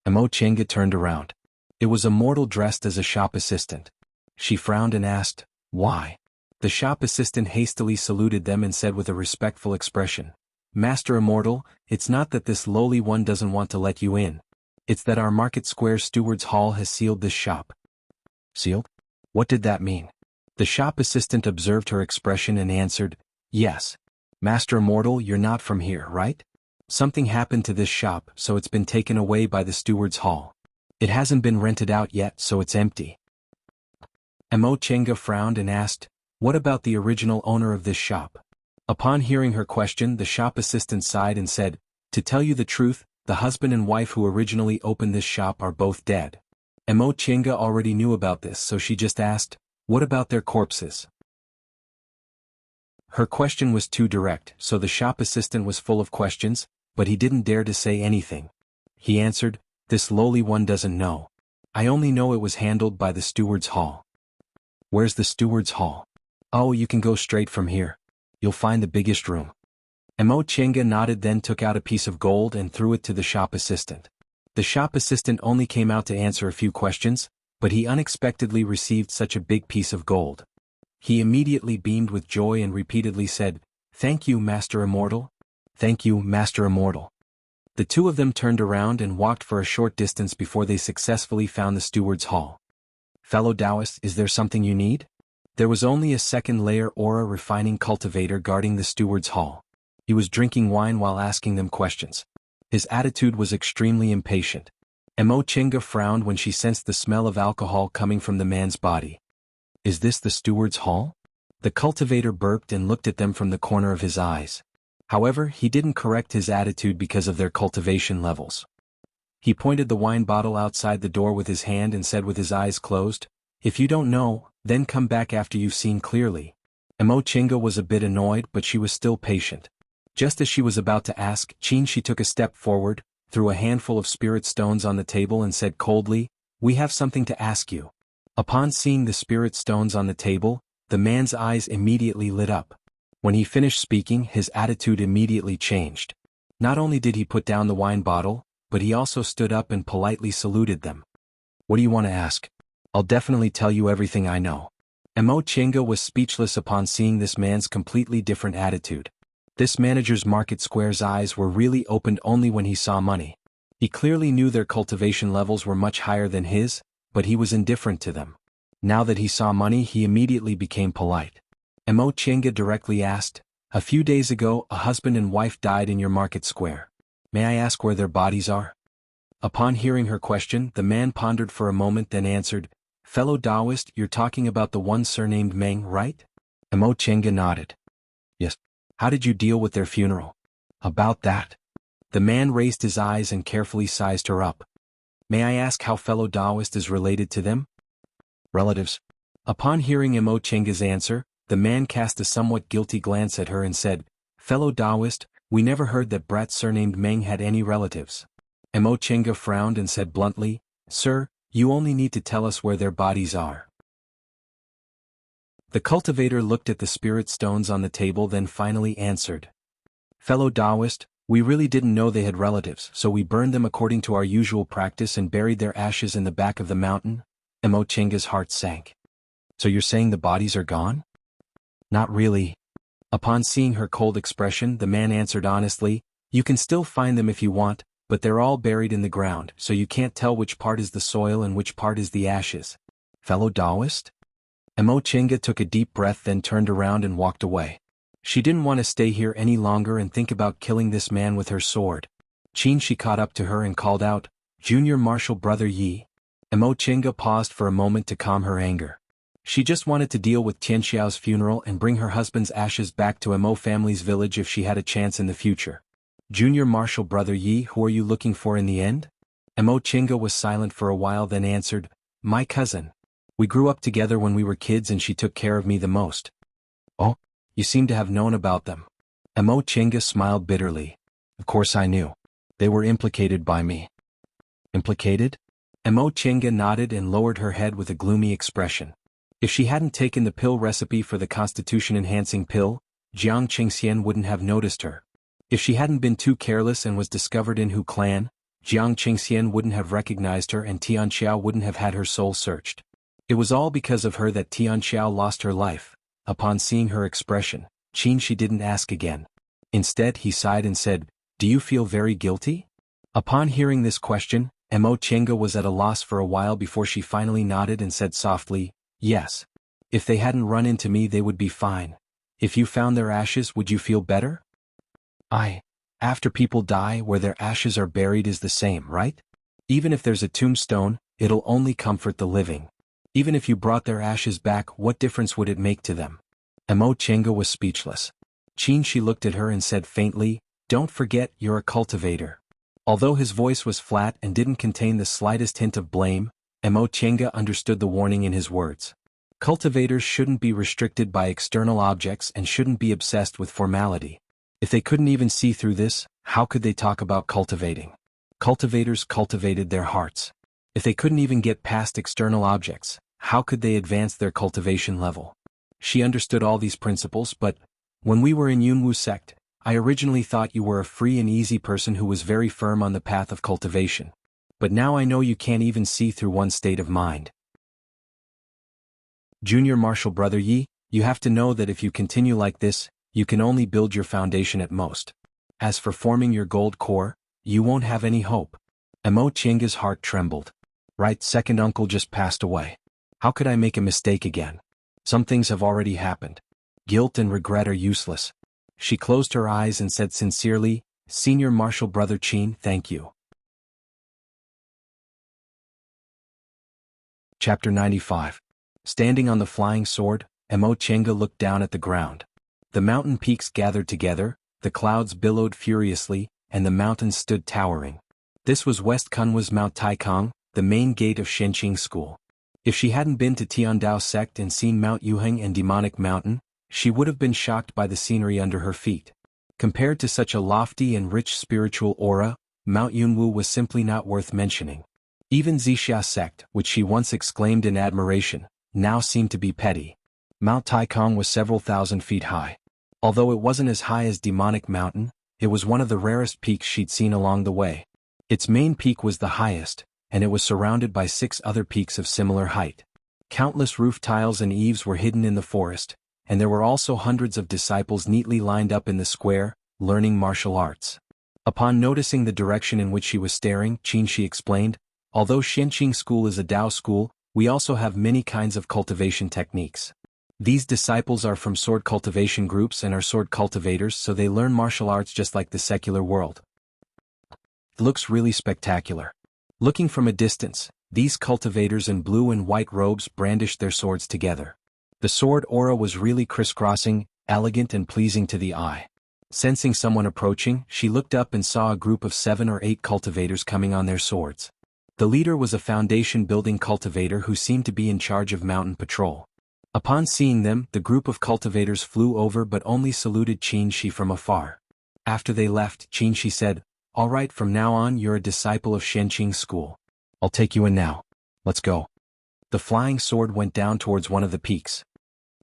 Mo Chenga turned around. It was a mortal dressed as a shop assistant. She frowned and asked, why? The shop assistant hastily saluted them and said with a respectful expression, Master Immortal, it's not that this lowly one doesn't want to let you in. It's that our Market Square Steward's Hall has sealed this shop. Sealed? What did that mean? The shop assistant observed her expression and answered, yes. Master Immortal, you're not from here, right? Something happened to this shop, so it's been taken away by the Steward's Hall. It hasn't been rented out yet, so it's empty. Mo Chenga frowned and asked, what about the original owner of this shop? Upon hearing her question, the shop assistant sighed and said, to tell you the truth, the husband and wife who originally opened this shop are both dead. Mo Chenga already knew about this, so she just asked, what about their corpses? Her question was too direct, so the shop assistant was full of questions, but he didn't dare to say anything. He answered, this lowly one doesn't know. I only know it was handled by the Steward's Hall. Where's the Steward's Hall? Oh, you can go straight from here. You'll find the biggest room. Mo Chenga nodded, then took out a piece of gold and threw it to the shop assistant. The shop assistant only came out to answer a few questions, but he unexpectedly received such a big piece of gold. He immediately beamed with joy and repeatedly said, thank you, Master Immortal. Thank you, Master Immortal. The two of them turned around and walked for a short distance before they successfully found the Steward's Hall. Fellow Taoist, is there something you need? There was only a second layer aura refining cultivator guarding the steward's hall. He was drinking wine while asking them questions. His attitude was extremely impatient. Mo Chinga frowned when she sensed the smell of alcohol coming from the man's body. Is this the steward's hall? The cultivator burped and looked at them from the corner of his eyes. However, he didn't correct his attitude because of their cultivation levels. He pointed the wine bottle outside the door with his hand and said with his eyes closed, "If you don't know, then come back after you've seen clearly." Mo Chinga was a bit annoyed, but she was still patient. Just as she was about to ask, she took a step forward, threw a handful of spirit stones on the table and said coldly, "We have something to ask you." Upon seeing the spirit stones on the table, the man's eyes immediately lit up. When he finished speaking, his attitude immediately changed. Not only did he put down the wine bottle, but he also stood up and politely saluted them. "What do you want to ask? I'll definitely tell you everything I know." Mo Chinga was speechless upon seeing this man's completely different attitude. This manager's market square's eyes were really opened only when he saw money. He clearly knew their cultivation levels were much higher than his, but he was indifferent to them. Now that he saw money, he immediately became polite. Mo Chinga directly asked, "A few days ago, a husband and wife died in your market square. May I ask where their bodies are?" Upon hearing her question, the man pondered for a moment, then answered, "Fellow Taoist, you're talking about the one surnamed Meng, right?" Mo Chinga nodded. "Yes. How did you deal with their funeral?" "About that." The man raised his eyes and carefully sized her up. "May I ask how fellow Taoist is related to them?" "Relatives." Upon hearing Mo Chinga's answer, the man cast a somewhat guilty glance at her and said, "Fellow Taoist, we never heard that brat surnamed Meng had any relatives." Mo Chinga frowned and said bluntly, "Sir, you only need to tell us where their bodies are." The cultivator looked at the spirit stones on the table, then finally answered, "Fellow Taoist, we really didn't know they had relatives, so we burned them according to our usual practice and buried their ashes in the back of the mountain." Mo Chinga's heart sank. "So you're saying the bodies are gone?" "Not really." Upon seeing her cold expression, the man answered honestly, "You can still find them if you want, but they're all buried in the ground, so you can't tell which part is the soil and which part is the ashes." "Fellow Taoist?" Mo Chinga took a deep breath, then turned around and walked away. She didn't want to stay here any longer and think about killing this man with her sword. She caught up to her and called out, "Junior Marshal Brother Yi." Mo Chinga paused for a moment to calm her anger. She just wanted to deal with Tianxiao's funeral and bring her husband's ashes back to Mo family's village if she had a chance in the future. "Junior Marshal Brother Yi, who are you looking for in the end?" Mo Chinga was silent for a while, then answered, "My cousin. We grew up together when we were kids and she took care of me the most." "Oh, you seem to have known about them." Mo Chinga smiled bitterly. "Of course I knew. They were implicated by me." "Implicated?" Mo Chinga nodded and lowered her head with a gloomy expression. If she hadn't taken the pill recipe for the constitution-enhancing pill, Jiang Qingxian wouldn't have noticed her. If she hadn't been too careless and was discovered in Hu clan, Jiang Qingxian wouldn't have recognized her and Tianxiao wouldn't have had her soul searched. It was all because of her that Tianxiao lost her life. Upon seeing her expression, she didn't ask again. Instead, he sighed and said, "Do you feel very guilty?" Upon hearing this question, Mo Chinga was at a loss for a while before she finally nodded and said softly, "Yes. If they hadn't run into me, they would be fine. If you found their ashes, would you feel better?" After people die, where their ashes are buried is the same, right? Even if there's a tombstone, it'll only comfort the living. Even if you brought their ashes back, what difference would it make to them?" Mo Chinga was speechless. She looked at her and said faintly, "Don't forget, you're a cultivator." Although his voice was flat and didn't contain the slightest hint of blame, Mo Chinga understood the warning in his words. Cultivators shouldn't be restricted by external objects and shouldn't be obsessed with formality. If they couldn't even see through this, how could they talk about cultivating? Cultivators cultivated their hearts. If they couldn't even get past external objects, how could they advance their cultivation level? She understood all these principles, but when we were in Yunwu sect, I originally thought you were a free and easy person who was very firm on the path of cultivation. But now I know you can't even see through one state of mind. Junior Marshal Brother Yi, you have to know that if you continue like this, you can only build your foundation at most. As for forming your gold core, you won't have any hope. Mo Chinga's heart trembled. Right, second uncle just passed away. How could I make a mistake again? Some things have already happened. Guilt and regret are useless. She closed her eyes and said sincerely, Senior Marshal Brother Qin, thank you. Chapter 95. Standing on the flying sword, Mo Chenga looked down at the ground. The mountain peaks gathered together, the clouds billowed furiously, and the mountains stood towering. This was West Kunwa's Mount Taikong, the main gate of Shenqing School. If she hadn't been to Tiandao sect and seen Mount Yuheng and Demonic Mountain, she would have been shocked by the scenery under her feet. Compared to such a lofty and rich spiritual aura, Mount Yunwu was simply not worth mentioning. Even Zixia sect, which she once exclaimed in admiration, now seemed to be petty. Mount Taikong was several thousand feet high. Although it wasn't as high as Demonic Mountain, it was one of the rarest peaks she'd seen along the way. Its main peak was the highest, and it was surrounded by 6 other peaks of similar height. Countless roof tiles and eaves were hidden in the forest, and there were also hundreds of disciples neatly lined up in the square, learning martial arts. Upon noticing the direction in which she was staring, Qin explained, although Shenqing School is a Dao school, we also have many kinds of cultivation techniques. These disciples are from sword cultivation groups and are sword cultivators, so they learn martial arts just like the secular world. It looks really spectacular. Looking from a distance, these cultivators in blue and white robes brandished their swords together. The sword aura was really crisscrossing, elegant and pleasing to the eye. Sensing someone approaching, she looked up and saw a group of 7 or 8 cultivators coming on their swords. The leader was a foundation-building cultivator who seemed to be in charge of mountain patrol. Upon seeing them, the group of cultivators flew over but only saluted Qin from afar. After they left, Qin said, "All right, from now on you're a disciple of Shenqing School. I'll take you in now. Let's go." The flying sword went down towards one of the peaks.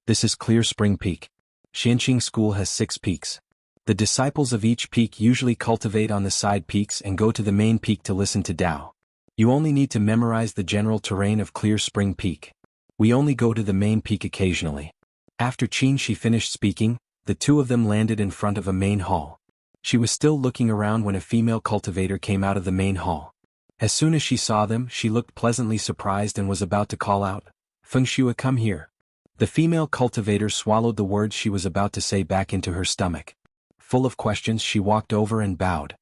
This is Clear Spring Peak. Shenqing School has 6 peaks. The disciples of each peak usually cultivate on the side peaks and go to the main peak to listen to Tao. You only need to memorize the general terrain of Clear Spring Peak. We only go to the main peak occasionally. After Qin finished speaking, the 2 of them landed in front of a main hall. She was still looking around when a female cultivator came out of the main hall. As soon as she saw them, she looked pleasantly surprised and was about to call out, "Fengxue, come here." The female cultivator swallowed the words she was about to say back into her stomach. Full of questions, she walked over and bowed.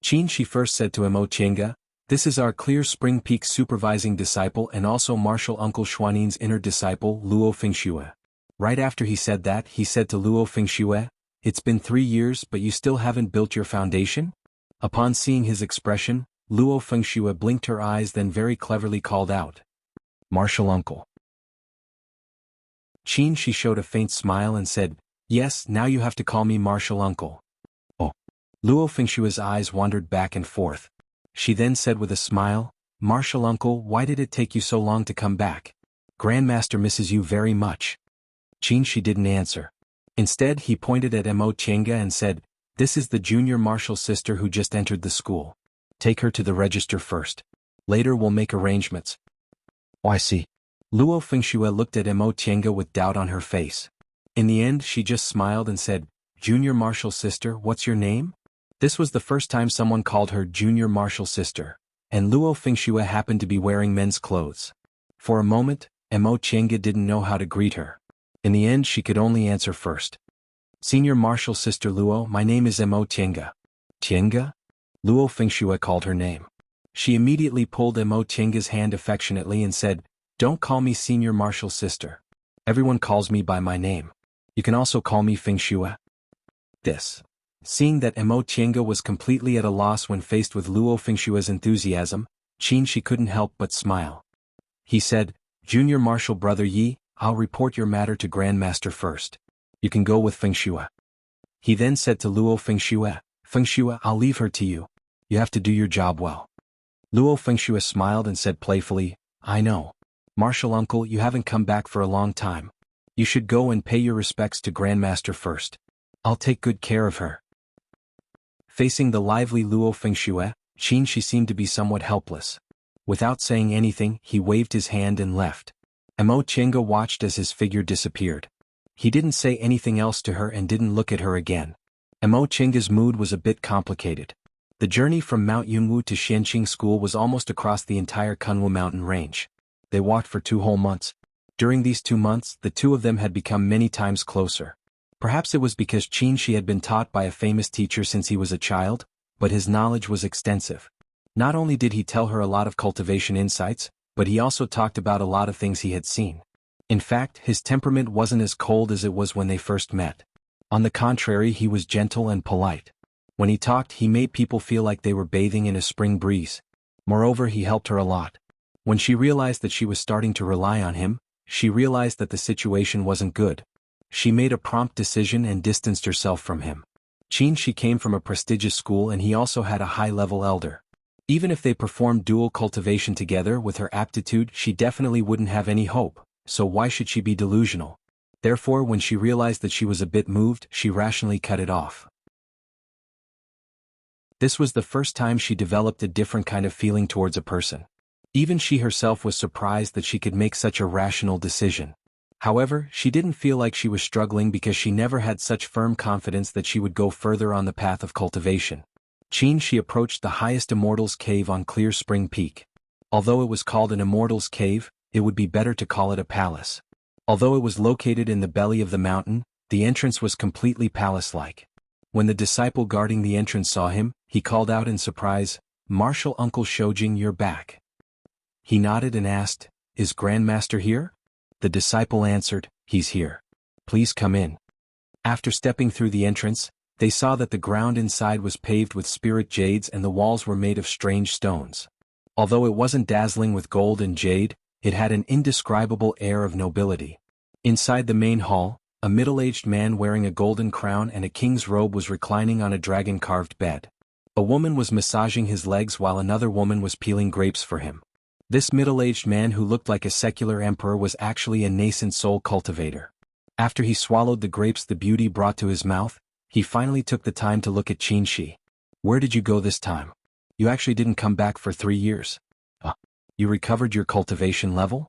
Qin first said to Mo Chenga, "This is our Clear Spring Peak supervising disciple and also Martial Uncle Xuanin's inner disciple, Luo Fengxue." Right after he said that, he said to Luo Fengxue, "It's been 3 years but you still haven't built your foundation?" Upon seeing his expression, Luo Fengxue blinked her eyes, then very cleverly called out, "Martial Uncle." Qin showed a faint smile and said, "Yes, now you have to call me Martial Uncle." Oh. Luo Fengxue's eyes wandered back and forth. She then said with a smile, "Martial Uncle, why did it take you so long to come back? Grandmaster misses you very much." Qin didn't answer. Instead, he pointed at Mo Chenga and said, "This is the junior martial sister who just entered the school. Take her to the register first. Later we'll make arrangements." "Oh, I see." Luo Fengxue looked at Mo Chenga with doubt on her face. In the end, she just smiled and said, "Junior martial sister, what's your name?" This was the first time someone called her junior martial sister, and Luo Fengxue happened to be wearing men's clothes. For a moment, Mo Chenga didn't know how to greet her. In the end, she could only answer first. "Senior martial sister Luo, my name is Mo Chenga." "Chenga?" Luo Fengxue called her name. She immediately pulled Mo Chenga's hand affectionately and said, "Don't call me senior martial sister. Everyone calls me by my name. You can also call me Fengxue." Seeing that Mo Chenga was completely at a loss when faced with Luo Fengxue's enthusiasm, Qin couldn't help but smile. He said, "Junior martial brother Yi, I'll report your matter to Grandmaster first. You can go with Fengxue." He then said to Luo Fengxue, "Fengxue, I'll leave her to you. You have to do your job well." Luo Fengxue smiled and said playfully, "I know. Martial Uncle, you haven't come back for a long time. You should go and pay your respects to Grandmaster first. I'll take good care of her." Facing the lively Luo Fengxue, Qin seemed to be somewhat helpless. Without saying anything, he waved his hand and left. Mo Chenga watched as his figure disappeared. He didn't say anything else to her and didn't look at her again. Mo Chenga's mood was a bit complicated. The journey from Mount Yunwu to Shenqing School was almost across the entire Kunwu mountain range. They walked for 2 whole months. During these 2 months, the two of them had become many times closer. Perhaps it was because Qin Shi had been taught by a famous teacher since he was a child, but his knowledge was extensive. Not only did he tell her a lot of cultivation insights, but he also talked about a lot of things he had seen. In fact, his temperament wasn't as cold as it was when they first met. On the contrary, he was gentle and polite. When he talked, he made people feel like they were bathing in a spring breeze. Moreover, he helped her a lot. When she realized that she was starting to rely on him, she realized that the situation wasn't good. She made a prompt decision and distanced herself from him. Qin Shi came from a prestigious school and he also had a high-level elder. Even if they performed dual cultivation together with her aptitude, she definitely wouldn't have any hope, so why should she be delusional? Therefore, when she realized that she was a bit moved, she rationally cut it off. This was the first time she developed a different kind of feeling towards a person. Even she herself was surprised that she could make such a rational decision. However, she didn't feel like she was struggling because she never had such firm confidence that she would go further on the path of cultivation. Qin Shi approached the highest Immortal's Cave on Clear Spring Peak. Although it was called an Immortal's Cave, it would be better to call it a palace. Although it was located in the belly of the mountain, the entrance was completely palace-like. When the disciple guarding the entrance saw him, he called out in surprise, "Martial Uncle Shoujing, you're back." He nodded and asked, "Is Grandmaster here?" The disciple answered, "He's here. Please come in." After stepping through the entrance, they saw that the ground inside was paved with spirit jades and the walls were made of strange stones. Although it wasn't dazzling with gold and jade, it had an indescribable air of nobility. Inside the main hall, a middle-aged man wearing a golden crown and a king's robe was reclining on a dragon-carved bed. A woman was massaging his legs while another woman was peeling grapes for him. This middle-aged man who looked like a secular emperor was actually a nascent soul cultivator. After he swallowed the grapes the beauty brought to his mouth, he finally took the time to look at Qin Shi. "Where did you go this time? You actually didn't come back for 3 years. You recovered your cultivation level?"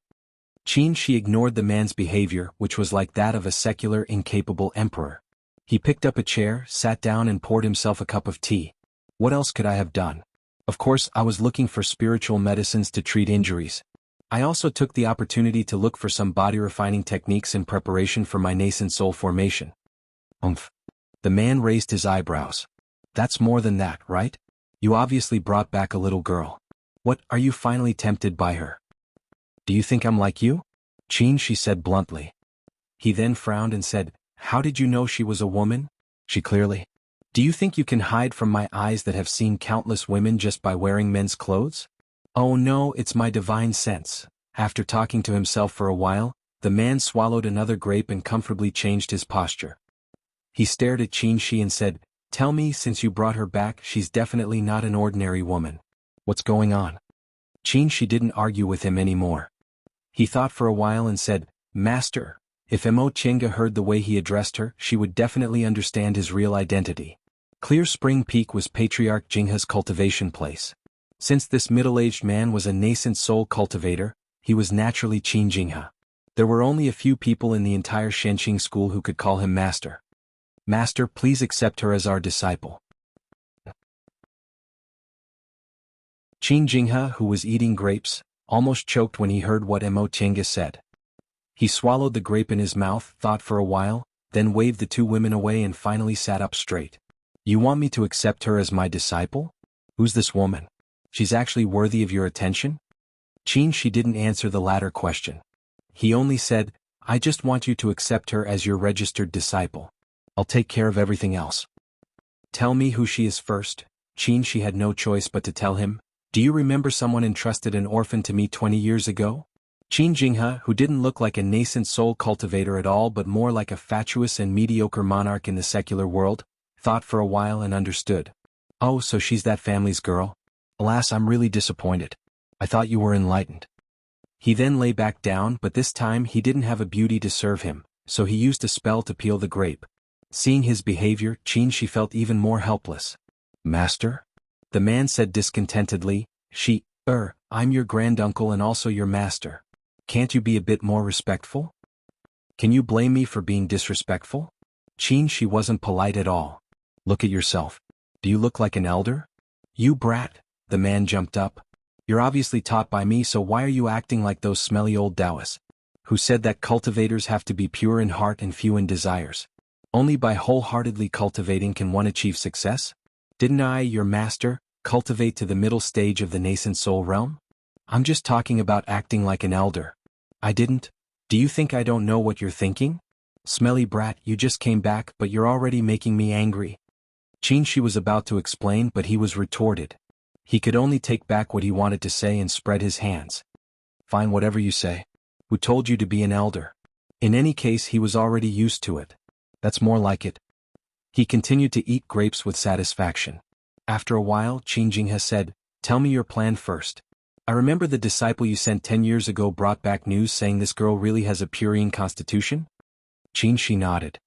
Qin Shi ignored the man's behavior, which was like that of a secular, incapable emperor. He picked up a chair, sat down and poured himself a cup of tea. "What else could I have done? Of course, I was looking for spiritual medicines to treat injuries. I also took the opportunity to look for some body-refining techniques in preparation for my nascent soul formation." The man raised his eyebrows. "That's more than that, right? You obviously brought back a little girl. What, are you finally tempted by her? Do you think I'm like you?" Qin Shi said bluntly. He then frowned and said, "How did you know she was a woman?" "She clearly. Do you think you can hide from my eyes that have seen countless women just by wearing men's clothes?" "Oh no, it's my divine sense." After talking to himself for a while, the man swallowed another grape and comfortably changed his posture. He stared at Qin Shi and said, "Tell me, since you brought her back, she's definitely not an ordinary woman. What's going on?" Qin Shi didn't argue with him anymore. He thought for a while and said, "Master, if Mo Chenga heard the way he addressed her, she would definitely understand his real identity." Clear Spring Peak was Patriarch Jinghe's cultivation place. Since this middle-aged man was a nascent soul cultivator, he was naturally Qin Jinghe. There were only a few people in the entire Shenqing school who could call him master. "Master, please accept her as our disciple." Qin Jinghe, who was eating grapes, almost choked when he heard what Mo Chenga said. He swallowed the grape in his mouth, thought for a while, then waved the two women away and finally sat up straight. "You want me to accept her as my disciple? Who's this woman? She's actually worthy of your attention?" Qin Shi didn't answer the latter question. He only said, "I just want you to accept her as your registered disciple. I'll take care of everything else." "Tell me who she is first." Qin Shi had no choice but to tell him. "Do you remember someone entrusted an orphan to me 20 years ago?" Qin Jinghe, who didn't look like a nascent soul cultivator at all but more like a fatuous and mediocre monarch in the secular world, thought for a while and understood. "Oh, so she's that family's girl? Alas, I'm really disappointed. I thought you were enlightened." He then lay back down, but this time he didn't have a beauty to serve him, so he used a spell to peel the grape. Seeing his behavior, Qin Shi felt even more helpless. "Master?" The man said discontentedly, I'm your granduncle and also your master. Can't you be a bit more respectful?" "Can you blame me for being disrespectful?" Qin Shi wasn't polite at all. "Look at yourself. Do you look like an elder?" "You brat." The man jumped up. "You're obviously taught by me, so why are you acting like those smelly old Taoists? Who said that cultivators have to be pure in heart and few in desires? Only by wholeheartedly cultivating can one achieve success? Didn't I, your master, cultivate to the middle stage of the nascent soul realm? I'm just talking about acting like an elder. I didn't? Do you think I don't know what you're thinking? Smelly brat, you just came back but you're already making me angry. She was about to explain but he was retorted. He could only take back what he wanted to say and spread his hands. Fine, whatever you say. Who told you to be an elder? In any case, he was already used to it. That's more like it. He continued to eat grapes with satisfaction. After a while, Qingjinghe said, "Tell me your plan first. I remember the disciple you sent 10 years ago brought back news saying this girl really has a Purine constitution?" She nodded.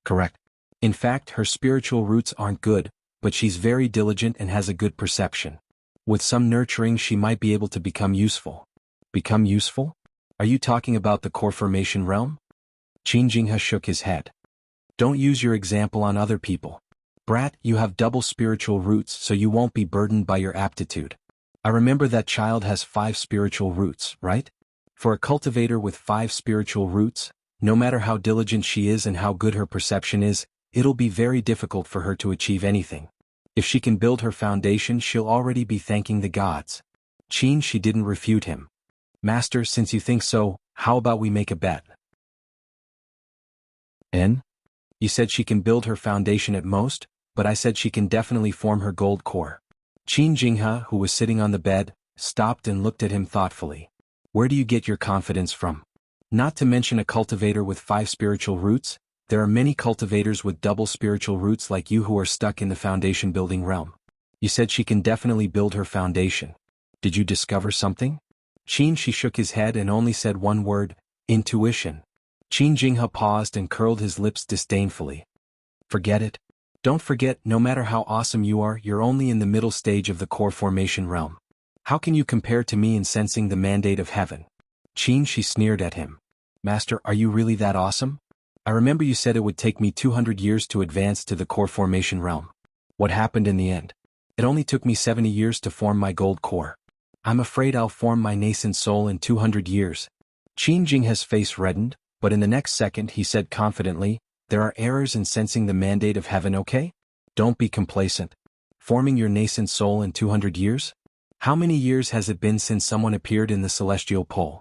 Correct. In fact, her spiritual roots aren't good, but she's very diligent and has a good perception. With some nurturing she might be able to become useful. Become useful? Are you talking about the core formation realm? Qingjinghe shook his head. Don't use your example on other people. Brat, you have double spiritual roots so you won't be burdened by your aptitude. I remember that child has 5 spiritual roots, right? For a cultivator with 5 spiritual roots, no matter how diligent she is and how good her perception is, it'll be very difficult for her to achieve anything. If she can build her foundation, she'll already be thanking the gods. She didn't refute him. Master, since you think so, how about we make a bet? You said she can build her foundation at most, but I said she can definitely form her gold core. Qingjinghe, who was sitting on the bed, stopped and looked at him thoughtfully. Where do you get your confidence from? Not to mention a cultivator with 5 spiritual roots, there are many cultivators with double spiritual roots like you who are stuck in the foundation building realm. You said she can definitely build her foundation. Did you discover something? She shook his head and only said one word, intuition. Qingjinghe paused and curled his lips disdainfully. Forget it. Don't forget, no matter how awesome you are, you're only in the middle stage of the core formation realm. How can you compare to me in sensing the mandate of heaven? She sneered at him. Master, are you really that awesome? I remember you said it would take me 200 years to advance to the core formation realm. What happened in the end? It only took me 70 years to form my gold core. I'm afraid I'll form my nascent soul in 200 years. Qingjinghe's face reddened, but in the next second he said confidently, there are errors in sensing the mandate of heaven, okay? Don't be complacent. Forming your nascent soul in 200 years? How many years has it been since someone appeared in the celestial pole?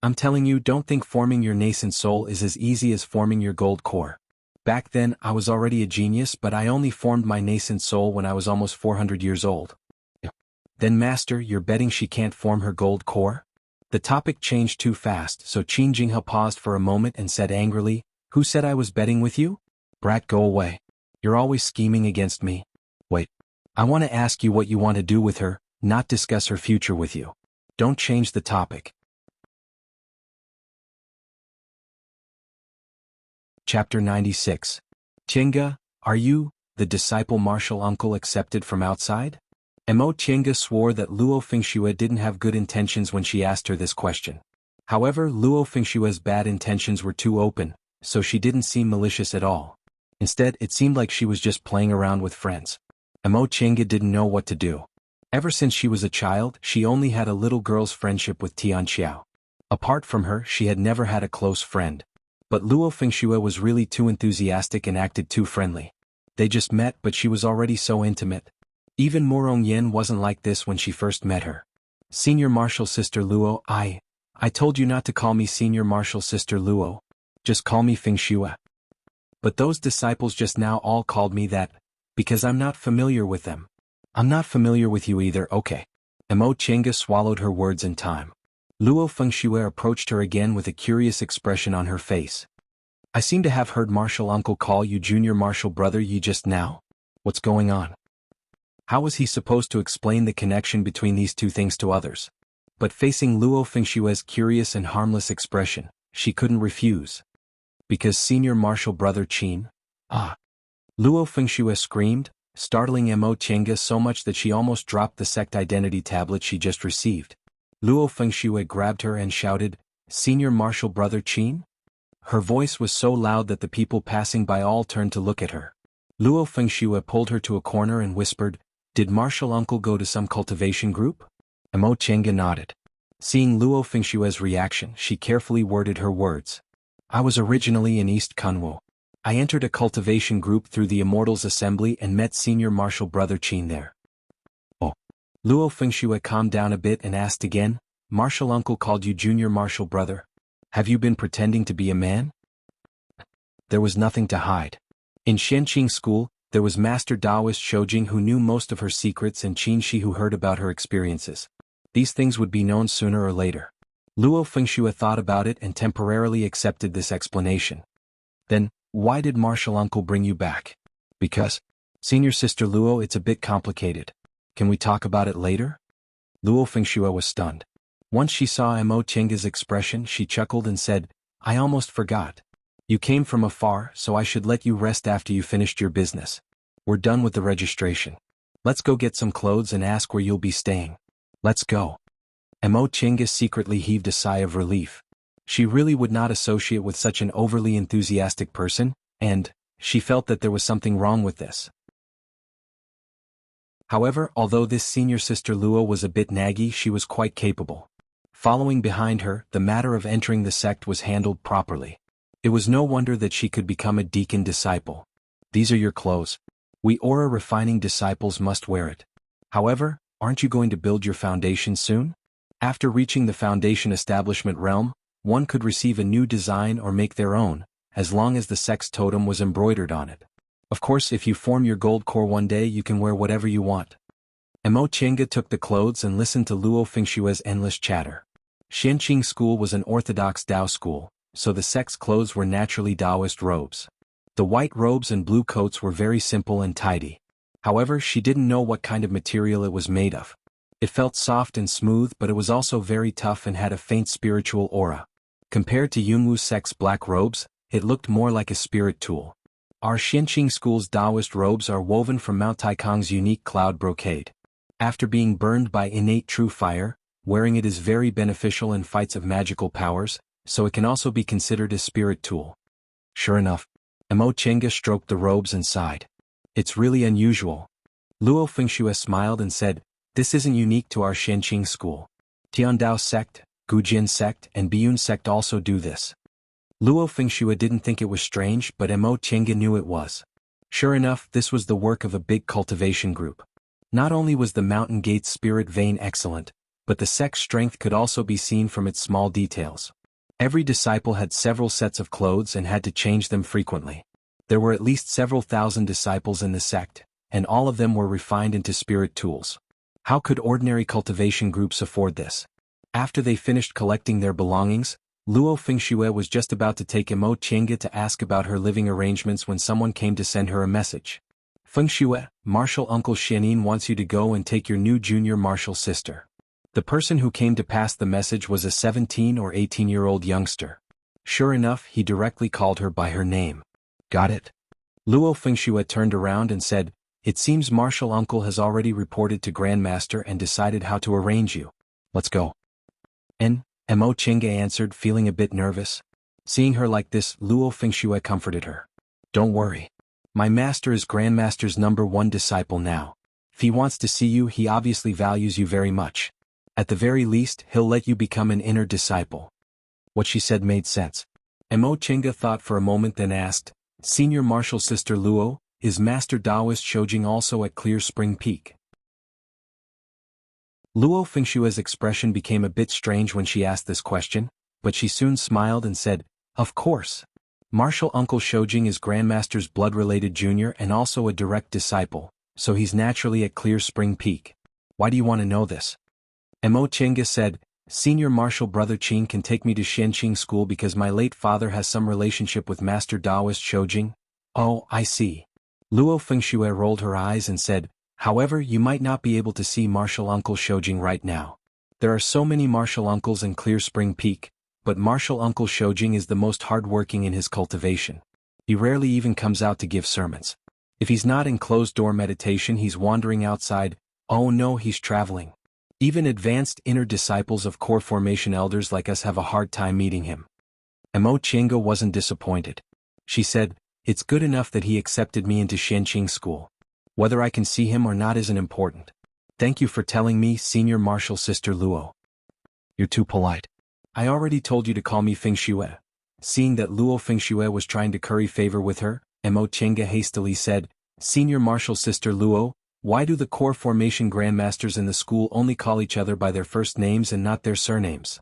I'm telling you, don't think forming your nascent soul is as easy as forming your gold core. Back then, I was already a genius, but I only formed my nascent soul when I was almost 400 years old. Then master, you're betting she can't form her gold core? The topic changed too fast, so Qingjinghe paused for a moment and said angrily, who said I was betting with you? Brat, go away. You're always scheming against me. Wait. I want to ask you what you want to do with her, not discuss her future with you. Don't change the topic. Chapter 96. Tienge, are you, the disciple martial uncle accepted from outside? Mo Tienge swore that Luo Fengxue didn't have good intentions when she asked her this question. However, Luo Fengshue's bad intentions were too open, so she didn't seem malicious at all. Instead, it seemed like she was just playing around with friends. Mo Tienge didn't know what to do. Ever since she was a child, she only had a little girl's friendship with Tianqiao. Apart from her, she had never had a close friend. But Luo Fengxue was really too enthusiastic and acted too friendly. They just met, but she was already so intimate. Even Morong Yen wasn't like this when she first met her. Senior Martial Sister Luo, I told you not to call me Senior Martial Sister Luo. Just call me Fengxue. But those disciples just now all called me that, because I'm not familiar with them. I'm not familiar with you either, okay. Mo Tienge swallowed her words in time. Luo Fengxue approached her again with a curious expression on her face. I seem to have heard Martial Uncle call you Junior Martial Brother Yi just now. What's going on? How was he supposed to explain the connection between these two things to others? But facing Luo Fengshue's curious and harmless expression, she couldn't refuse. Because Senior Martial Brother Qin? Luo Fengxue screamed, startling Mo Tienge so much that she almost dropped the sect identity tablet she just received. Luo Fengxue grabbed her and shouted, Senior Martial Brother Qin? Her voice was so loud that the people passing by all turned to look at her. Luo Fengxue pulled her to a corner and whispered, Did Martial Uncle go to some cultivation group? Mo Tienge nodded. Seeing Luo Fengshue's reaction, she carefully worded her words. I was originally in East Kunwu. I entered a cultivation group through the Immortals Assembly and met Senior Martial Brother Qin there. Oh. Luo Fengshue calmed down a bit and asked again, Martial Uncle called you Junior Martial Brother? Have you been pretending to be a man? There was nothing to hide. In Xianqing School, there was Master Daoist Shoujing who knew most of her secrets and Qin Shi who heard about her experiences. These things would be known sooner or later. Luo Fengshue thought about it and temporarily accepted this explanation. Then, why did Martial Uncle bring you back? Because, Senior Sister Luo, it's a bit complicated. Can we talk about it later? Luo Fengshue was stunned. Once she saw Mo Chenga's expression, she chuckled and said, I almost forgot. You came from afar, so I should let you rest after you finished your business. We're done with the registration. Let's go get some clothes and ask where you'll be staying. Let's go. Mo Chenga secretly heaved a sigh of relief. She really would not associate with such an overly enthusiastic person, and she felt that there was something wrong with this. However, although this senior sister Luo was a bit naggy, she was quite capable. Following behind her, the matter of entering the sect was handled properly. It was no wonder that she could become a deacon disciple. These are your clothes. We aura refining disciples must wear it. However, aren't you going to build your foundation soon? After reaching the foundation establishment realm, one could receive a new design or make their own, as long as the sect's totem was embroidered on it. Of course, if you form your gold core one day, you can wear whatever you want. Mo Chenga took the clothes and listened to Luo Fengshue's endless chatter. Xianqing School was an orthodox Dao school, so the sect's clothes were naturally Taoist robes. The white robes and blue coats were very simple and tidy. However, she didn't know what kind of material it was made of. It felt soft and smooth, but it was also very tough and had a faint spiritual aura. Compared to Yunwu sect's black robes, it looked more like a spirit tool. Our Xianqing School's Taoist robes are woven from Mount Taikong's unique cloud brocade. After being burned by innate true fire, wearing it is very beneficial in fights of magical powers, so it can also be considered a spirit tool. Sure enough, Mo Chenga stroked the robes and sighed. It's really unusual. Luo Fengshue smiled and said, this isn't unique to our Xianqing School. Tiandao sect, Gujin sect, and Biyun sect also do this. Luo Fengshue didn't think it was strange, but Mo Chenga knew it was. Sure enough, this was the work of a big cultivation group. Not only was the Mountain Gate's spirit vein excellent, but the sect's strength could also be seen from its small details. Every disciple had several sets of clothes and had to change them frequently. There were at least several thousand disciples in the sect, and all of them were refined into spirit tools. How could ordinary cultivation groups afford this? After they finished collecting their belongings, Luo Fengshue was just about to take Mo Chenga to ask about her living arrangements when someone came to send her a message. Fengshue, Martial Uncle Xianin wants you to go and take your new junior martial sister. The person who came to pass the message was a 17 or 18-year-old youngster. Sure enough, he directly called her by her name. Got it? Luo Fengshue turned around and said, it seems Martial Uncle has already reported to Grandmaster and decided how to arrange you. Let's go. Mo Chenga answered, feeling a bit nervous. Seeing her like this, Luo Fengshue comforted her. Don't worry. My master is Grandmaster's #1 disciple now. If he wants to see you, he obviously values you very much. At the very least, he'll let you become an inner disciple. What she said made sense. Mo Chenga thought for a moment, then asked, Senior Martial Sister Luo, is Master Daoist Shoujing also at Clear Spring Peak? Luo Fengshue's expression became a bit strange when she asked this question, but she soon smiled and said, of course. Martial Uncle Shoujing is Grandmaster's blood-related junior and also a direct disciple, so he's naturally at Clear Spring Peak. Why do you want to know this? Mo Chenga said, Senior Martial Brother Qin can take me to Xianqing School because my late father has some relationship with Master Daoist Shoujing. Oh, I see. Luo Fengshue rolled her eyes and said, however, you might not be able to see Martial Uncle Shoujing right now. There are so many Martial Uncles in Clear Spring Peak, but Martial Uncle Shoujing is the most hardworking in his cultivation. He rarely even comes out to give sermons. If he's not in closed-door meditation, he's wandering outside. Oh no, he's traveling. Even advanced inner disciples of core formation elders like us have a hard time meeting him. Mo Chenga wasn't disappointed. She said, it's good enough that he accepted me into Xianqing School. Whether I can see him or not isn't important. Thank you for telling me, Senior Martial Sister Luo. You're too polite. I already told you to call me Feng Shue. Seeing that Luo Feng Shue was trying to curry favor with her, Mo Chenga hastily said, Senior Martial Sister Luo, why do the core formation grandmasters in the school only call each other by their first names and not their surnames?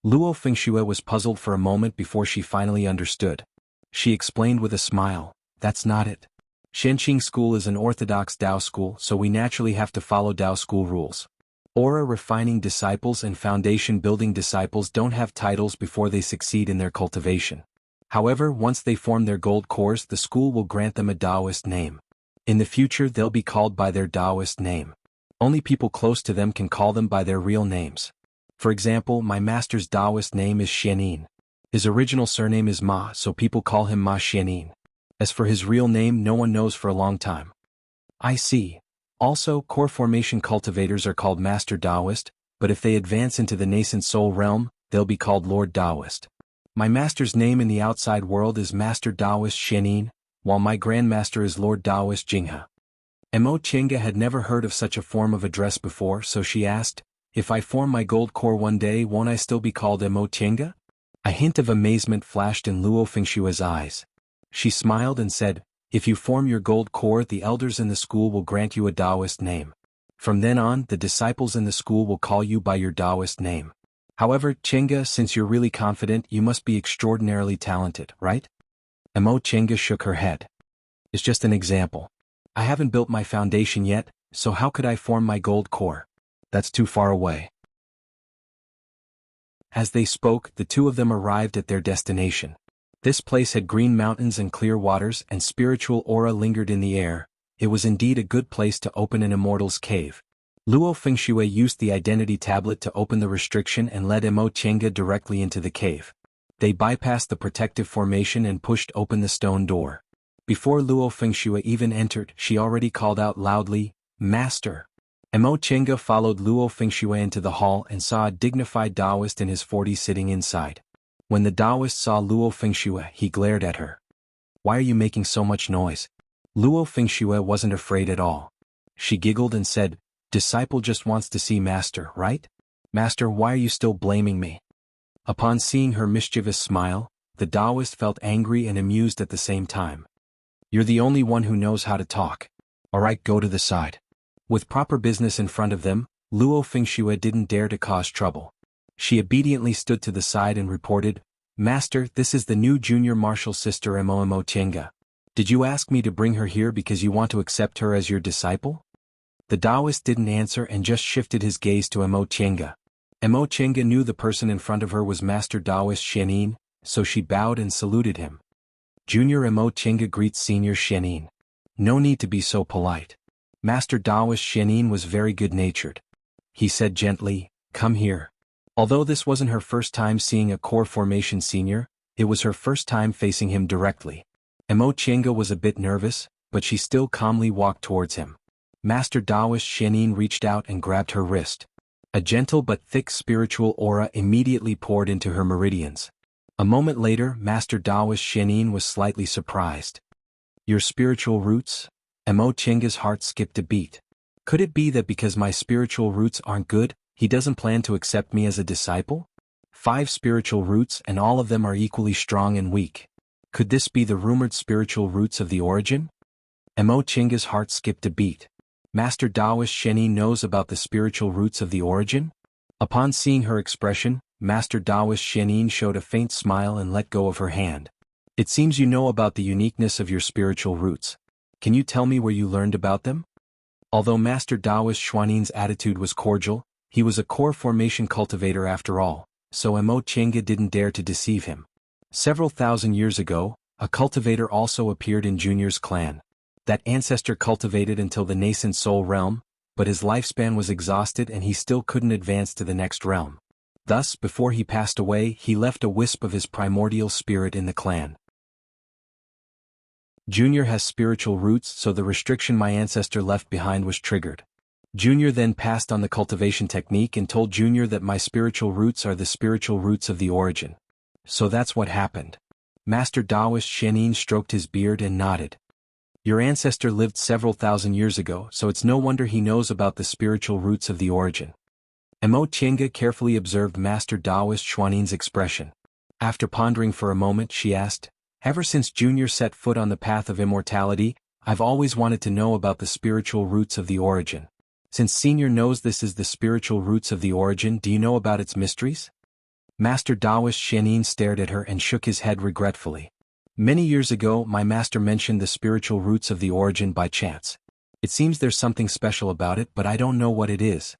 Luo Feng Shue was puzzled for a moment before she finally understood. She explained with a smile, that's not it. Shenqing School is an orthodox Dao school, so we naturally have to follow Dao school rules. Aura refining disciples and foundation building disciples don't have titles before they succeed in their cultivation. However, once they form their gold cores, the school will grant them a Taoist name. In the future, they'll be called by their Taoist name. Only people close to them can call them by their real names. For example, my master's Taoist name is Xianin. His original surname is Ma, so people call him Ma Xianin. As for his real name, no one knows for a long time. I see. Also, core formation cultivators are called Master Taoist, but if they advance into the nascent soul realm, they'll be called Lord Taoist. My master's name in the outside world is Master Taoist Xianin, while my grandmaster is Lord Taoist Jinghe. Mo Chenga had never heard of such a form of address before, so she asked, if I form my gold core one day, won't I still be called Mo Chenga? A hint of amazement flashed in Luo Fengshue's eyes. She smiled and said, if you form your gold core, the elders in the school will grant you a Taoist name. From then on, the disciples in the school will call you by your Taoist name. However, Chenga, since you're really confident, you must be extraordinarily talented, right? Mo Chenga shook her head. It's just an example. I haven't built my foundation yet, so how could I form my gold core? That's too far away. As they spoke, the two of them arrived at their destination. This place had green mountains and clear waters, and spiritual aura lingered in the air. It was indeed a good place to open an immortal's cave. Luo Fengshue used the identity tablet to open the restriction and led Mo Chenga directly into the cave. They bypassed the protective formation and pushed open the stone door. Before Luo Fengshue even entered, she already called out loudly, Master! Mo Chenga followed Luo Fengshue into the hall and saw a dignified Taoist in his 40s sitting inside. When the Taoist saw Luo Fengshue, he glared at her. Why are you making so much noise? Luo Fengshue wasn't afraid at all. She giggled and said, Disciple just wants to see Master, right? Master, why are you still blaming me? Upon seeing her mischievous smile, the Taoist felt angry and amused at the same time. You're the only one who knows how to talk. Alright, go to the side. With proper business in front of them, Luo Fengshue didn't dare to cause trouble. She obediently stood to the side and reported, Master, this is the new junior martial sister Mo Chenga. Did you ask me to bring her here because you want to accept her as your disciple? The Taoist didn't answer and just shifted his gaze to Mo Chenga. Mo Chenga knew the person in front of her was Master Taoist Xianin, so she bowed and saluted him. Junior Mo Chenga greets Senior Xianin. No need to be so polite. Master Taoist Xianin was very good-natured. He said gently, Come here. Although this wasn't her first time seeing a core formation senior, it was her first time facing him directly. Mo Chenga was a bit nervous, but she still calmly walked towards him. Master Taoist Xianin reached out and grabbed her wrist. A gentle but thick spiritual aura immediately poured into her meridians. A moment later, Master Taoist Xianin was slightly surprised. Your spiritual roots? Mo Chenga's heart skipped a beat. Could it be that because my spiritual roots aren't good, he doesn't plan to accept me as a disciple? 5 spiritual roots and all of them are equally strong and weak. Could this be the rumored spiritual roots of the origin? Mo Chenga's heart skipped a beat. Master Taoist Xianin knows about the spiritual roots of the origin? Upon seeing her expression, Master Taoist Xianin showed a faint smile and let go of her hand. It seems you know about the uniqueness of your spiritual roots. Can you tell me where you learned about them? Although Master Taoist Xianin's attitude was cordial, he was a core formation cultivator after all, so Mo Chenga didn't dare to deceive him. Several thousand years ago, a cultivator also appeared in Junior's clan. That ancestor cultivated until the nascent soul realm, but his lifespan was exhausted and he still couldn't advance to the next realm. Thus, before he passed away, he left a wisp of his primordial spirit in the clan. Junior has spiritual roots, so the restriction my ancestor left behind was triggered. Junior then passed on the cultivation technique and told Junior that my spiritual roots are the spiritual roots of the origin. So that's what happened. Master Taoist Xianin stroked his beard and nodded. Your ancestor lived several thousand years ago, so it's no wonder he knows about the spiritual roots of the origin. Mo Tiange carefully observed Master Daoist Xuanin's expression. After pondering for a moment, she asked, "Ever since Junior set foot on the path of immortality, I've always wanted to know about the spiritual roots of the origin. Since Senior knows this is the spiritual roots of the origin, do you know about its mysteries?" Master Daoist Xuanin stared at her and shook his head regretfully. "Many years ago, my master mentioned the spiritual roots of the origin by chance. It seems there's something special about it, but I don't know what it is."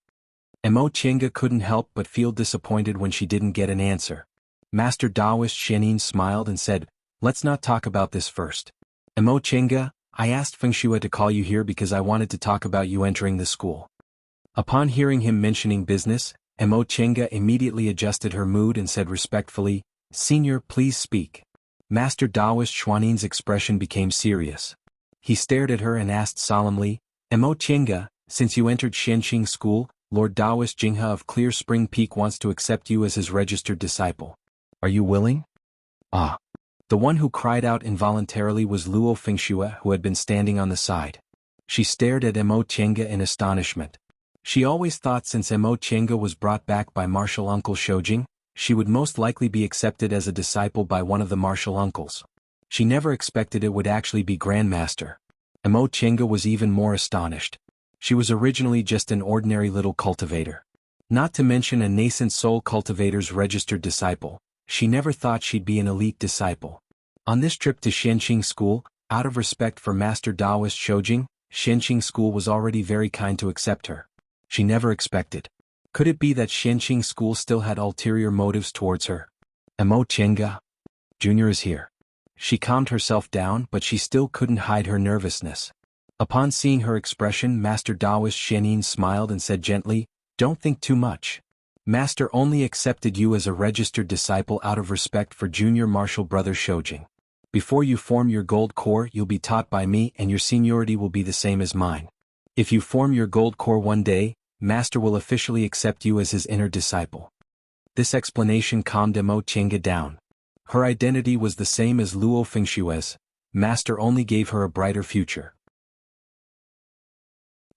Mo Tiange couldn't help but feel disappointed when she didn't get an answer. Master Daoist Xuanin smiled and said, "Let's not talk about this first. Mo Tiange, I asked Feng Shui to call you here because I wanted to talk about you entering the school." Upon hearing him mentioning business, Mo Tiange immediately adjusted her mood and said respectfully, "Senior, please speak." Master Daoist Xuanin's expression became serious. He stared at her and asked solemnly, "Mo Tiange, since you entered Xianqing School, Lord Daoist Jinghe of Clear Spring Peak wants to accept you as his registered disciple. Are you willing?" "Ah." The one who cried out involuntarily was Luo Fengshui, who had been standing on the side. She stared at Mo Tiange in astonishment. She always thought since Mo Tiange was brought back by martial uncle Shoujing, she would most likely be accepted as a disciple by one of the martial uncles. She never expected it would actually be Grandmaster. Mo Tiange was even more astonished. She was originally just an ordinary little cultivator. Not to mention a nascent soul cultivator's registered disciple, she never thought she'd be an elite disciple. On this trip to Xianqing School, out of respect for Master Daoist Shoujing, Xianqing School was already very kind to accept her. She never expected. Could it be that Xianqing School still had ulterior motives towards her? Mo Tiange, Junior is here. She calmed herself down, but she still couldn't hide her nervousness. Upon seeing her expression, Master Daoist Xuanin smiled and said gently, "Don't think too much. Master only accepted you as a registered disciple out of respect for junior martial brother Shoujing. Before you form your gold core, you'll be taught by me and your seniority will be the same as mine. If you form your gold core one day, Master will officially accept you as his inner disciple." This explanation calmed Mo Tiange down. Her identity was the same as Luo Fengshui's. Master only gave her a brighter future.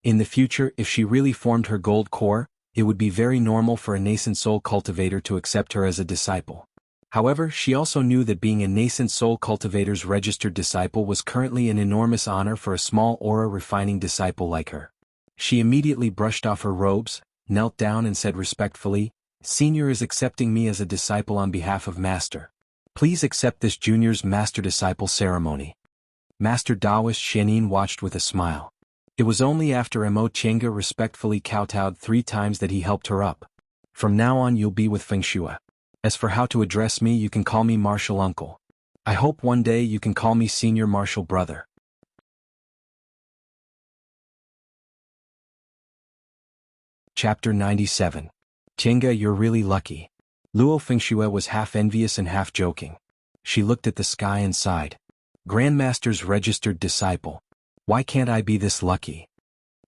In the future, if she really formed her gold core, it would be very normal for a nascent soul cultivator to accept her as a disciple. However, she also knew that being a nascent soul cultivator's registered disciple was currently an enormous honor for a small aura-refining disciple like her. She immediately brushed off her robes, knelt down and said respectfully, "Senior is accepting me as a disciple on behalf of Master. Please accept this Junior's Master-Disciple ceremony." Master Daoist Xuanin watched with a smile. It was only after Mo Tiange respectfully kowtowed 3 times that he helped her up. "From now on you'll be with Feng Shui. As for how to address me, you can call me Martial Uncle. I hope one day you can call me Senior Martial Brother." Chapter 97. Tiange, you're really lucky. Luo Fengshui was half envious and half joking. She looked at the sky and sighed. "Grandmaster's registered disciple. Why can't I be this lucky?"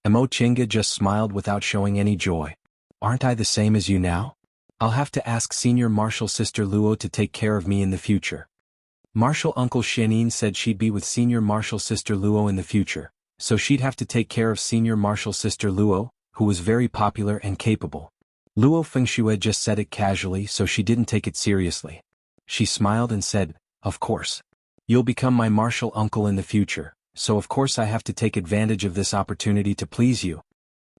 Mo Tiange just smiled without showing any joy. "Aren't I the same as you now? I'll have to ask Senior Martial Sister Luo to take care of me in the future." Martial Uncle Xuanin said she'd be with Senior Martial Sister Luo in the future, so she'd have to take care of Senior Martial Sister Luo, who was very popular and capable. Luo Fengshui just said it casually, so she didn't take it seriously. She smiled and said, "Of course. You'll become my martial uncle in the future, so of course I have to take advantage of this opportunity to please you."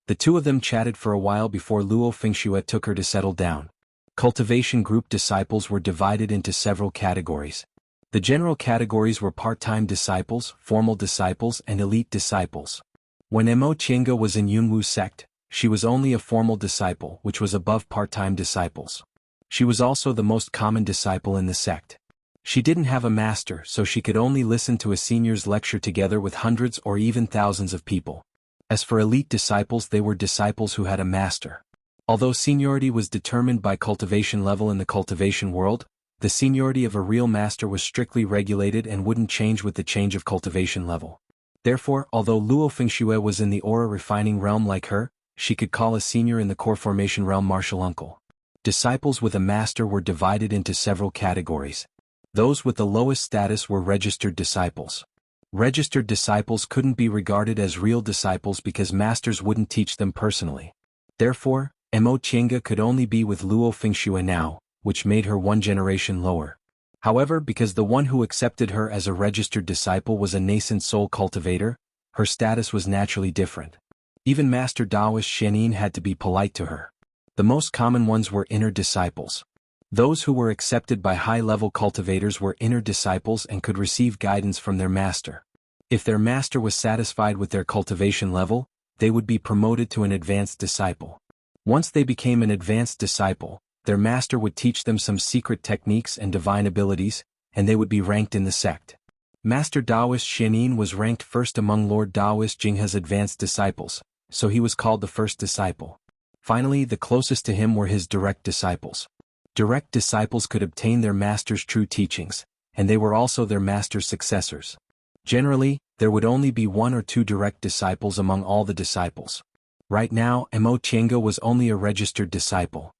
The two of them chatted for a while before Luo Fengshui took her to settle down. Cultivation group disciples were divided into several categories. The general categories were part-time disciples, formal disciples, and elite disciples. When Mo Tiange was in Yunwu sect, she was only a formal disciple, which was above part-time disciples. She was also the most common disciple in the sect. She didn't have a master, so she could only listen to a senior's lecture together with hundreds or even thousands of people. As for elite disciples, they were disciples who had a master. Although seniority was determined by cultivation level in the cultivation world, the seniority of a real master was strictly regulated and wouldn't change with the change of cultivation level. Therefore, although Luo Fengshui was in the aura refining realm like her, she could call a senior in the core formation realm martial uncle. Disciples with a master were divided into several categories. Those with the lowest status were registered disciples. Registered disciples couldn't be regarded as real disciples because masters wouldn't teach them personally. Therefore, Mo Qianga could only be with Luo Fengxue now, which made her one generation lower. However, because the one who accepted her as a registered disciple was a nascent soul cultivator, her status was naturally different. Even Master Taoist Xuanyin had to be polite to her. The most common ones were inner disciples. Those who were accepted by high-level cultivators were inner disciples and could receive guidance from their master. If their master was satisfied with their cultivation level, they would be promoted to an advanced disciple. Once they became an advanced disciple, their master would teach them some secret techniques and divine abilities, and they would be ranked in the sect. Master Taoist Xuanyin was ranked first among Lord Taoist Jinghe's advanced disciples, so he was called the first disciple. Finally, the closest to him were his direct disciples. Direct disciples could obtain their master's true teachings, and they were also their master's successors. Generally, there would only be one or two direct disciples among all the disciples. Right now, Mo Qianga was only a registered disciple.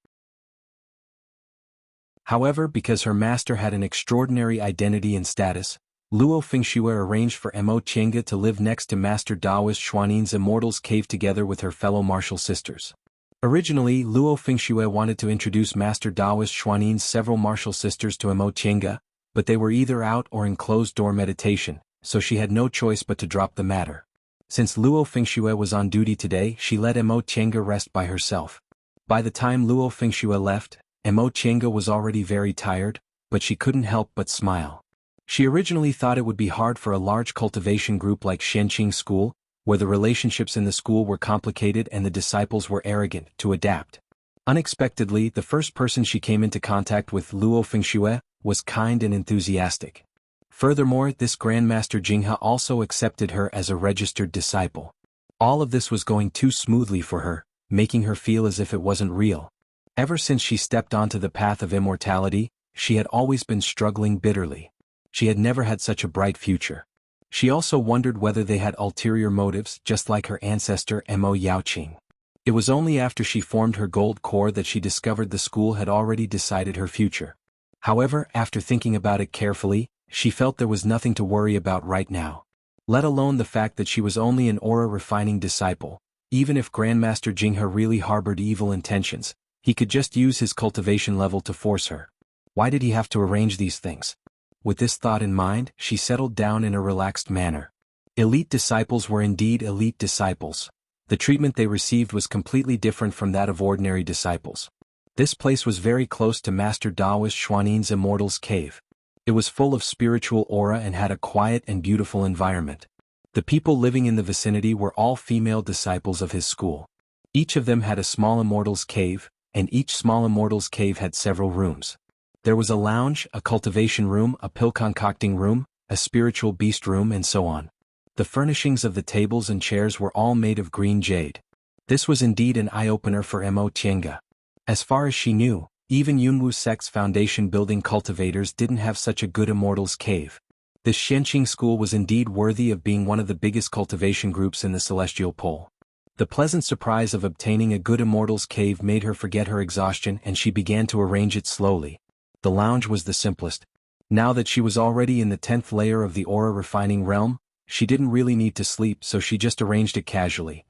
However, because her master had an extraordinary identity and status, Luo Fengxue arranged for Mo Qianga to live next to Master Taoist Xuanyin's Immortals Cave together with her fellow martial sisters. Originally, Luo Fengxue wanted to introduce Master Taoist Xuanyin's several martial sisters to Mo Qianga, but they were either out or in closed-door meditation, so she had no choice but to drop the matter. Since Luo Fengxue was on duty today, she let Mo Qianga rest by herself. By the time Luo Fengxue left, Mo Qianga was already very tired, but she couldn't help but smile. She originally thought it would be hard for a large cultivation group like Shenqing School, where the relationships in the school were complicated and the disciples were arrogant, to adapt. Unexpectedly, the first person she came into contact with, Luo Fengxue, was kind and enthusiastic. Furthermore, this Grandmaster Jinghe also accepted her as a registered disciple. All of this was going too smoothly for her, making her feel as if it wasn't real. Ever since she stepped onto the path of immortality, she had always been struggling bitterly. She had never had such a bright future. She also wondered whether they had ulterior motives, just like her ancestor Mo Yaoqing. It was only after she formed her gold core that she discovered the school had already decided her future. However, after thinking about it carefully, she felt there was nothing to worry about right now. Let alone the fact that she was only an aura-refining disciple. Even if Grandmaster Jinghe really harbored evil intentions, he could just use his cultivation level to force her. Why did he have to arrange these things? With this thought in mind, she settled down in a relaxed manner. Elite disciples were indeed elite disciples. The treatment they received was completely different from that of ordinary disciples. This place was very close to Master Taoist Xuanyin's Immortals Cave. It was full of spiritual aura and had a quiet and beautiful environment. The people living in the vicinity were all female disciples of his school. Each of them had a small Immortals Cave, and each small Immortals Cave had several rooms. There was a lounge, a cultivation room, a pill concocting room, a spiritual beast room, and so on. The furnishings of the tables and chairs were all made of green jade. This was indeed an eye-opener for Mo Qianga. As far as she knew, even Yunwu sect's foundation building cultivators didn't have such a good Immortals Cave. This Shenqing school was indeed worthy of being one of the biggest cultivation groups in the Celestial Pole. The pleasant surprise of obtaining a good Immortals Cave made her forget her exhaustion, and she began to arrange it slowly. The lounge was the simplest. Now that she was already in the 10th layer of the aura-refining realm, she didn't really need to sleep, so she just arranged it casually.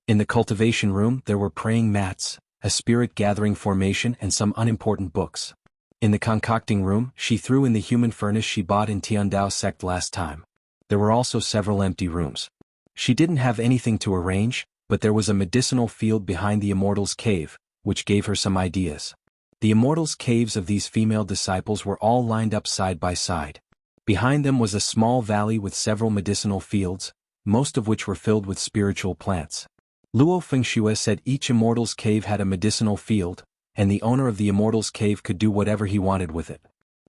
In the cultivation room, there were praying mats, a spirit-gathering formation, and some unimportant books. In the concocting room, she threw in the human furnace she bought in Tiandao sect last time. There were also several empty rooms. She didn't have anything to arrange, but there was a medicinal field behind the Immortals Cave, which gave her some ideas. The Immortals Caves of these female disciples were all lined up side by side. Behind them was a small valley with several medicinal fields, most of which were filled with spiritual plants. Luo Fengxue said each Immortals Cave had a medicinal field, and the owner of the Immortals Cave could do whatever he wanted with it.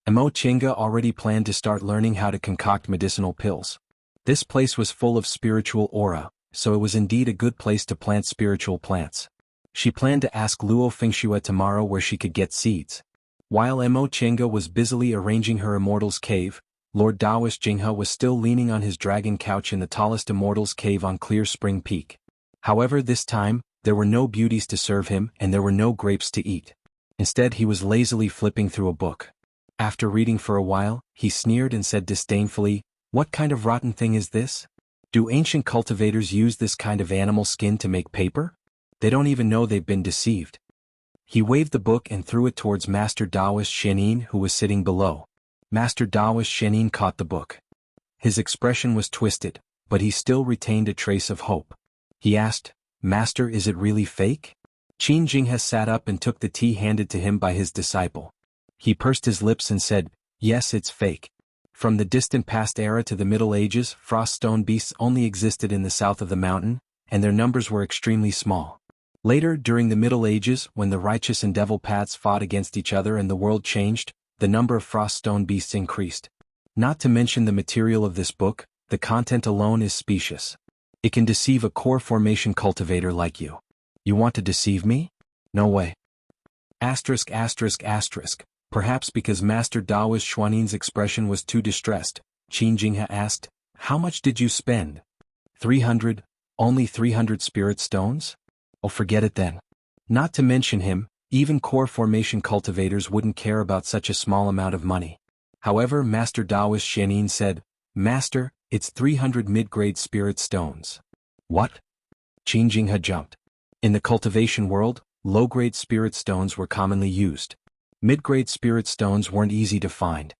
Mo Qianga already planned to start learning how to concoct medicinal pills. This place was full of spiritual aura, so it was indeed a good place to plant spiritual plants. She planned to ask Luo Fengxue tomorrow where she could get seeds. While Mo Qianga was busily arranging her Immortals Cave, Lord Taoist Jinghe was still leaning on his dragon couch in the tallest Immortals Cave on Clear Spring Peak. However, this time, there were no beauties to serve him and there were no grapes to eat. Instead, he was lazily flipping through a book. After reading for a while, he sneered and said disdainfully, "What kind of rotten thing is this? Do ancient cultivators use this kind of animal skin to make paper? They don't even know they've been deceived. He waved the book and threw it towards Master Taoist Xianin, who was sitting below. Master Taoist Xianin caught the book. His expression was twisted, but he still retained a trace of hope. He asked, "Master, is it really fake?" Qin Jinghe sat up and took the tea handed to him by his disciple. He pursed his lips and said, "Yes, it's fake." From the distant past era to the Middle Ages, frost stone beasts only existed in the south of the mountain, and their numbers were extremely small. Later, during the Middle Ages, when the righteous and devil paths fought against each other and the world changed, the number of frost stone beasts increased. Not to mention the material of this book, the content alone is specious. It can deceive a core formation cultivator like you. You want to deceive me? No way. Asterisk asterisk asterisk. Perhaps because Master Taoist Xuanin's expression was too distressed, Qin Jinghe asked, "How much did you spend?" 300, only 300 spirit stones? Oh, forget it then. Not to mention him, even core formation cultivators wouldn't care about such a small amount of money. However, Master Taoist Xianin said, "Master, it's 300 mid-grade spirit stones." What? Qin Jinghe jumped. In the cultivation world, low-grade spirit stones were commonly used. Mid-grade spirit stones weren't easy to find.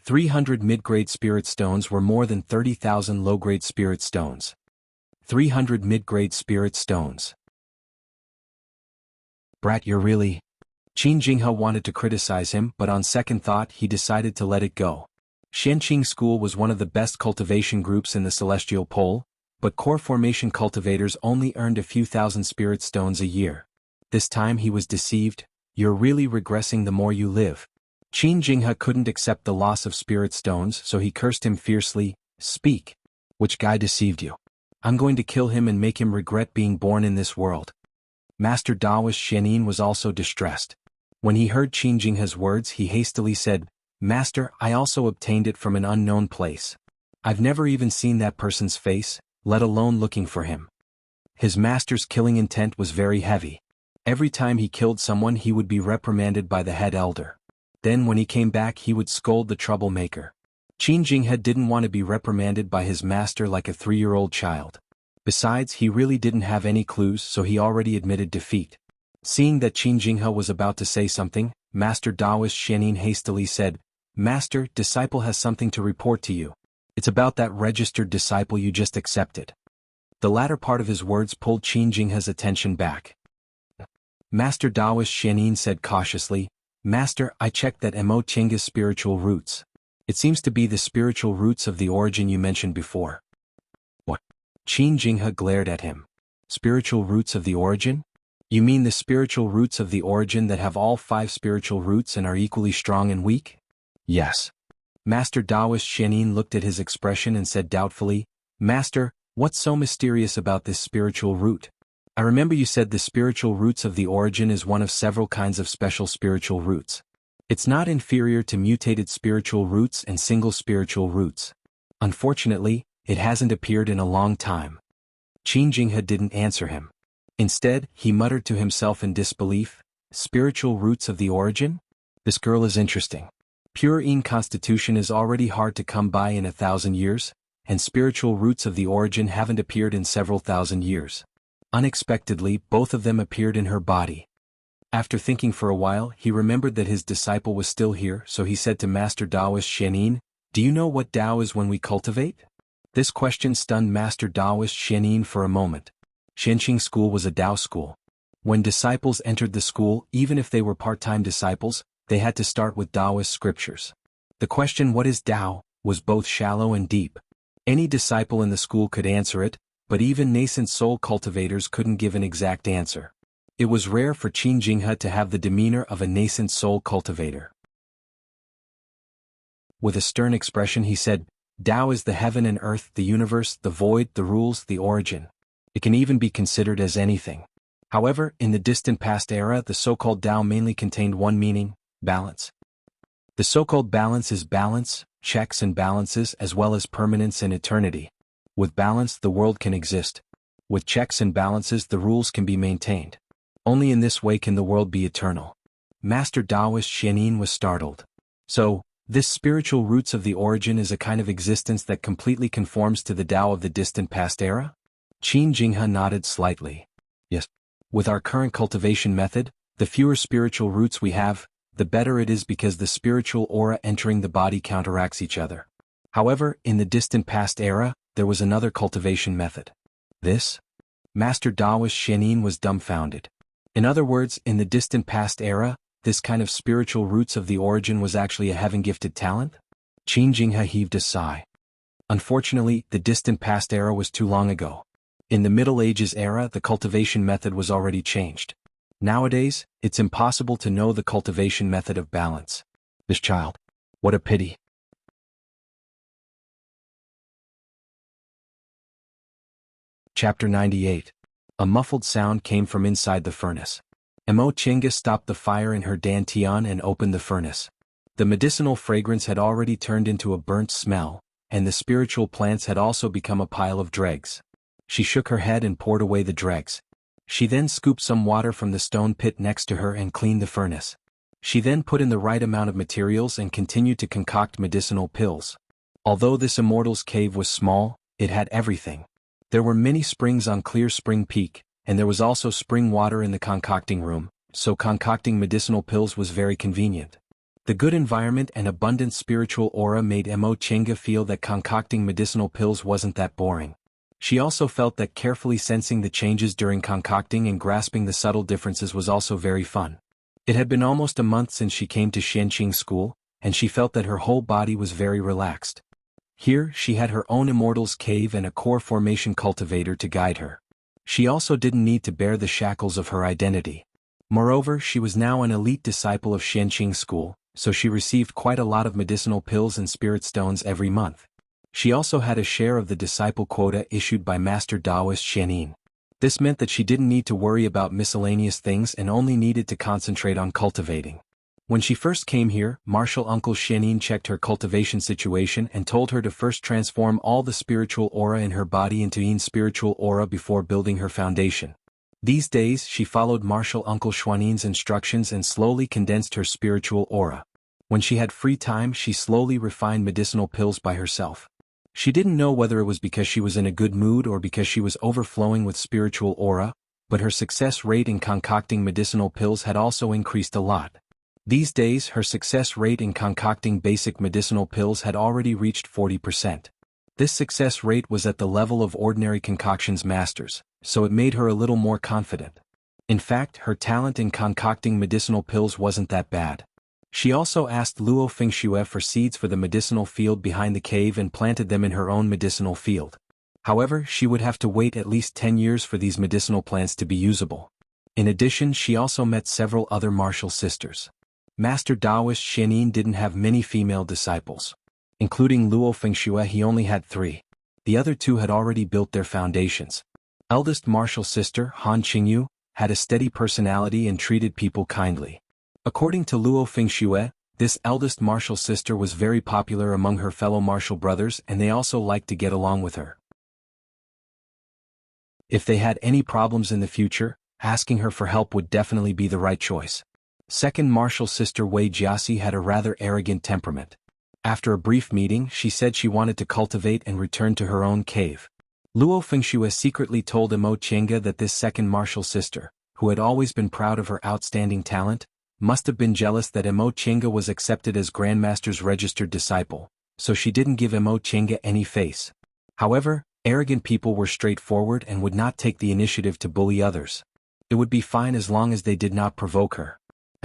300 mid-grade spirit stones were more than 30,000 low-grade spirit stones. 300 mid-grade spirit stones. Brat, you're really... Qin Jinghe wanted to criticize him, but on second thought he decided to let it go. Xianqing School was one of the best cultivation groups in the Celestial Pole, but core formation cultivators only earned a few thousand spirit stones a year. This time he was deceived. You're really regressing the more you live. Qin Jinghe couldn't accept the loss of spirit stones, so he cursed him fiercely. Speak. Which guy deceived you? I'm going to kill him and make him regret being born in this world. Master Taoist Xianin was also distressed. When he heard Qin Jinghe's words, he hastily said, "Master, I also obtained it from an unknown place. I've never even seen that person's face, let alone looking for him." His master's killing intent was very heavy. Every time he killed someone he would be reprimanded by the head elder. Then when he came back he would scold the troublemaker. Qin Jinghe didn't want to be reprimanded by his master like a 3-year-old child. Besides, he really didn't have any clues, so he already admitted defeat. Seeing that Qin Jinghe was about to say something, Master Taoist Xianin hastily said, "Master, disciple has something to report to you. It's about that registered disciple you just accepted." The latter part of his words pulled Qin Jinghe's attention back. Master Taoist Xianin said cautiously, "Master, I checked that Mo Tianga's spiritual roots. It seems to be the spiritual roots of the origin you mentioned before." What? Qin Jinghe glared at him. Spiritual roots of the origin? You mean the spiritual roots of the origin that have all 5 spiritual roots and are equally strong and weak? Yes. Master Taoist Xianin looked at his expression and said doubtfully, "Master, what's so mysterious about this spiritual root? I remember you said the spiritual roots of the origin is one of several kinds of special spiritual roots. It's not inferior to mutated spiritual roots and single spiritual roots. Unfortunately, it hasn't appeared in a long time." Qin Jinghe didn't answer him. Instead, he muttered to himself in disbelief, "Spiritual roots of the origin? This girl is interesting. Pure Yin constitution is already hard to come by in 1,000 years, and spiritual roots of the origin haven't appeared in several thousand years." Unexpectedly, both of them appeared in her body. After thinking for a while, he remembered that his disciple was still here, so he said to Master Taoist Xianin, "Do you know what Tao is when we cultivate?" This question stunned Master Taoist Xianin for a moment. Xianqing School was a Tao school. When disciples entered the school, even if they were part-time disciples, they had to start with Taoist scriptures. The question, "What is Tao?" was both shallow and deep. Any disciple in the school could answer it, but even nascent soul cultivators couldn't give an exact answer. It was rare for Qin Jinghe to have the demeanor of a nascent soul cultivator. With a stern expression he said, "Tao is the heaven and earth, the universe, the void, the rules, the origin. It can even be considered as anything." However, in the distant past era the so-called Tao mainly contained one meaning: balance. The so-called balance is balance, checks and balances, as well as permanence and eternity. With balance the world can exist. With checks and balances the rules can be maintained. Only in this way can the world be eternal. Master Taoist Xianin was startled. "So, This spiritual roots of the origin is a kind of existence that completely conforms to the Tao of the distant past era? Qin Jinghe nodded slightly. Yes. With our current cultivation method, the fewer spiritual roots we have, the better it is because the spiritual aura entering the body counteracts each other. However, in the distant past era, there was another cultivation method. This? Master Daoist Xianin was dumbfounded. In other words, in the distant past era, this kind of spiritual roots of the origin was actually a heaven-gifted talent? Qin Jinghe heaved a sigh. Unfortunately, the distant past era was too long ago. In the Middle Ages era, the cultivation method was already changed. Nowadays, it's impossible to know the cultivation method of balance. This child. What a pity. Chapter 98. A muffled sound came from inside the furnace. Mo Chenga stopped the fire in her dantian and opened the furnace. The medicinal fragrance had already turned into a burnt smell, and the spiritual plants had also become a pile of dregs. She shook her head and poured away the dregs. She then scooped some water from the stone pit next to her and cleaned the furnace. She then put in the right amount of materials and continued to concoct medicinal pills. Although this immortal's cave was small, it had everything. There were many springs on Clear Spring Peak, and there was also spring water in the concocting room, so concocting medicinal pills was very convenient. The good environment and abundant spiritual aura made Mo Chenga feel that concocting medicinal pills wasn't that boring. She also felt that carefully sensing the changes during concocting and grasping the subtle differences was also very fun. It had been almost a month since she came to Xianqing School, and she felt that her whole body was very relaxed. Here, she had her own immortal's cave and a core formation cultivator to guide her. She also didn't need to bear the shackles of her identity. Moreover, she was now an elite disciple of Xianqing School, so she received quite a lot of medicinal pills and spirit stones every month. She also had a share of the disciple quota issued by Master Daoist Xianin. This meant that she didn't need to worry about miscellaneous things and only needed to concentrate on cultivating. When she first came here, Martial Uncle Xianin checked her cultivation situation and told her to first transform all the spiritual aura in her body into Yin spiritual aura before building her foundation. These days, she followed Martial Uncle Xuanin's instructions and slowly condensed her spiritual aura. When she had free time, she slowly refined medicinal pills by herself. She didn't know whether it was because she was in a good mood or because she was overflowing with spiritual aura, but her success rate in concocting medicinal pills had also increased a lot. These days, her success rate in concocting basic medicinal pills had already reached 40%. This success rate was at the level of ordinary concoctions masters, so it made her a little more confident. In fact, her talent in concocting medicinal pills wasn't that bad. She also asked Luo Fengxue for seeds for the medicinal field behind the cave and planted them in her own medicinal field. However, she would have to wait at least 10 years for these medicinal plants to be usable. In addition, she also met several other martial sisters. Master Daoist Xianin didn't have many female disciples. Including Luo Fengxue, he only had 3. The other 2 had already built their foundations. Eldest martial sister, Han Qingyu, had a steady personality and treated people kindly. According to Luo Fengxue, this eldest martial sister was very popular among her fellow martial brothers and they also liked to get along with her. If they had any problems in the future, asking her for help would definitely be the right choice. Second martial sister Wei Jiasi had a rather arrogant temperament. After a brief meeting, she said she wanted to cultivate and return to her own cave. Luo Fengxue secretly told Mo Chenga that this second martial sister, who had always been proud of her outstanding talent, must have been jealous that Mo Chenga was accepted as Grandmaster's registered disciple, so she didn't give Mo Chenga any face. However, arrogant people were straightforward and would not take the initiative to bully others. It would be fine as long as they did not provoke her.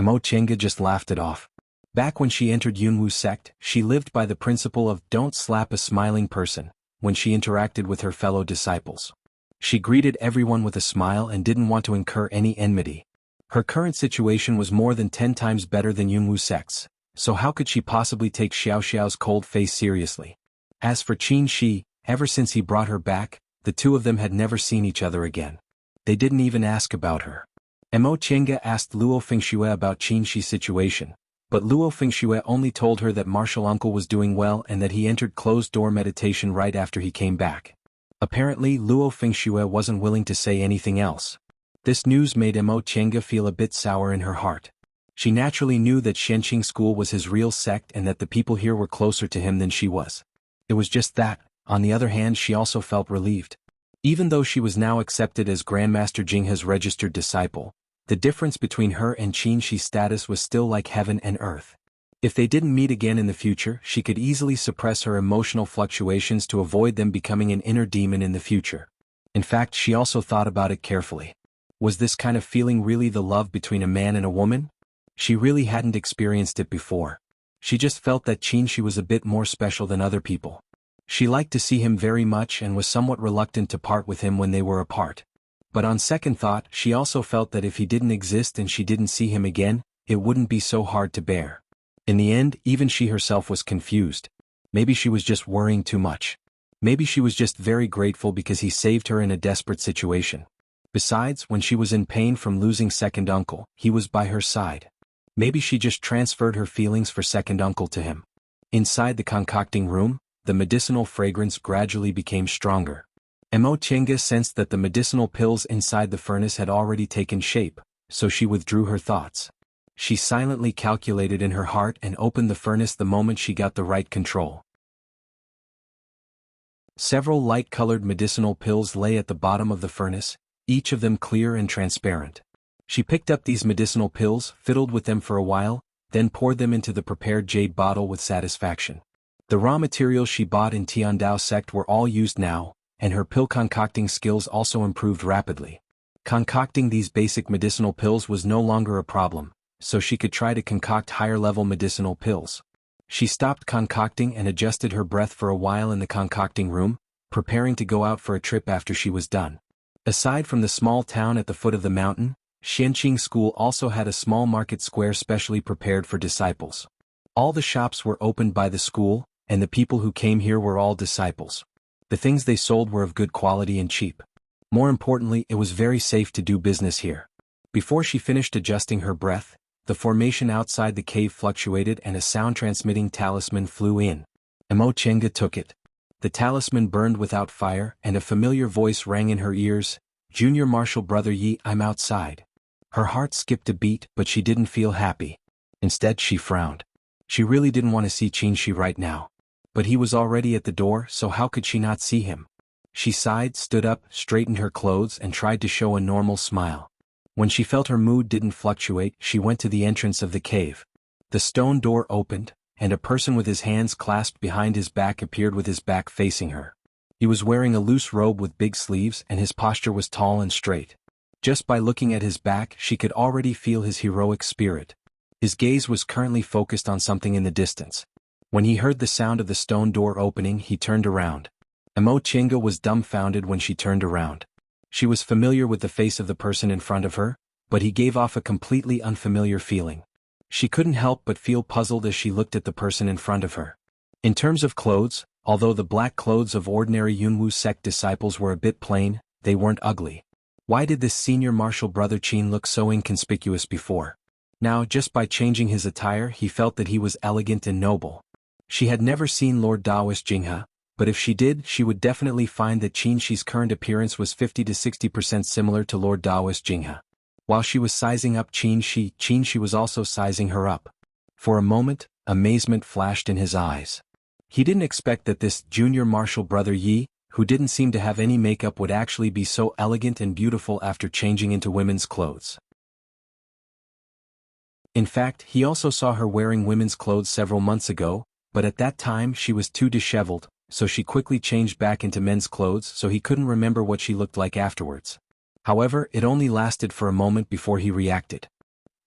Mo Chenga just laughed it off. Back when she entered Yunwu sect, she lived by the principle of don't slap a smiling person when she interacted with her fellow disciples. She greeted everyone with a smile and didn't want to incur any enmity. Her current situation was more than 10 times better than Yunwu sect's, so how could she possibly take Xiao Xiao's cold face seriously? As for Qin Shi, ever since he brought her back, the two of them had never seen each other again. They didn't even ask about her. Mo Chenga asked Luo Fengxue about Qin Shi's situation, but Luo Fengxue only told her that martial uncle was doing well and that he entered closed-door meditation right after he came back. Apparently, Luo Fengxue wasn't willing to say anything else. This news made Mo Chenga feel a bit sour in her heart. She naturally knew that Xianqing School was his real sect and that the people here were closer to him than she was. It was just that, on the other hand, she also felt relieved. Even though she was now accepted as Grandmaster Jinghe's registered disciple, the difference between her and Qin Shi's status was still like heaven and earth. If they didn't meet again in the future, she could easily suppress her emotional fluctuations to avoid them becoming an inner demon in the future. In fact, she also thought about it carefully. Was this kind of feeling really the love between a man and a woman? She really hadn't experienced it before. She just felt that Qin Shi was a bit more special than other people. She liked to see him very much and was somewhat reluctant to part with him when they were apart. But on second thought, she also felt that if he didn't exist and she didn't see him again, it wouldn't be so hard to bear. In the end, even she herself was confused. Maybe she was just worrying too much. Maybe she was just very grateful because he saved her in a desperate situation. Besides, when she was in pain from losing second uncle, he was by her side. Maybe she just transferred her feelings for second uncle to him. Inside the concocting room, the medicinal fragrance gradually became stronger. Mo Chenga sensed that the medicinal pills inside the furnace had already taken shape, so she withdrew her thoughts. She silently calculated in her heart and opened the furnace the moment she got the right control. Several light-colored medicinal pills lay at the bottom of the furnace, each of them clear and transparent. She picked up these medicinal pills, fiddled with them for a while, then poured them into the prepared jade bottle with satisfaction. The raw materials she bought in Tiandao sect were all used now, and her pill concocting skills also improved rapidly. Concocting these basic medicinal pills was no longer a problem, so she could try to concoct higher-level medicinal pills. She stopped concocting and adjusted her breath for a while in the concocting room, preparing to go out for a trip after she was done. Aside from the small town at the foot of the mountain, Xianqing School also had a small market square specially prepared for disciples. All the shops were opened by the school, and the people who came here were all disciples. The things they sold were of good quality and cheap. More importantly, it was very safe to do business here. Before she finished adjusting her breath, the formation outside the cave fluctuated and a sound-transmitting talisman flew in. Mo Chenga took it. The talisman burned without fire, and a familiar voice rang in her ears, "Junior Marshal Brother Yi, I'm outside." Her heart skipped a beat, but she didn't feel happy. Instead, she frowned. She really didn't want to see Qin Shi right now. But he was already at the door, so how could she not see him? She sighed, stood up, straightened her clothes, and tried to show a normal smile. When she felt her mood didn't fluctuate, she went to the entrance of the cave. The stone door opened, and a person with his hands clasped behind his back appeared with his back facing her. He was wearing a loose robe with big sleeves and his posture was tall and straight. Just by looking at his back, she could already feel his heroic spirit. His gaze was currently focused on something in the distance. When he heard the sound of the stone door opening, he turned around. Mo Chenga was dumbfounded when she turned around. She was familiar with the face of the person in front of her, but he gave off a completely unfamiliar feeling. She couldn't help but feel puzzled as she looked at the person in front of her. In terms of clothes, although the black clothes of ordinary Yunwu sect disciples were a bit plain, they weren't ugly. Why did this senior martial brother Qin look so inconspicuous before? Now, just by changing his attire, he felt that he was elegant and noble. She had never seen Lord Daoist Jinghe, but if she did, she would definitely find that Qin Shi's current appearance was 50 to 60% similar to Lord Daoist Jinghe. While she was sizing up Qin Shi was also sizing her up. For a moment, amazement flashed in his eyes. He didn't expect that this junior martial brother Yi, who didn't seem to have any makeup, would actually be so elegant and beautiful after changing into women's clothes. In fact, he also saw her wearing women's clothes several months ago, but at that time she was too disheveled, so she quickly changed back into men's clothes so he couldn't remember what she looked like afterwards. However, it only lasted for a moment before he reacted.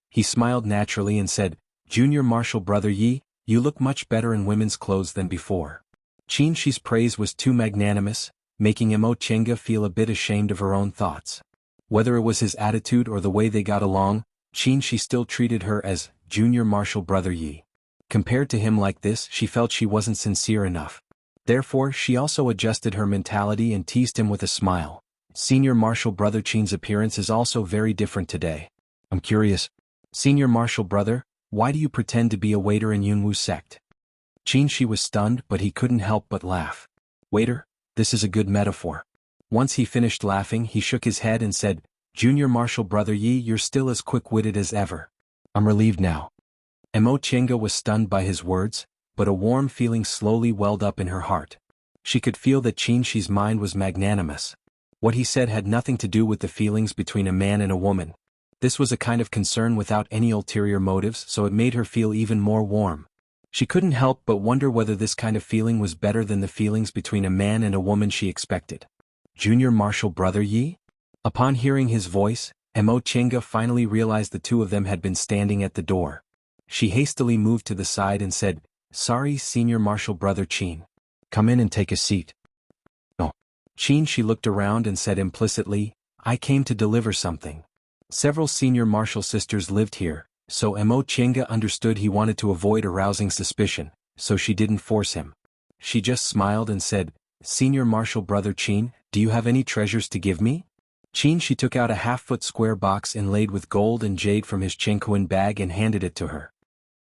He smiled naturally and said, "Junior martial brother Yi, you look much better in women's clothes than before." Qin Shi's praise was too magnanimous, making Mo Chenga feel a bit ashamed of her own thoughts. Whether it was his attitude or the way they got along, Qin Shi still treated her as junior martial brother Yi. Compared to him like this, she felt she wasn't sincere enough. Therefore, she also adjusted her mentality and teased him with a smile. "Senior martial brother Qin's appearance is also very different today. I'm curious. Senior martial brother, why do you pretend to be a waiter in Yunwu sect?" Qin Shi was stunned, but he couldn't help but laugh. "Waiter? This is a good metaphor." Once he finished laughing, he shook his head and said, "Junior martial brother Yi, you're still as quick-witted as ever. I'm relieved now. Mo Chenga was stunned by his words, but a warm feeling slowly welled up in her heart. She could feel that Qin Shi's mind was magnanimous. What he said had nothing to do with the feelings between a man and a woman. This was a kind of concern without any ulterior motives, so it made her feel even more warm. She couldn't help but wonder whether this kind of feeling was better than the feelings between a man and a woman she expected. Junior Marshal Brother Yi? Upon hearing his voice, Mo Chenga finally realized the two of them had been standing at the door. She hastily moved to the side and said, "Sorry, Senior Marshal Brother Qin. Come in and take a seat." "Oh." Qin Shi looked around and said implicitly, "I came to deliver something." Several Senior Marshal sisters lived here, so Mo Chenga understood he wanted to avoid arousing suspicion, so she didn't force him. She just smiled and said, "Senior Marshal Brother Qin, do you have any treasures to give me?" Qin Shi took out a half-foot square box inlaid with gold and jade from his Chengkuan bag and handed it to her.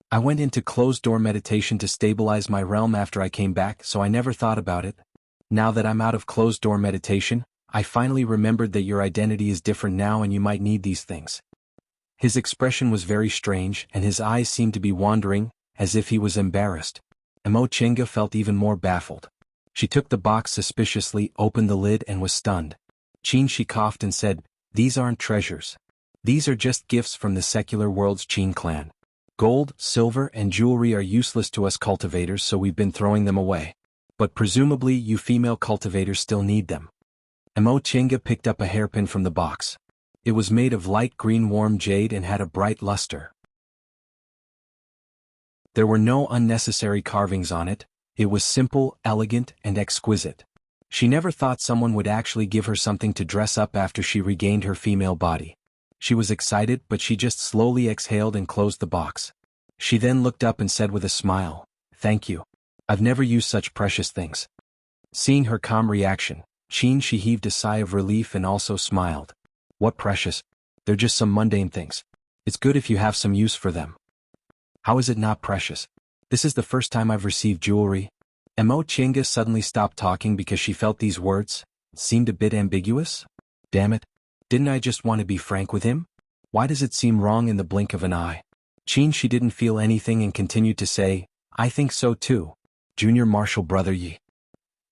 "I went into closed-door meditation to stabilize my realm after I came back, so I never thought about it. Now that I'm out of closed-door meditation, I finally remembered that your identity is different now and you might need these things." His expression was very strange, and his eyes seemed to be wandering, as if he was embarrassed. Mo Chenga felt even more baffled. She took the box suspiciously, opened the lid and was stunned. Qin Shi coughed and said, "These aren't treasures. These are just gifts from the secular world's Qin clan. Gold, silver, and jewelry are useless to us cultivators, so we've been throwing them away. But presumably you female cultivators still need them." Mo Chenga picked up a hairpin from the box. It was made of light green warm jade and had a bright luster. There were no unnecessary carvings on it. It was simple, elegant, and exquisite. She never thought someone would actually give her something to dress up after she regained her female body. She was excited, but she just slowly exhaled and closed the box. She then looked up and said with a smile, "Thank you. I've never used such precious things." Seeing her calm reaction, Qin Shi heaved a sigh of relief and also smiled. "What precious? They're just some mundane things. It's good if you have some use for them." "How is it not precious? This is the first time I've received jewelry." Mo Chenga suddenly stopped talking because she felt these words seemed a bit ambiguous. Damn it. Didn't I just want to be frank with him? Why does it seem wrong in the blink of an eye? Qin Shi didn't feel anything and continued to say, "I think so too. Junior Marshal Brother Yi."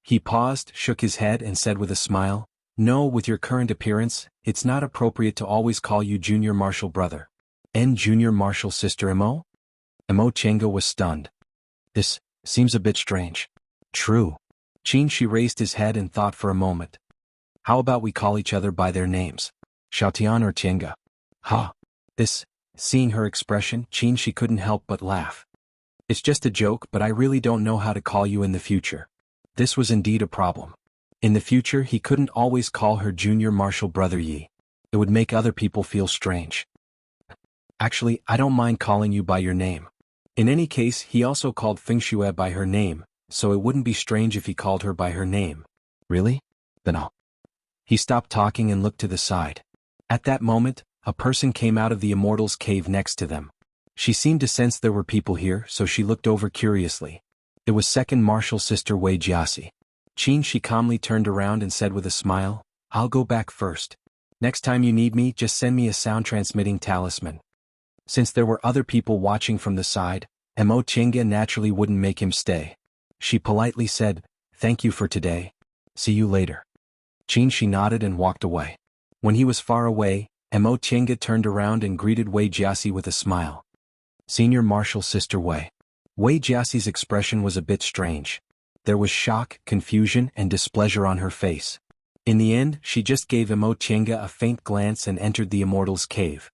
He paused, shook his head and said with a smile, "No, with your current appearance, it's not appropriate to always call you Junior Marshal Brother. And Junior Marshal Sister Mo?" Mo Chenga was stunned. "This seems a bit strange." "True." Qin Shi raised his head and thought for a moment. "How about we call each other by their names? Xiaotian or Chenga?" "Ha." Seeing her expression, Qin Shi couldn't help but laugh. "It's just a joke, but I really don't know how to call you in the future." This was indeed a problem. In the future he couldn't always call her Junior Marshal Brother Yi. It would make other people feel strange. "Actually, I don't mind calling you by your name." In any case, he also called Fengxue by her name, so it wouldn't be strange if he called her by her name. "Really? Then I'll..." He stopped talking and looked to the side. At that moment, a person came out of the Immortals' cave next to them. She seemed to sense there were people here, so she looked over curiously. It was Second Marshal Sister Wei Jiaxi. Qin Shi calmly turned around and said with a smile, "I'll go back first. Next time you need me, just send me a sound-transmitting talisman." Since there were other people watching from the side, Mo Chenga naturally wouldn't make him stay. She politely said, "Thank you for today. See you later." Qin Shi nodded and walked away. When he was far away, Mo Chenga turned around and greeted Wei Jiaxi with a smile. "Senior Marshal Sister Wei." Wei Jiaxi's expression was a bit strange. There was shock, confusion, and displeasure on her face. In the end, she just gave Mo Chenga a faint glance and entered the Immortals' cave.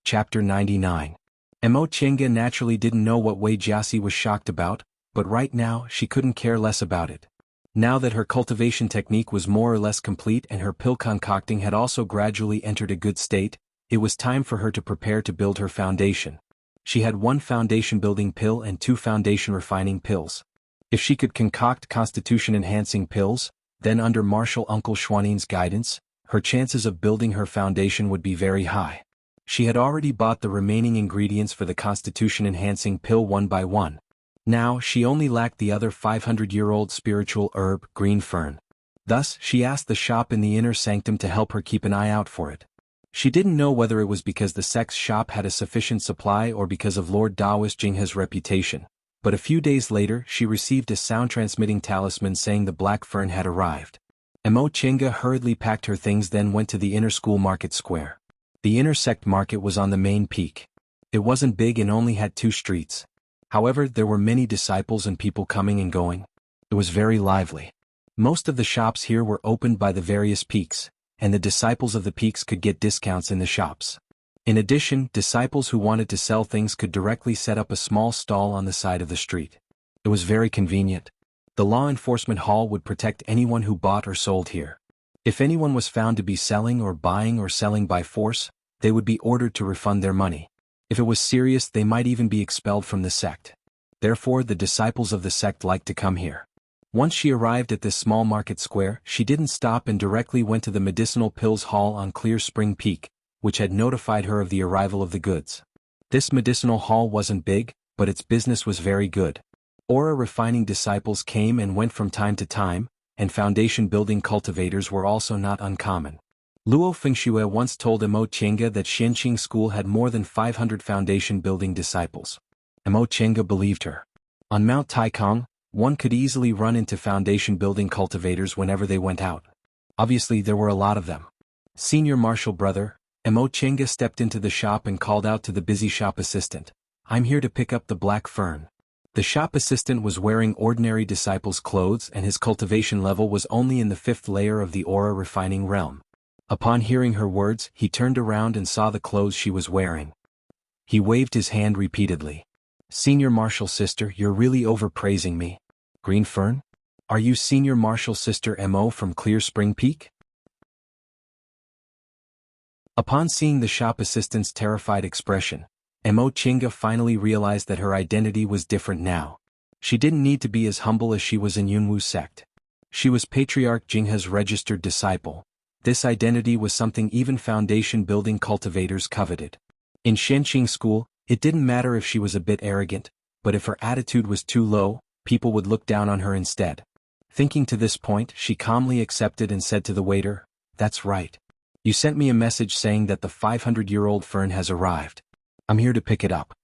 Chapter 99. Mo Chenga naturally didn't know what Wei Jiaxi was shocked about, but right now she couldn't care less about it. Now that her cultivation technique was more or less complete and her pill concocting had also gradually entered a good state, it was time for her to prepare to build her foundation. She had 1 foundation building pill and 2 foundation refining pills. If she could concoct constitution enhancing pills, then under Marshal Uncle Xuanin's guidance, her chances of building her foundation would be very high. She had already bought the remaining ingredients for the constitution enhancing pill one by one. Now she only lacked the other 500-year-old spiritual herb, green fern. Thus, she asked the shop in the inner sanctum to help her keep an eye out for it. She didn't know whether it was because the sex shop had a sufficient supply or because of Lord Daoist Jinghe's reputation, but a few days later she received a sound-transmitting talisman saying the black fern had arrived. Mo Chinga hurriedly packed her things, then went to the inner school market square. The inner sect market was on the main peak. It wasn't big and only had 2 streets. However, there were many disciples and people coming and going. It was very lively. Most of the shops here were opened by the various peaks, and the disciples of the peaks could get discounts in the shops. In addition, disciples who wanted to sell things could directly set up a small stall on the side of the street. It was very convenient. The law enforcement hall would protect anyone who bought or sold here. If anyone was found to be selling or buying or selling by force, they would be ordered to refund their money. If it was serious, they might even be expelled from the sect. Therefore, the disciples of the sect liked to come here. Once she arrived at this small market square, she didn't stop and directly went to the medicinal pills hall on Clear Spring Peak, which had notified her of the arrival of the goods. This medicinal hall wasn't big, but its business was very good. Aura refining disciples came and went from time to time, and foundation building cultivators were also not uncommon. Luo Fengxue once told Mo Chenga that Xianqing School had more than 500 foundation building disciples. Mo Chenga believed her. On Mount Taikong, one could easily run into foundation building cultivators whenever they went out. Obviously there were a lot of them. Senior Marshal Brother, Mo Chenga stepped into the shop and called out to the busy shop assistant, "I'm here to pick up the black fern." The shop assistant was wearing ordinary disciple's clothes and his cultivation level was only in the 5th layer of the aura refining realm. Upon hearing her words, he turned around and saw the clothes she was wearing. He waved his hand repeatedly. "Senior Marshal Sister, you're really overpraising me. Green Fern? Are you Senior Marshal Sister Mo from Clear Spring Peak?" Upon seeing the shop assistant's terrified expression, Mo Chinga finally realized that her identity was different now. She didn't need to be as humble as she was in Yunwu sect. She was Patriarch Jinghe's registered disciple. This identity was something even foundation building cultivators coveted. In Xianqing School, it didn't matter if she was a bit arrogant, but if her attitude was too low, people would look down on her instead. Thinking to this point, she calmly accepted and said to the waiter, "That's right. You sent me a message saying that the 500-year-old fern has arrived. I'm here to pick it up."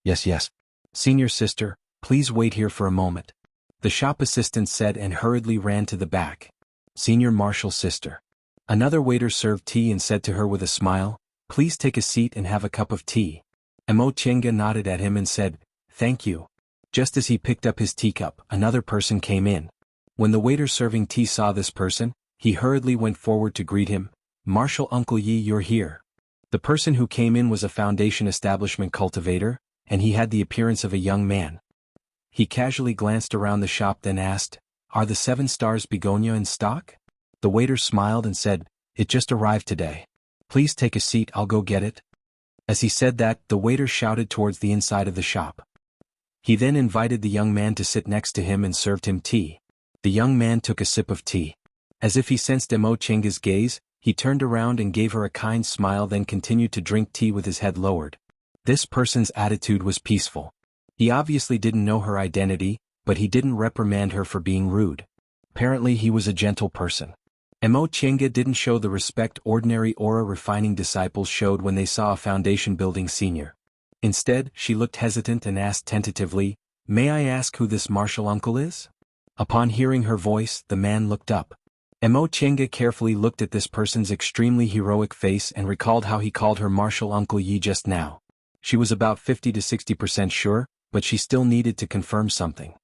Yes. "Senior sister, please wait here for a moment," the shop assistant said and hurriedly ran to the back. "Senior Marshal Sister." Another waiter served tea and said to her with a smile, "Please take a seat and have a cup of tea." Mo Chenga nodded at him and said, "Thank you." Just as he picked up his teacup, another person came in. When the waiter serving tea saw this person, he hurriedly went forward to greet him. "Marshal Uncle Yi, you're here." The person who came in was a foundation establishment cultivator, and he had the appearance of a young man. He casually glanced around the shop then asked, "Are the 7 stars begonia in stock?" The waiter smiled and said, "It just arrived today. Please take a seat, I'll go get it." As he said that, the waiter shouted towards the inside of the shop. He then invited the young man to sit next to him and served him tea. The young man took a sip of tea. As if he sensed Mo Chenga's gaze, he turned around and gave her a kind smile, then continued to drink tea with his head lowered. This person's attitude was peaceful. He obviously didn't know her identity, but he didn't reprimand her for being rude. Apparently he was a gentle person. Mo Chenga didn't show the respect ordinary aura refining disciples showed when they saw a foundation building senior. Instead, she looked hesitant and asked tentatively, "May I ask who this martial uncle is?" Upon hearing her voice, the man looked up. Mo Chenga carefully looked at this person's extremely heroic face and recalled how he called her Marshal Uncle Yi just now. She was about 50 to 60% sure, but she still needed to confirm something.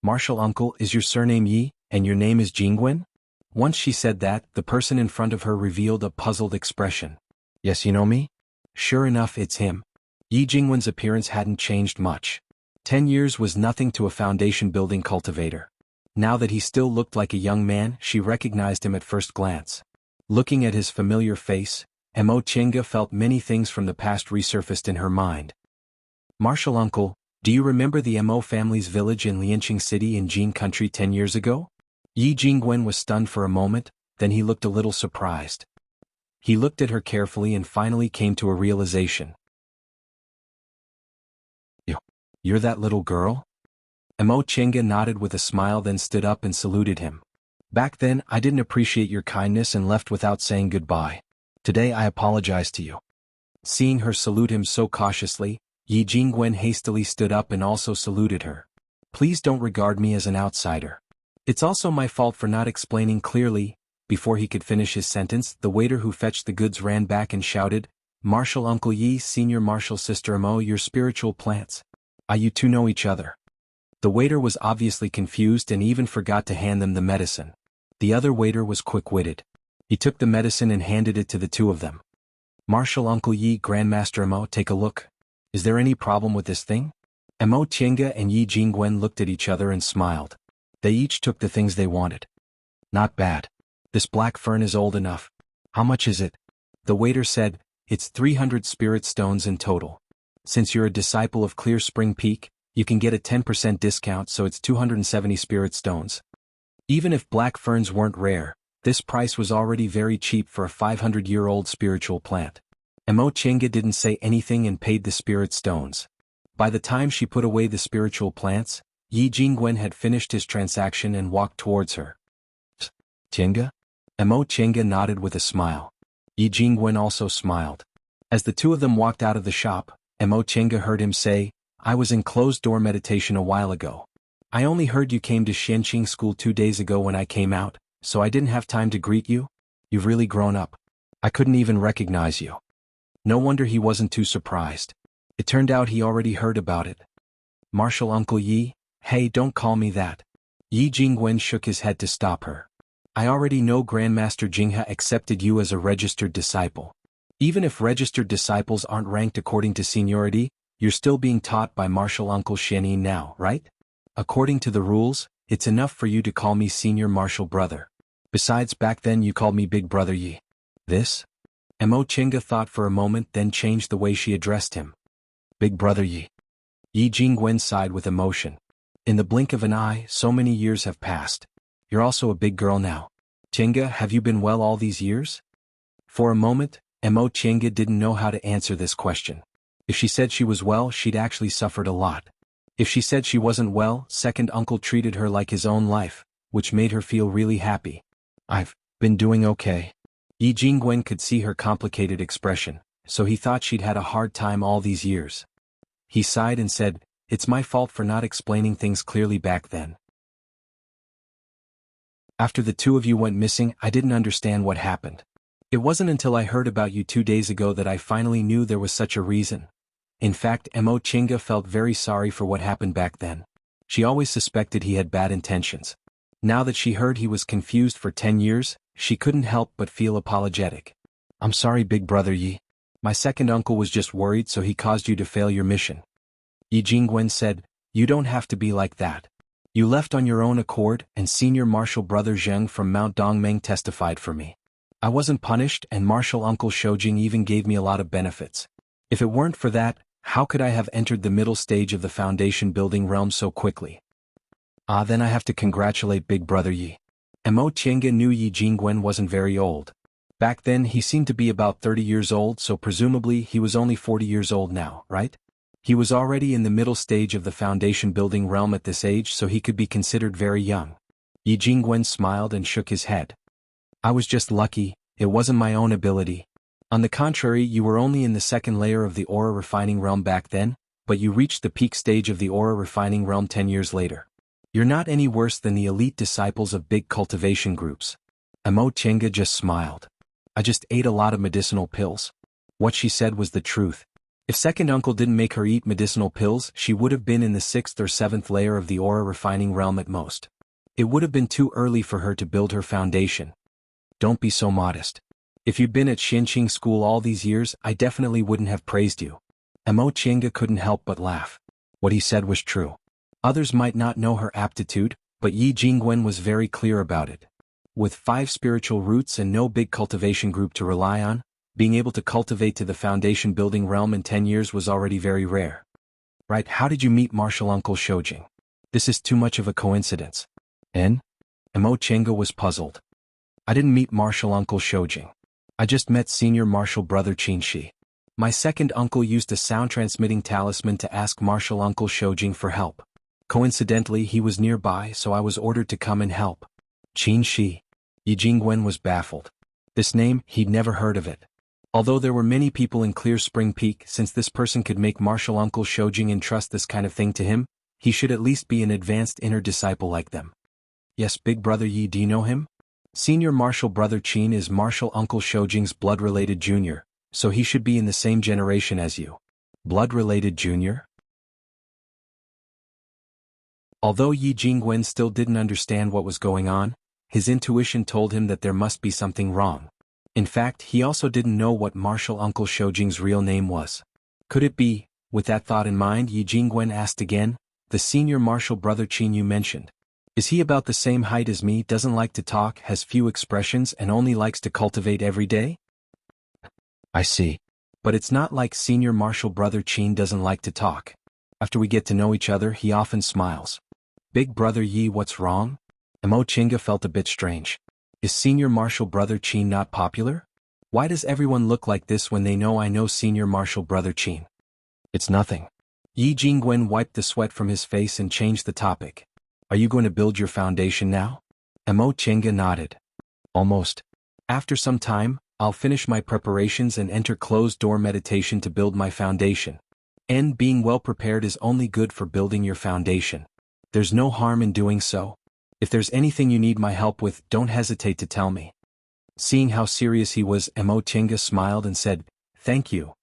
"Marshal Uncle, is your surname Yi, and your name is Jingwen?" Once she said that, the person in front of her revealed a puzzled expression. "Yes, you know me?" Sure enough, it's him. Yi Jingwen's appearance hadn't changed much. 10 years was nothing to a foundation building cultivator. Now that he still looked like a young man, she recognized him at first glance. Looking at his familiar face, Mo Chenga felt many things from the past resurfaced in her mind. "Marshal Uncle, do you remember the Mo family's village in Lianqing City in Jin Country 10 years ago?" Yi Jingwen was stunned for a moment, then he looked a little surprised. He looked at her carefully and finally came to a realization. You're that little girl?" Mo Chenga nodded with a smile then stood up and saluted him. Back then, I didn't appreciate your kindness and left without saying goodbye. Today I apologize to you. Seeing her salute him so cautiously, Yi Jingwen hastily stood up and also saluted her. Please don't regard me as an outsider. It's also my fault for not explaining clearly. Before he could finish his sentence, the waiter who fetched the goods ran back and shouted, Martial Uncle Yi, Senior Martial Sister Mo, your spiritual plants. You two know each other. The waiter was obviously confused and even forgot to hand them the medicine. The other waiter was quick-witted. He took the medicine and handed it to the two of them. Martial Uncle Yi, Grandmaster Mo, take a look. Is there any problem with this thing? Mo Tiange and Yi Jingwen looked at each other and smiled. They each took the things they wanted. Not bad. This black fern is old enough. How much is it? The waiter said, it's 300 spirit stones in total. Since you're a disciple of Clear Spring Peak, you can get a 10% discount, so it's 270 spirit stones. Even if black ferns weren't rare, this price was already very cheap for a 500-year-old spiritual plant. Mo Tiange didn't say anything and paid the spirit stones. By the time she put away the spiritual plants, Yi Jingwen had finished his transaction and walked towards her. Tiange? Mo Tiange nodded with a smile. Yi Jingwen also smiled. As the two of them walked out of the shop, Mo Tiange heard him say, I was in closed-door meditation a while ago. I only heard you came to Xianqing School 2 days ago when I came out, so I didn't have time to greet you. You've really grown up. I couldn't even recognize you. No wonder he wasn't too surprised. It turned out he already heard about it. Martial Uncle Yi, hey, don't call me that. Yi Jingwen shook his head to stop her. I already know Grandmaster Jinghe accepted you as a registered disciple. Even if registered disciples aren't ranked according to seniority, you're still being taught by Martial Uncle Xianyi now, right? According to the rules, it's enough for you to call me Senior Martial Brother. Besides, back then you called me Big Brother Yi. This? Mo Tiange thought for a moment, then changed the way she addressed him. Big Brother Yi. Yi Jingwen sighed with emotion. In the blink of an eye, so many years have passed. You're also a big girl now. Tiange, have you been well all these years? For a moment, Mo Tiange didn't know how to answer this question. If she said she was well, she'd actually suffered a lot. If she said she wasn't well, second uncle treated her like his own life, which made her feel really happy. I've been doing okay. Yi Jingwen could see her complicated expression, so he thought she'd had a hard time all these years. He sighed and said, it's my fault for not explaining things clearly back then. After the two of you went missing, I didn't understand what happened. It wasn't until I heard about you 2 days ago that I finally knew there was such a reason. In fact, Mo Tiange felt very sorry for what happened back then. She always suspected he had bad intentions. Now that she heard he was confused for 10 years, she couldn't help but feel apologetic. I'm sorry, Big Brother Yi. My second uncle was just worried, so he caused you to fail your mission. Yi Jingwen said, you don't have to be like that. You left on your own accord, and Senior Martial Brother Zheng from Mount Dongmeng testified for me. I wasn't punished, and Martial Uncle Shoujing even gave me a lot of benefits. If it weren't for that, how could I have entered the middle stage of the foundation building realm so quickly? Then I have to congratulate Big Brother Yi. Mo Tiange knew Yi Jingwen wasn't very old. Back then he seemed to be about 30 years old, so presumably he was only 40 years old now, right? He was already in the middle stage of the foundation building realm at this age, so he could be considered very young. Yi Jingwen smiled and shook his head. I was just lucky, it wasn't my own ability. On the contrary, you were only in the second layer of the aura refining realm back then, but you reached the peak stage of the aura refining realm 10 years later. You're not any worse than the elite disciples of big cultivation groups. Mo Tiange just smiled. I just ate a lot of medicinal pills. What she said was the truth. If second uncle didn't make her eat medicinal pills, she would have been in the 6th or 7th layer of the aura refining realm at most. It would have been too early for her to build her foundation. Don't be so modest. If you'd been at Xianqing School all these years, I definitely wouldn't have praised you. Mo Tiange couldn't help but laugh. What he said was true. Others might not know her aptitude, but Yi Jingwen was very clear about it. With 5 spiritual roots and no big cultivation group to rely on, being able to cultivate to the foundation building realm in 10 years was already very rare. Right, how did you meet Martial Uncle Shoujing? This is too much of a coincidence. Mo Tiange was puzzled. I didn't meet Martial Uncle Shoujing. I just met Senior Martial Brother Qinshi. My second uncle used a sound-transmitting talisman to ask Martial Uncle Shoujing for help. Coincidentally, he was nearby, so I was ordered to come and help. Qin Shi. Yi Jingwen was baffled. This name, he'd never heard of it. Although there were many people in Clear Spring Peak, since this person could make martial uncle Shoujing entrust this kind of thing to him, he should at least be an advanced inner disciple like them. Yes, big brother Yi, do you know him? Senior martial brother Qin is martial uncle Shoujing's blood-related junior, so he should be in the same generation as you. Blood-related junior? Although Yi Jingwen still didn't understand what was going on, his intuition told him that there must be something wrong. In fact, he also didn't know what martial uncle Shoujing's real name was. Could it be? With that thought in mind, Yi Jingwen asked again, the senior martial brother Qin you mentioned. Is he about the same height as me, doesn't like to talk, has few expressions and only likes to cultivate every day? I see. But it's not like senior martial brother Qin doesn't like to talk. After we get to know each other, he often smiles. Big brother Yi, what's wrong? Mo Chinga felt a bit strange. Is senior martial brother Qin not popular? Why does everyone look like this when they know I know senior martial brother Qin? It's nothing. Yi Jingwen wiped the sweat from his face and changed the topic. Are you going to build your foundation now? Mo Chinga nodded. Almost. After some time, I'll finish my preparations and enter closed-door meditation to build my foundation. And being well prepared is only good for building your foundation. There's no harm in doing so. If there's anything you need my help with, don't hesitate to tell me. Seeing how serious he was, Mo Chinga smiled and said, Thank you.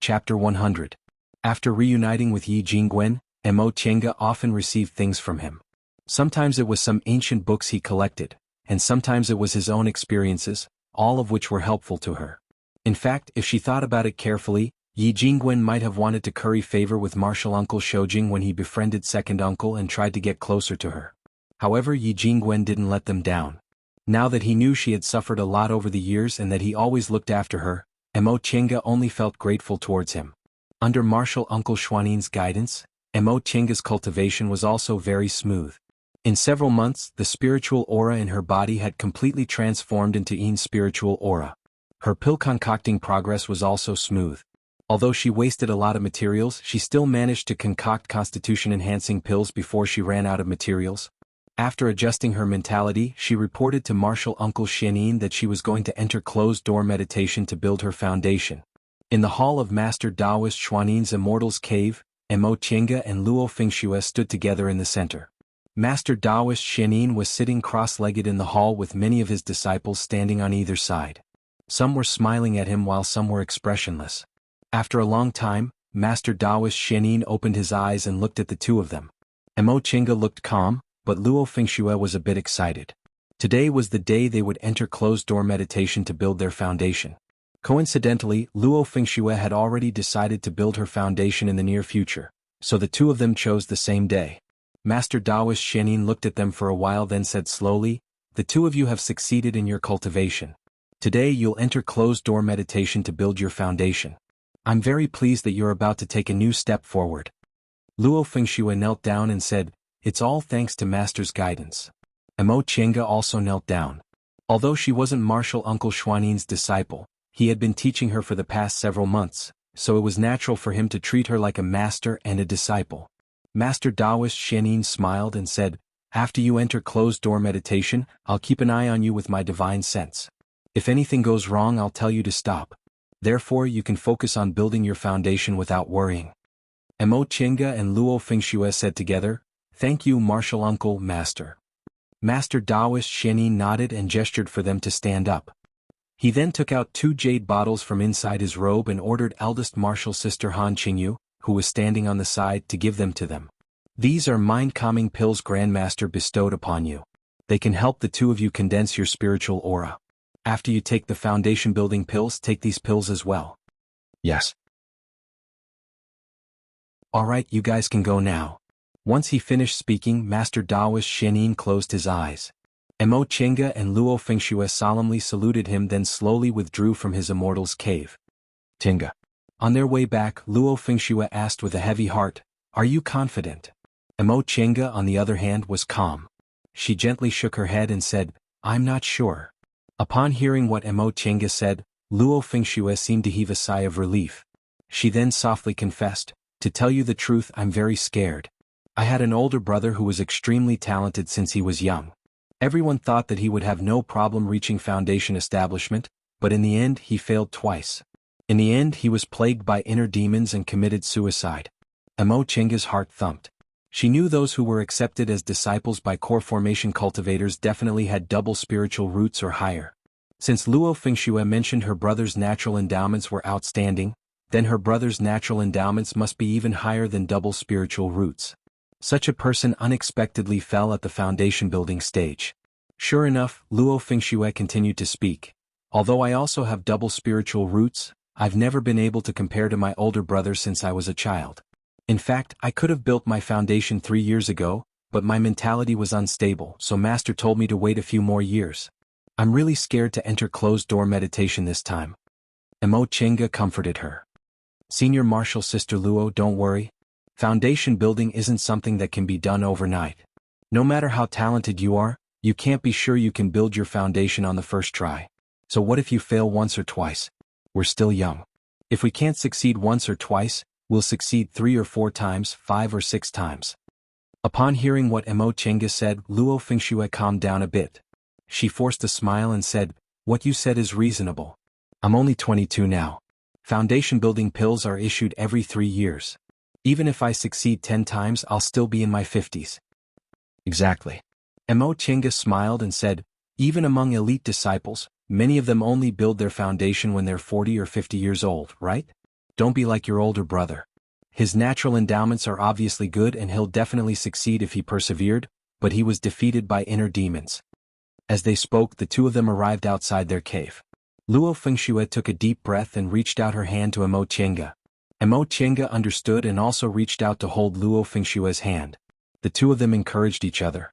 Chapter 100. After reuniting with Yi Jingwen, Mo Chinga often received things from him. Sometimes it was some ancient books he collected, and sometimes it was his own experiences, all of which were helpful to her. In fact, if she thought about it carefully, Yi Jingwen might have wanted to curry favor with martial uncle Shoujing when he befriended second uncle and tried to get closer to her. However, Yi Jingwen didn't let them down. Now that he knew she had suffered a lot over the years and that he always looked after her, Mo Chinga only felt grateful towards him. Under martial uncle Xuanin's guidance, Mo Chinga's cultivation was also very smooth. In several months, the spiritual aura in her body had completely transformed into Yin's spiritual aura. Her pill concocting progress was also smooth. Although she wasted a lot of materials, she still managed to concoct constitution-enhancing pills before she ran out of materials. After adjusting her mentality, she reported to martial uncle Xuanin that she was going to enter closed-door meditation to build her foundation. In the hall of Master Taoist Xuanin's Immortal's Cave, Mo Chinga and Luo Fengxue stood together in the center. Master Taoist Xuanin was sitting cross-legged in the hall with many of his disciples standing on either side. Some were smiling at him while some were expressionless. After a long time, Master Taoist Xuanin opened his eyes and looked at the two of them. Mo Chinga looked calm, but Luo Fengxue was a bit excited. Today was the day they would enter closed-door meditation to build their foundation. Coincidentally, Luo Fengxue had already decided to build her foundation in the near future, so the two of them chose the same day. Master Taoist Xuanin looked at them for a while, then said slowly, The two of you have succeeded in your cultivation. Today you'll enter closed-door meditation to build your foundation. I'm very pleased that you're about to take a new step forward. Luo Fengxue knelt down and said, It's all thanks to Master's guidance. Mo Chinga also knelt down. Although she wasn't martial uncle Xuanin's disciple, he had been teaching her for the past several months, so it was natural for him to treat her like a master and a disciple. Master Taoist Xuanin smiled and said, After you enter closed-door meditation, I'll keep an eye on you with my divine sense. If anything goes wrong, I'll tell you to stop. Therefore, you can focus on building your foundation without worrying. Mo Chinga and Luo Fengxue said together, Thank you, martial uncle, master. Master Taoist Xuanin nodded and gestured for them to stand up. He then took out 2 jade bottles from inside his robe and ordered eldest martial sister Han Qingyu, who was standing on the side, to give them to them. These are mind-calming pills Grandmaster bestowed upon you. They can help the two of you condense your spiritual aura. After you take the foundation-building pills, take these pills as well. Yes. Alright, you guys can go now. Once he finished speaking, Master Taoist Xuanin closed his eyes. Mo Chinga and Luo Fengxue solemnly saluted him, then slowly withdrew from his immortal's cave. Tinga. On their way back, Luo Fengxue asked with a heavy heart, Are you confident? Mo Chinga, on the other hand, was calm. She gently shook her head and said, I'm not sure. Upon hearing what Mo Chinga said, Luo Fengxue seemed to heave a sigh of relief. She then softly confessed, To tell you the truth, I'm very scared. I had an older brother who was extremely talented since he was young. Everyone thought that he would have no problem reaching foundation establishment, but in the end he failed twice. In the end he was plagued by inner demons and committed suicide. Emo Chenga's heart thumped. She knew those who were accepted as disciples by core formation cultivators definitely had double spiritual roots or higher. Since Luo Fengxue mentioned her brother's natural endowments were outstanding, then her brother's natural endowments must be even higher than double spiritual roots. Such a person unexpectedly fell at the foundation building stage. Sure enough, Luo Fengxue continued to speak. Although I also have double spiritual roots, I've never been able to compare to my older brother since I was a child. In fact, I could have built my foundation 3 years ago, but my mentality was unstable, so Master told me to wait a few more years. I'm really scared to enter closed-door meditation this time. Emo Chenga comforted her. Senior Martial Sister Luo, don't worry. Foundation building isn't something that can be done overnight. No matter how talented you are, you can't be sure you can build your foundation on the first try. So what if you fail once or twice? We're still young. If we can't succeed once or twice, we'll succeed 3 or 4 times, 5 or 6 times. Upon hearing what Emo Chenga said, Luo Fengxue calmed down a bit. She forced a smile and said, "What you said is reasonable. I'm only 22 now. Foundation building pills are issued every 3 years. Even if I succeed 10 times, I'll still be in my 50s. Exactly. Emo Chenga smiled and said, even among elite disciples, many of them only build their foundation when they're 40 or 50 years old, right? Don't be like your older brother. His natural endowments are obviously good and he'll definitely succeed if he persevered, but he was defeated by inner demons. As they spoke, the two of them arrived outside their cave. Luo Fengxue took a deep breath and reached out her hand to Emo Chenga. Emo Chenga understood and also reached out to hold Luo Fengxue's hand. The two of them encouraged each other.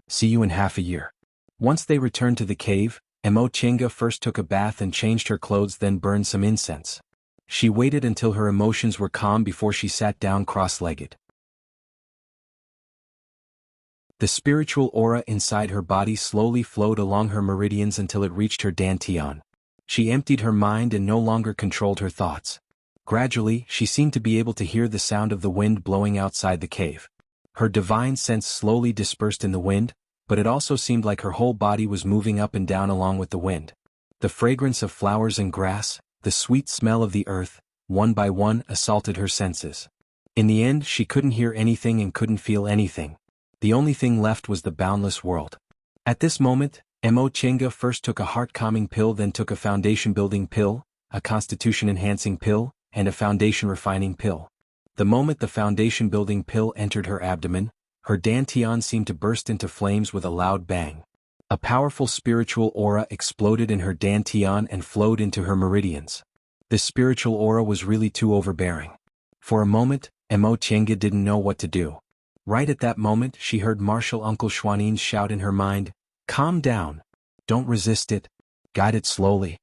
See you in half a year. Once they returned to the cave, Emo Chenga first took a bath and changed her clothes, then burned some incense. She waited until her emotions were calm before she sat down cross-legged. The spiritual aura inside her body slowly flowed along her meridians until it reached her dantian. She emptied her mind and no longer controlled her thoughts. Gradually, she seemed to be able to hear the sound of the wind blowing outside the cave. Her divine sense slowly dispersed in the wind, but it also seemed like her whole body was moving up and down along with the wind. The fragrance of flowers and grass, the sweet smell of the earth, one by one assaulted her senses. In the end, she couldn't hear anything and couldn't feel anything. The only thing left was the boundless world. At this moment, Emo Chenga first took a heart-calming pill, then took a foundation-building pill, a constitution-enhancing pill, and a foundation-refining pill. The moment the foundation-building pill entered her abdomen, her dantian seemed to burst into flames with a loud bang. A powerful spiritual aura exploded in her dantian and flowed into her meridians. This spiritual aura was really too overbearing. For a moment, Emo Chenga didn't know what to do. Right at that moment, she heard Martial Uncle Xuanin's shout in her mind, "Calm down. Don't resist it. Guide it slowly."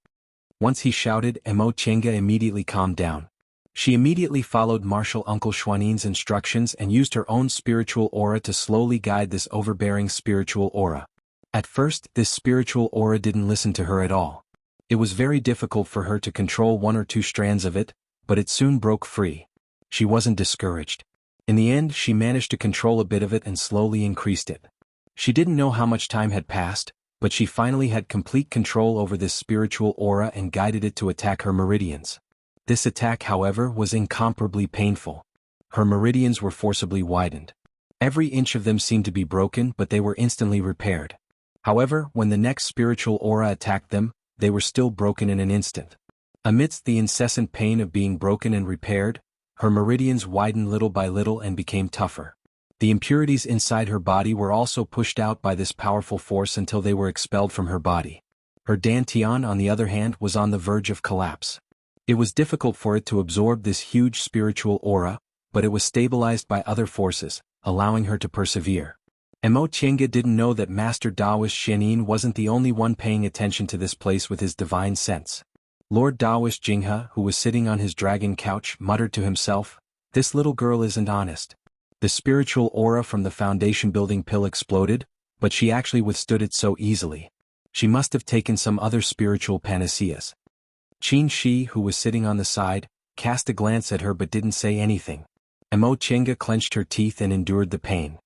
Once he shouted, Emo Chenga immediately calmed down. She immediately followed Martial Uncle Xuanin's instructions and used her own spiritual aura to slowly guide this overbearing spiritual aura. At first, this spiritual aura didn't listen to her at all. It was very difficult for her to control 1 or 2 strands of it, but it soon broke free. She wasn't discouraged. In the end, she managed to control a bit of it and slowly increased it. She didn't know how much time had passed, but she finally had complete control over this spiritual aura and guided it to attack her meridians. This attack, however, was incomparably painful. Her meridians were forcibly widened. Every inch of them seemed to be broken, but they were instantly repaired. However, when the next spiritual aura attacked them, they were still broken in an instant. Amidst the incessant pain of being broken and repaired, her meridians widened little by little and became tougher. The impurities inside her body were also pushed out by this powerful force until they were expelled from her body. Her dantian, on the other hand, was on the verge of collapse. It was difficult for it to absorb this huge spiritual aura, but it was stabilized by other forces, allowing her to persevere. Emo Chenga didn't know that Master Taoist Xianin wasn't the only one paying attention to this place with his divine sense. Lord Taoist Jinghe, who was sitting on his dragon couch, muttered to himself, "This little girl isn't honest." The spiritual aura from the foundation-building pill exploded, but she actually withstood it so easily. She must have taken some other spiritual panaceas. Qin Shi, who was sitting on the side, cast a glance at her but didn't say anything. Emo Chenga clenched her teeth and endured the pain.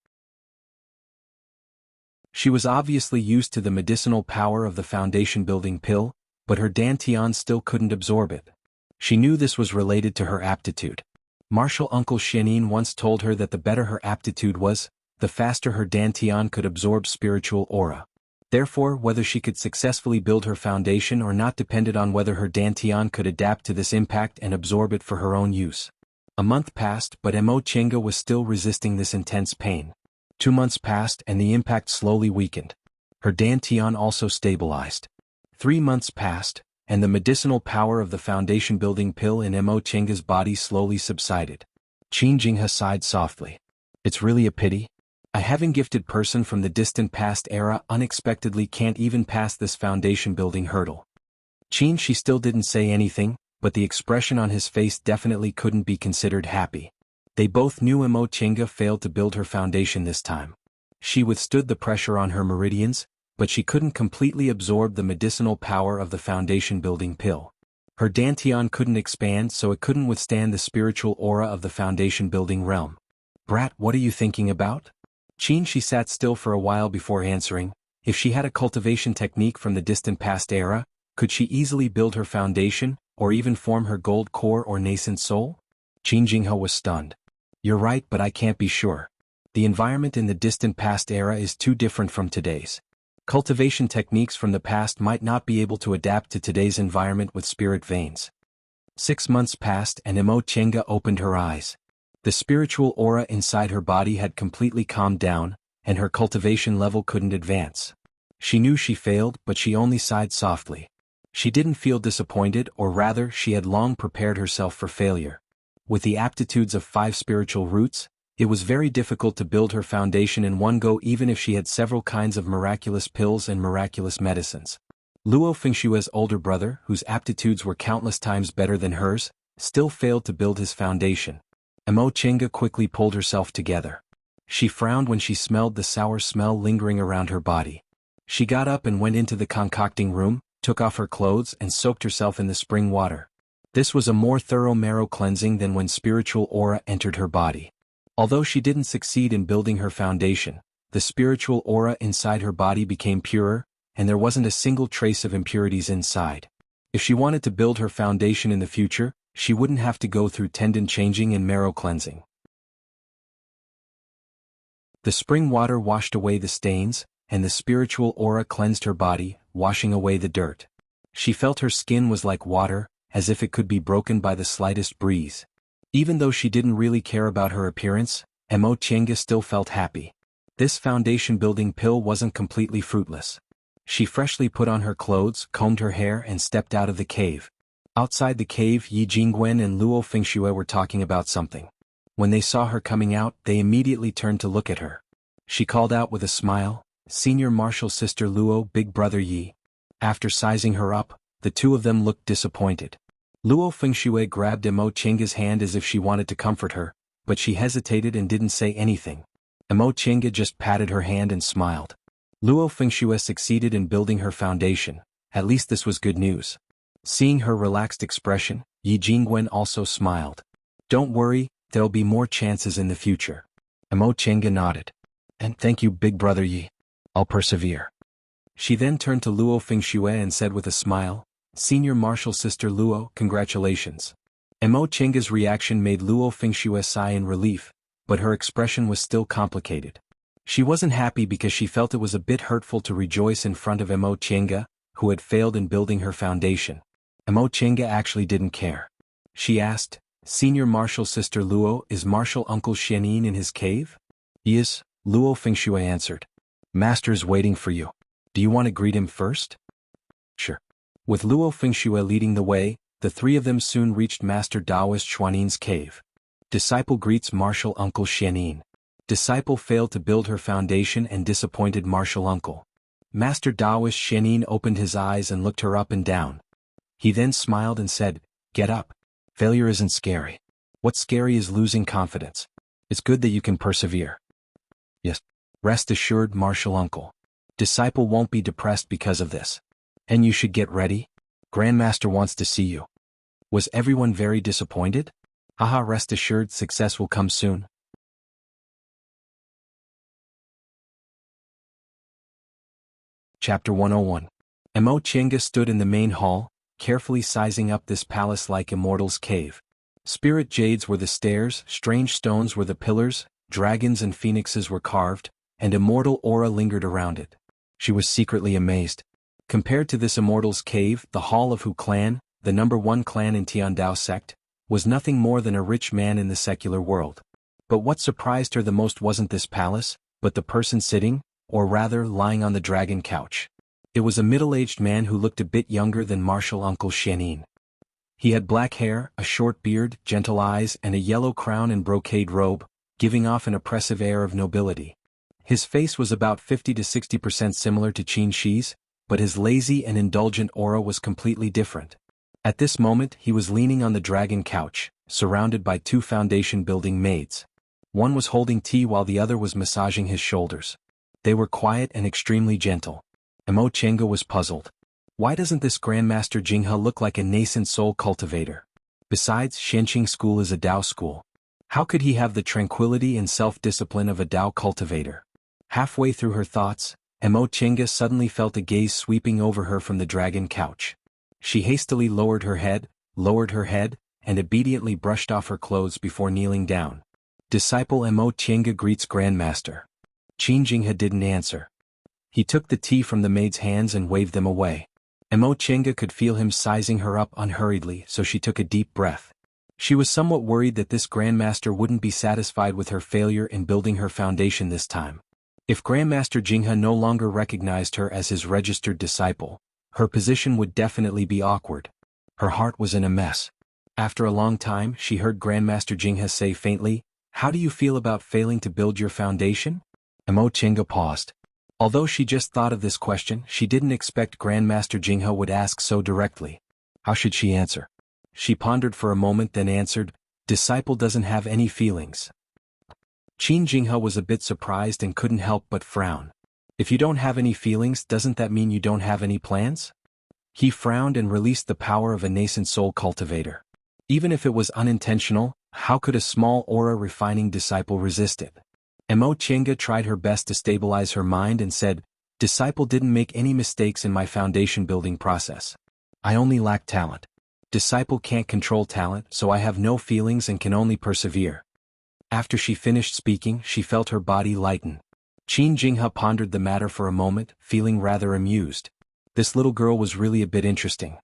She was obviously used to the medicinal power of the foundation-building pill, but her dantian still couldn't absorb it. She knew this was related to her aptitude. Martial Uncle Xianin once told her that the better her aptitude was, the faster her dantian could absorb spiritual aura. Therefore, whether she could successfully build her foundation or not depended on whether her dantian could adapt to this impact and absorb it for her own use. A month passed, but Emo Chenga was still resisting this intense pain. 2 months passed and the impact slowly weakened. Her dantian also stabilized. 3 months passed, and the medicinal power of the foundation-building pill in Emo Chenga's body slowly subsided. Qin Jinghe sighed softly. It's really a pity. A heaven-gifted person from the distant past era unexpectedly can't even pass this foundation-building hurdle. Qin Shi still didn't say anything, but the expression on his face definitely couldn't be considered happy. They both knew Emo Chenga failed to build her foundation this time. She withstood the pressure on her meridians, but she couldn't completely absorb the medicinal power of the foundation-building pill. Her dantian couldn't expand, so it couldn't withstand the spiritual aura of the foundation-building realm. Brat, what are you thinking about? Qin Shi sat still for a while before answering. If she had a cultivation technique from the distant past era, could she easily build her foundation, or even form her gold core or nascent soul? Qin Jinghe was stunned. You're right, but I can't be sure. The environment in the distant past era is too different from today's. Cultivation techniques from the past might not be able to adapt to today's environment with spirit veins. 6 months passed and Emo Chenga opened her eyes. The spiritual aura inside her body had completely calmed down, and her cultivation level couldn't advance. She knew she failed, but she only sighed softly. She didn't feel disappointed, or rather, she had long prepared herself for failure. With the aptitudes of 5 spiritual roots, it was very difficult to build her foundation in one go even if she had several kinds of miraculous pills and miraculous medicines. Luo Fengshue's older brother, whose aptitudes were countless times better than hers, still failed to build his foundation. Emo Chenga quickly pulled herself together. She frowned when she smelled the sour smell lingering around her body. She got up and went into the concocting room, took off her clothes and soaked herself in the spring water. This was a more thorough marrow cleansing than when spiritual aura entered her body. Although she didn't succeed in building her foundation, the spiritual aura inside her body became purer, and there wasn't a single trace of impurities inside. If she wanted to build her foundation in the future, she wouldn't have to go through tendon changing and marrow cleansing. The spring water washed away the stains, and the spiritual aura cleansed her body, washing away the dirt. She felt her skin was like water, as if it could be broken by the slightest breeze. Even though she didn't really care about her appearance, Emo Chenga still felt happy. This foundation-building pill wasn't completely fruitless. She freshly put on her clothes, combed her hair and stepped out of the cave. Outside the cave, Yi Jingwen and Luo Fengxue were talking about something. When they saw her coming out, they immediately turned to look at her. She called out with a smile, "Senior Martial Sister Luo, Big Brother Yi." After sizing her up, the two of them looked disappointed. Luo Fengxue grabbed Emo Chenga's hand as if she wanted to comfort her, but she hesitated and didn't say anything. Emo Chenga just patted her hand and smiled. Luo Fengxue succeeded in building her foundation. At least this was good news. Seeing her relaxed expression, Yi Jingwen also smiled. "Don't worry, there'll be more chances in the future." Emo Chenga nodded. "And thank you, Big Brother Yi. I'll persevere." She then turned to Luo Fengxue and said with a smile, "Senior Martial Sister Luo, congratulations." Emo Chenga's reaction made Luo Fengxue sigh in relief, but her expression was still complicated. She wasn't happy because she felt it was a bit hurtful to rejoice in front of Emo Chenga, who had failed in building her foundation. Emo Chenga actually didn't care. She asked, "Senior Martial Sister Luo, is Martial Uncle Xianin in his cave?" "Yes," Luo Fengxue answered. "Master is waiting for you. Do you want to greet him first?" "Sure." With Luo Fengxue leading the way, the three of them soon reached Master Daoist Xuanin's cave. Disciple greets Martial Uncle Xianin. Disciple failed to build her foundation and disappointed Martial Uncle. Master Daoist Xianin opened his eyes and looked her up and down. He then smiled and said, "Get up. Failure isn't scary. What's scary is losing confidence. It's good that you can persevere." "Yes. Rest assured, Martial Uncle. Disciple won't be depressed because of this. And you should get ready. Grandmaster wants to see you." Was everyone very disappointed? Haha, rest assured success will come soon. Chapter 101. Mo Chenga stood in the main hall, carefully sizing up this palace-like immortal's cave. Spirit jades were the stairs, strange stones were the pillars, dragons and phoenixes were carved, and immortal aura lingered around it. She was secretly amazed. Compared to this immortal's cave, the Hall of Hu clan, the #1 clan in Tiandao sect, was nothing more than a rich man in the secular world. But what surprised her the most wasn't this palace, but the person sitting, or rather lying on the dragon couch. It was a middle-aged man who looked a bit younger than martial uncle Xianin. He had black hair, a short beard, gentle eyes and a yellow crown and brocade robe, giving off an oppressive air of nobility. His face was about 50 to 60% similar to Qin Shi's, but his lazy and indulgent aura was completely different. At this moment he was leaning on the dragon couch, surrounded by 2 foundation-building maids. One was holding tea while the other was massaging his shoulders. They were quiet and extremely gentle. Mo Chenga was puzzled. Why doesn't this Grandmaster Jinghe look like a nascent soul cultivator? Besides, Shenqing School is a Dao school. How could he have the tranquility and self-discipline of a Dao cultivator? Halfway through her thoughts, Mo Chenga suddenly felt a gaze sweeping over her from the dragon couch. She hastily lowered her head, and obediently brushed off her clothes before kneeling down. Disciple Mo Chenga greets Grandmaster. Qin Jinghe didn't answer. He took the tea from the maid's hands and waved them away. Mo Chenga could feel him sizing her up unhurriedly, so she took a deep breath. She was somewhat worried that this Grandmaster wouldn't be satisfied with her failure in building her foundation this time. If Grandmaster Jinghe no longer recognized her as his registered disciple, her position would definitely be awkward. Her heart was in a mess. After a long time, she heard Grandmaster Jinghe say faintly, "How do you feel about failing to build your foundation?" Mo Chenga paused. Although she just thought of this question, she didn't expect Grandmaster Jinghe would ask so directly. How should she answer? She pondered for a moment then answered, "Disciple doesn't have any feelings." Qin Jinghe was a bit surprised and couldn't help but frown. If you don't have any feelings, doesn't that mean you don't have any plans? He frowned and released the power of a nascent soul cultivator. Even if it was unintentional, how could a small aura-refining disciple resist it? Mo Chenga tried her best to stabilize her mind and said, "Disciple didn't make any mistakes in my foundation building process. I only lack talent. Disciple can't control talent, so I have no feelings and can only persevere." After she finished speaking, she felt her body lighten. Qin Jinghe pondered the matter for a moment, feeling rather amused. This little girl was really a bit interesting.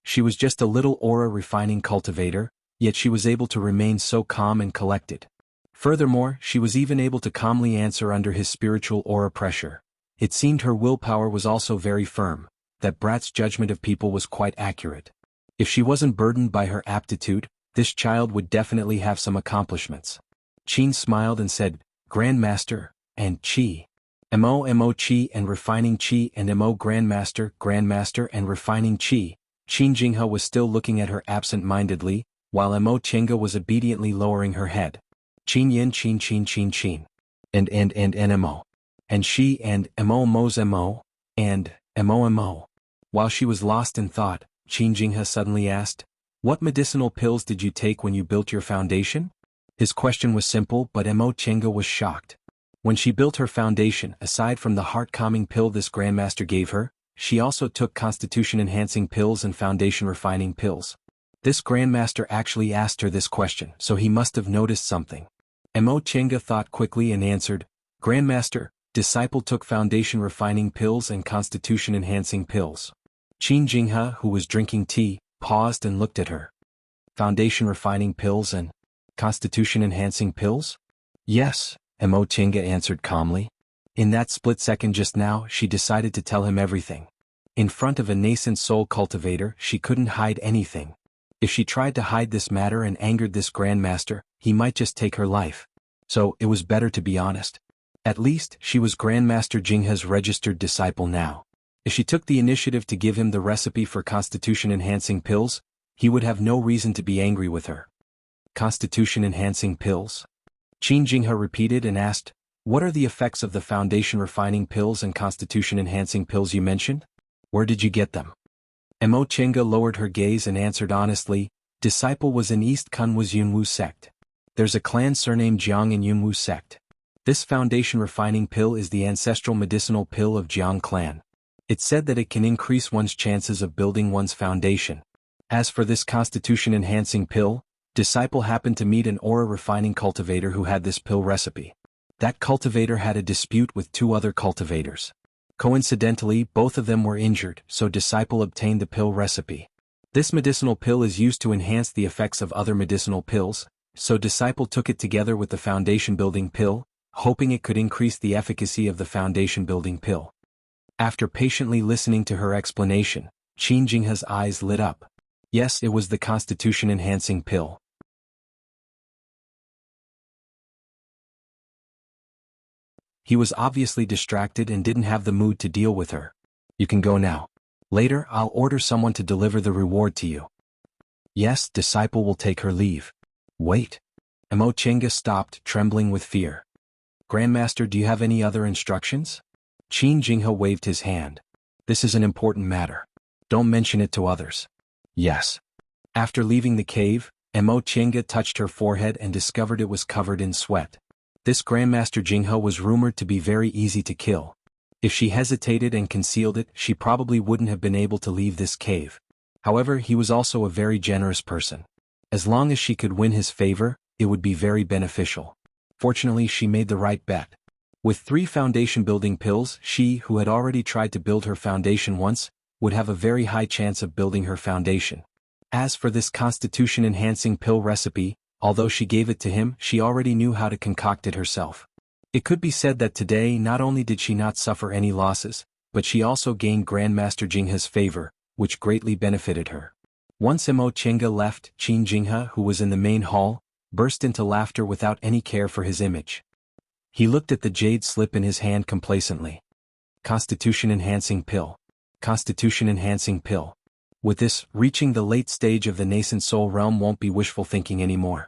She was just a little aura-refining cultivator, yet she was able to remain so calm and collected. Furthermore, she was even able to calmly answer under his spiritual aura pressure. It seemed her willpower was also very firm, that Brat's judgment of people was quite accurate. If she wasn't burdened by her aptitude, this child would definitely have some accomplishments. Qin smiled and said, "Grandmaster, and Qi." Mo Qi and refining Qi and Mo Grandmaster and refining Qi. Qin Jinghe was still looking at her absent-mindedly, while Mo Chenga was obediently lowering her head. Qin Yin Qin. And Mo. And she and Mo Mo's Mo. And Mo. While she was lost in thought, Qin Jinghe suddenly asked, "What medicinal pills did you take when you built your foundation?" His question was simple, but Mo Chenga was shocked. When she built her foundation, aside from the heart-calming pill this Grandmaster gave her, she also took constitution-enhancing pills and foundation-refining pills. This Grandmaster actually asked her this question, so he must have noticed something. Mo Chenga thought quickly and answered, "Grandmaster, disciple took foundation-refining pills and constitution-enhancing pills." Qin Jinghe, who was drinking tea, paused and looked at her. "Foundation-refining pills and constitution-enhancing pills?" "Yes," Mo Chenga answered calmly. In that split second just now, she decided to tell him everything. In front of a nascent soul cultivator, she couldn't hide anything. If she tried to hide this matter and angered this Grandmaster, he might just take her life. So, it was better to be honest. At least, she was Grandmaster Jinghe's registered disciple now. If she took the initiative to give him the recipe for constitution-enhancing pills, he would have no reason to be angry with her. Constitution-enhancing pills? Qin Jinghe repeated and asked, "What are the effects of the foundation-refining pills and constitution-enhancing pills you mentioned? Where did you get them?" Mo Chenga lowered her gaze and answered honestly, Disciple was in East Kunwa's Yunwu sect. There's a clan surnamed Jiang in Yunwu sect. This foundation refining pill is the ancestral medicinal pill of Jiang clan. It's said that it can increase one's chances of building one's foundation. As for this constitution enhancing pill, Disciple happened to meet an aura refining cultivator who had this pill recipe. That cultivator had a dispute with 2 other cultivators. Coincidentally, both of them were injured, so Disciple obtained the pill recipe. This medicinal pill is used to enhance the effects of other medicinal pills, so Disciple took it together with the foundation building pill, hoping it could increase the efficacy of the foundation building pill. After patiently listening to her explanation, Qin Jinghe's eyes lit up. Yes, it was the constitution enhancing pill. He was obviously distracted and didn't have the mood to deal with her. You can go now. Later, I'll order someone to deliver the reward to you. Yes, Disciple will take her leave. Wait. Mo Chenga stopped, trembling with fear. Grandmaster, do you have any other instructions? Qin Jinghe waved his hand. This is an important matter. Don't mention it to others. Yes. After leaving the cave, Mo Chenga touched her forehead and discovered it was covered in sweat. This Grandmaster Jinghe was rumored to be very easy to kill. If she hesitated and concealed it, she probably wouldn't have been able to leave this cave. However, he was also a very generous person. As long as she could win his favor, it would be very beneficial. Fortunately, she made the right bet. With 3 foundation building pills, she, who had already tried to build her foundation once, would have a very high chance of building her foundation. As for this constitution enhancing pill recipe, although she gave it to him, she already knew how to concoct it herself. It could be said that today not only did she not suffer any losses, but she also gained Grandmaster Jinghe's favor, which greatly benefited her. Once Mo Chenga left, Qin Jinghe, who was in the main hall, burst into laughter without any care for his image. He looked at the jade slip in his hand complacently. Constitution enhancing pill. Constitution enhancing pill. With this, reaching the late stage of the nascent soul realm won't be wishful thinking anymore.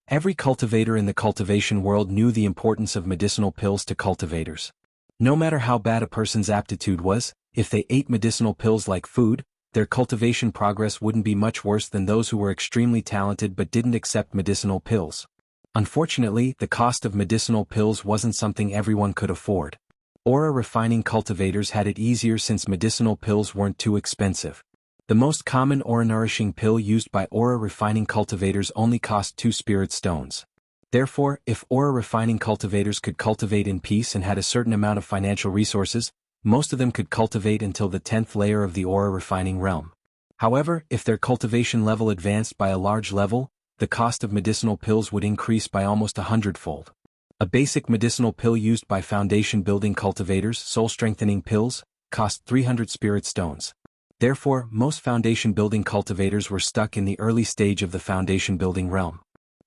Every cultivator in the cultivation world knew the importance of medicinal pills to cultivators. No matter how bad a person's aptitude was, if they ate medicinal pills like food, their cultivation progress wouldn't be much worse than those who were extremely talented but didn't accept medicinal pills. Unfortunately, the cost of medicinal pills wasn't something everyone could afford. Aura refining cultivators had it easier since medicinal pills weren't too expensive. The most common aura-nourishing pill used by aura-refining cultivators only cost 2 spirit stones. Therefore, if aura-refining cultivators could cultivate in peace and had a certain amount of financial resources, most of them could cultivate until the 10th layer of the aura-refining realm. However, if their cultivation level advanced by a large level, the cost of medicinal pills would increase by almost 100-fold. A basic medicinal pill used by foundation-building cultivators, soul-strengthening pills, cost 300 spirit stones. Therefore, most foundation-building cultivators were stuck in the early stage of the foundation-building realm.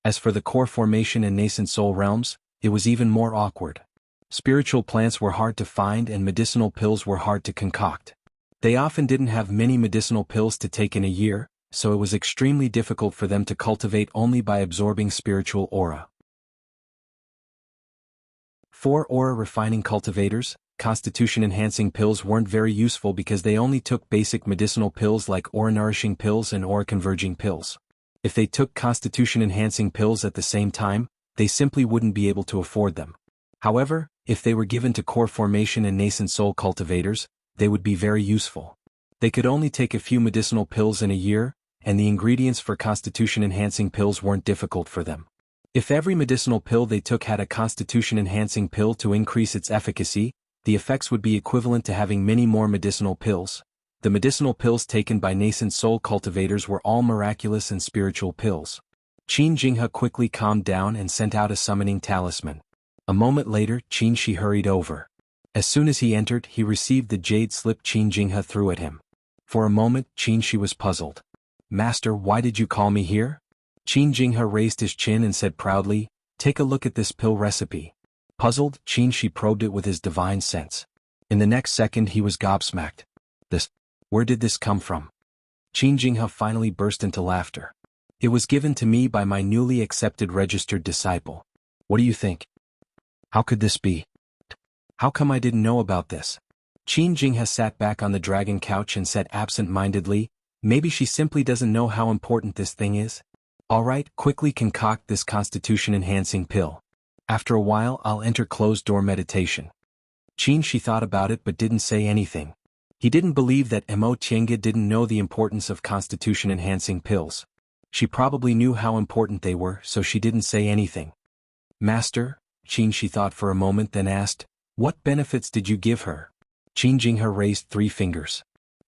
As for the core formation and nascent soul realms, it was even more awkward. Spiritual plants were hard to find and medicinal pills were hard to concoct. They often didn't have many medicinal pills to take in a year, so it was extremely difficult for them to cultivate only by absorbing spiritual aura. For aura-refining cultivators, constitution-enhancing pills weren't very useful because they only took basic medicinal pills like aura-nourishing pills and aura-converging pills. If they took constitution-enhancing pills at the same time, they simply wouldn't be able to afford them. However, if they were given to core formation and nascent soul cultivators, they would be very useful. They could only take a few medicinal pills in a year, and the ingredients for constitution-enhancing pills weren't difficult for them. If every medicinal pill they took had a constitution-enhancing pill to increase its efficacy, the effects would be equivalent to having many more medicinal pills. The medicinal pills taken by nascent soul cultivators were all miraculous and spiritual pills. Qin Jinghe quickly calmed down and sent out a summoning talisman. A moment later, Qin Shi hurried over. As soon as he entered, he received the jade slip Qin Jinghe threw at him. For a moment, Qin Shi was puzzled. "Master, why did you call me here?" Qin Jinghe raised his chin and said proudly, "Take a look at this pill recipe." Puzzled, Qin Shi probed it with his divine sense. In the next second he was gobsmacked. Where did this come from?" Qin Jinghe finally burst into laughter. "It was given to me by my newly accepted registered disciple. What do you think? How could this be? How come I didn't know about this?" Qin Jinghe sat back on the dragon couch and said absent-mindedly, Maybe she simply doesn't know how important this thing is. Alright, quickly concoct this constitution-enhancing pill. After a while I'll enter closed-door meditation. She thought about it but didn't say anything. He didn't believe that Mo Tiange didn't know the importance of constitution-enhancing pills. She probably knew how important they were, so she didn't say anything. Master, she thought for a moment then asked, what benefits did you give her? Jinghe raised 3 fingers.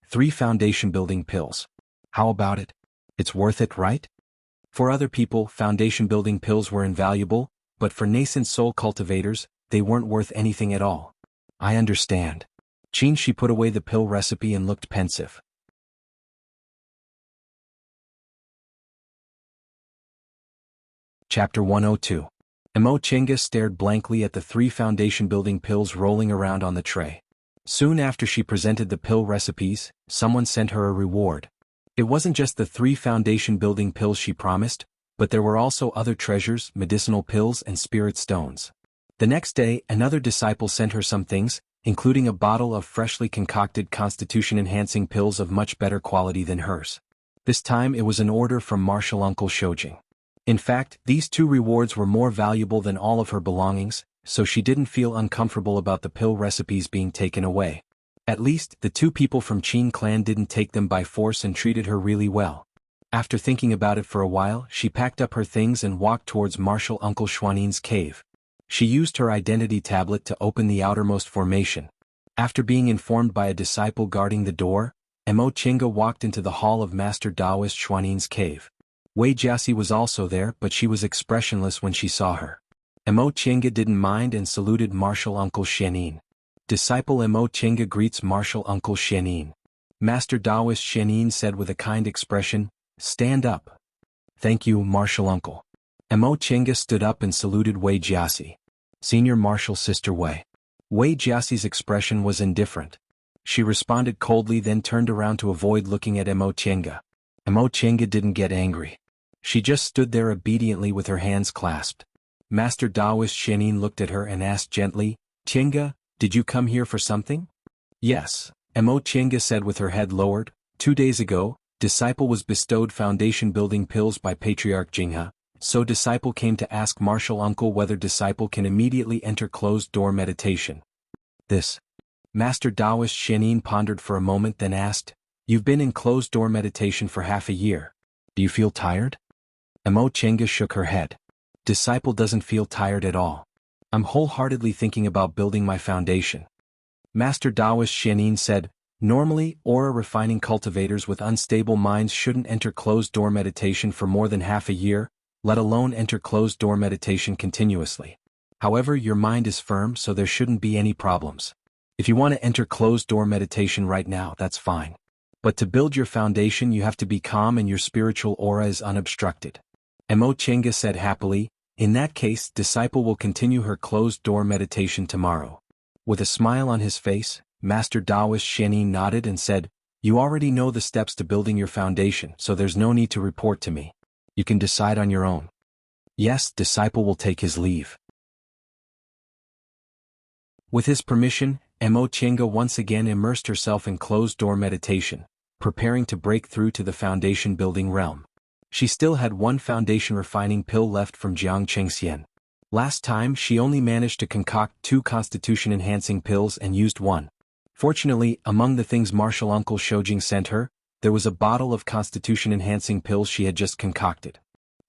3 foundation-building pills. How about it? It's worth it, right? For other people, foundation-building pills were invaluable, but for nascent soul cultivators, they weren't worth anything at all. I understand. She put away the pill recipe and looked pensive. Chapter 102. Mo Tiange stared blankly at the 3 foundation-building pills rolling around on the tray. Soon after she presented the pill recipes, someone sent her a reward. It wasn't just the 3 foundation-building pills she promised, but there were also other treasures, medicinal pills and spirit stones. The next day, another disciple sent her some things, including a bottle of freshly concocted constitution-enhancing pills of much better quality than hers. This time it was an order from Martial Uncle Shoujing. In fact, these 2 rewards were more valuable than all of her belongings, so she didn't feel uncomfortable about the pill recipes being taken away. At least, the 2 people from Qin clan didn't take them by force and treated her really well. After thinking about it for a while, she packed up her things and walked towards Martial Uncle Xuanin's cave. She used her identity tablet to open the outermost formation. After being informed by a disciple guarding the door, Mo Tiange walked into the hall of Master Daoist Xuanin's cave. Wei Jiaxi was also there, but she was expressionless when she saw her. Mo Tiange didn't mind and saluted Martial Uncle Xuanin. Disciple Mo Tiange greets Martial Uncle Xuanin. Master Daoist Xuanin said with a kind expression, stand up. Thank you, Martial Uncle. Mo Tiange stood up and saluted Wei Jiaxi. Senior Martial Sister Wei. Wei Jiaxi's expression was indifferent. She responded coldly then turned around to avoid looking at Mo Tiange. Mo Tiange didn't get angry. She just stood there obediently with her hands clasped. Master Daoist Xuanin looked at her and asked gently, Tiange, did you come here for something? Yes, Mo Tiange said with her head lowered. 2 days ago, Disciple was bestowed foundation-building pills by Patriarch Jinghe, so Disciple came to ask Martial Uncle whether Disciple can immediately enter closed-door meditation. This. Master Daoist Xuanin pondered for a moment then asked, you've been in closed-door meditation for half a year. Do you feel tired? Mo Tiange shook her head. Disciple doesn't feel tired at all. I'm wholeheartedly thinking about building my foundation. Master Daoist Xuanin said, normally, aura-refining cultivators with unstable minds shouldn't enter closed-door meditation for more than half a year, let alone enter closed-door meditation continuously. However, your mind is firm so there shouldn't be any problems. If you want to enter closed-door meditation right now, that's fine. But to build your foundation you have to be calm and your spiritual aura is unobstructed. Mo Tiange said happily, in that case, Disciple will continue her closed-door meditation tomorrow. With a smile on his face, Master Daoist Xuanin nodded and said, you already know the steps to building your foundation, so there's no need to report to me. You can decide on your own. Yes, Disciple will take his leave. With his permission, Mo Tiange once again immersed herself in closed-door meditation, preparing to break through to the foundation-building realm. She still had 1 foundation-refining pill left from Jiang Chengxian. Last time she only managed to concoct 2 constitution-enhancing pills and used 1. Fortunately, among the things Martial Uncle Shoujing sent her, there was a bottle of constitution-enhancing pills she had just concocted.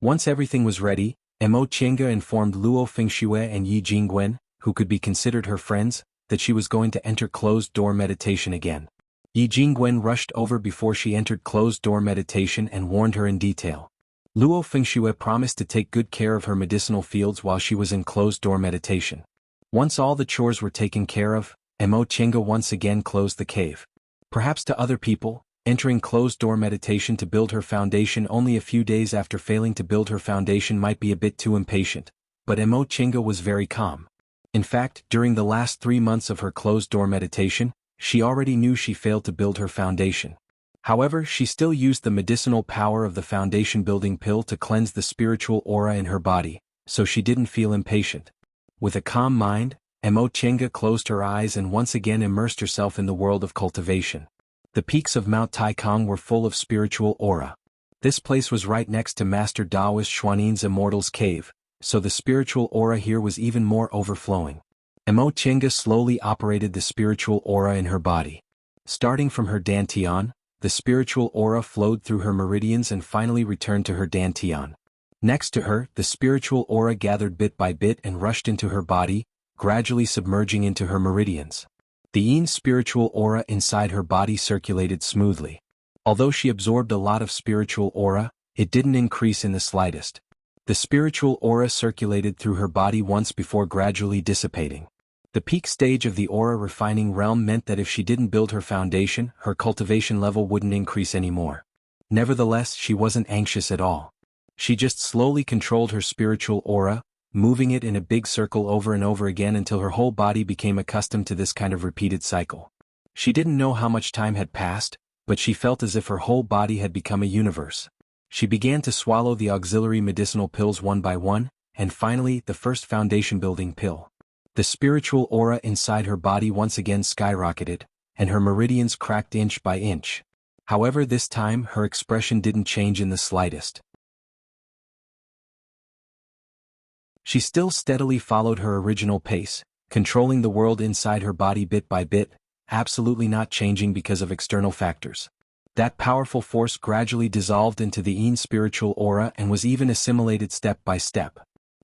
Once everything was ready, Mo Tiange informed Luo Fengxue and Yi Jingwen, who could be considered her friends, that she was going to enter closed-door meditation again. Yi Jingwen rushed over before she entered closed-door meditation and warned her in detail. Luo Fengxue promised to take good care of her medicinal fields while she was in closed-door meditation. Once all the chores were taken care of, Mo Tiange once again closed the cave. Perhaps to other people, entering closed-door meditation to build her foundation only a few days after failing to build her foundation might be a bit too impatient, but Mo Tiange was very calm. In fact, during the last 3 months of her closed-door meditation, she already knew she failed to build her foundation. However, she still used the medicinal power of the foundation-building pill to cleanse the spiritual aura in her body, so she didn't feel impatient. With a calm mind, Mo Tiange closed her eyes and once again immersed herself in the world of cultivation. The peaks of Mount Taikang were full of spiritual aura. This place was right next to Master Daoist Xuanin's Immortal's Cave, so the spiritual aura here was even more overflowing. Mo Qingge slowly operated the spiritual aura in her body. Starting from her dantian, the spiritual aura flowed through her meridians and finally returned to her dantian. Next to her, the spiritual aura gathered bit by bit and rushed into her body, gradually submerging into her meridians. The yin spiritual aura inside her body circulated smoothly. Although she absorbed a lot of spiritual aura, it didn't increase in the slightest. The spiritual aura circulated through her body once before gradually dissipating. The peak stage of the aura refining realm meant that if she didn't build her foundation, her cultivation level wouldn't increase anymore. Nevertheless, she wasn't anxious at all. She just slowly controlled her spiritual aura, moving it in a big circle over and over again until her whole body became accustomed to this kind of repeated cycle. She didn't know how much time had passed, but she felt as if her whole body had become a universe. She began to swallow the auxiliary medicinal pills one by one, and finally the first foundation-building pill. The spiritual aura inside her body once again skyrocketed, and her meridians cracked inch by inch. However, this time her expression didn't change in the slightest. She still steadily followed her original pace, controlling the world inside her body bit by bit, absolutely not changing because of external factors. That powerful force gradually dissolved into the yin spiritual aura and was even assimilated step by step.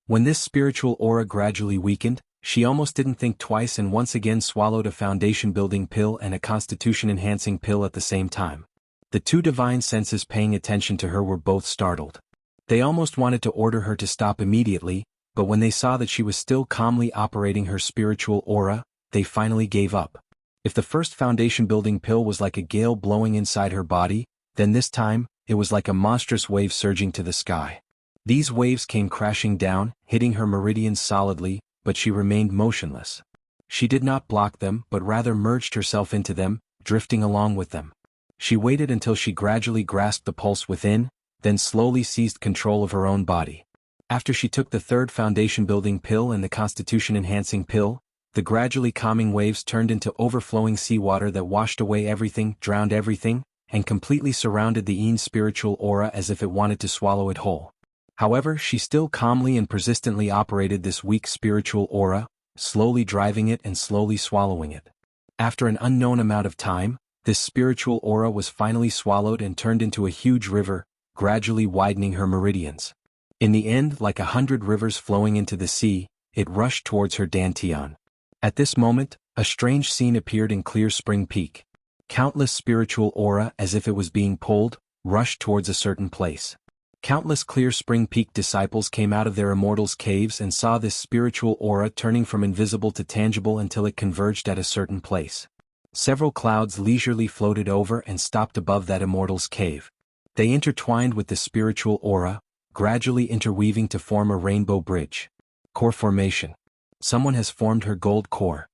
When this spiritual aura gradually weakened, she almost didn't think twice and once again swallowed a foundation-building pill and a constitution-enhancing pill at the same time. The two divine senses paying attention to her were both startled. They almost wanted to order her to stop immediately, but when they saw that she was still calmly operating her spiritual aura, they finally gave up. If the first foundation-building pill was like a gale blowing inside her body, then this time, it was like a monstrous wave surging to the sky. These waves came crashing down, hitting her meridians solidly, but she remained motionless. She did not block them but rather merged herself into them, drifting along with them. She waited until she gradually grasped the pulse within, then slowly seized control of her own body. After she took the third foundation-building pill and the constitution-enhancing pill, the gradually calming waves turned into overflowing seawater that washed away everything, drowned everything, and completely surrounded the yin spiritual aura as if it wanted to swallow it whole. However, she still calmly and persistently operated this weak spiritual aura, slowly driving it and slowly swallowing it. After an unknown amount of time, this spiritual aura was finally swallowed and turned into a huge river, gradually widening her meridians. In the end, like 100 rivers flowing into the sea, it rushed towards her dantian. At this moment, a strange scene appeared in Clear Spring Peak. Countless spiritual aura, as if it was being pulled, rushed towards a certain place. Countless Clear Spring Peak disciples came out of their immortals' caves and saw this spiritual aura turning from invisible to tangible until it converged at a certain place. Several clouds leisurely floated over and stopped above that immortal's cave. They intertwined with the spiritual aura, gradually interweaving to form a rainbow bridge. Core formation. Someone has formed her gold core.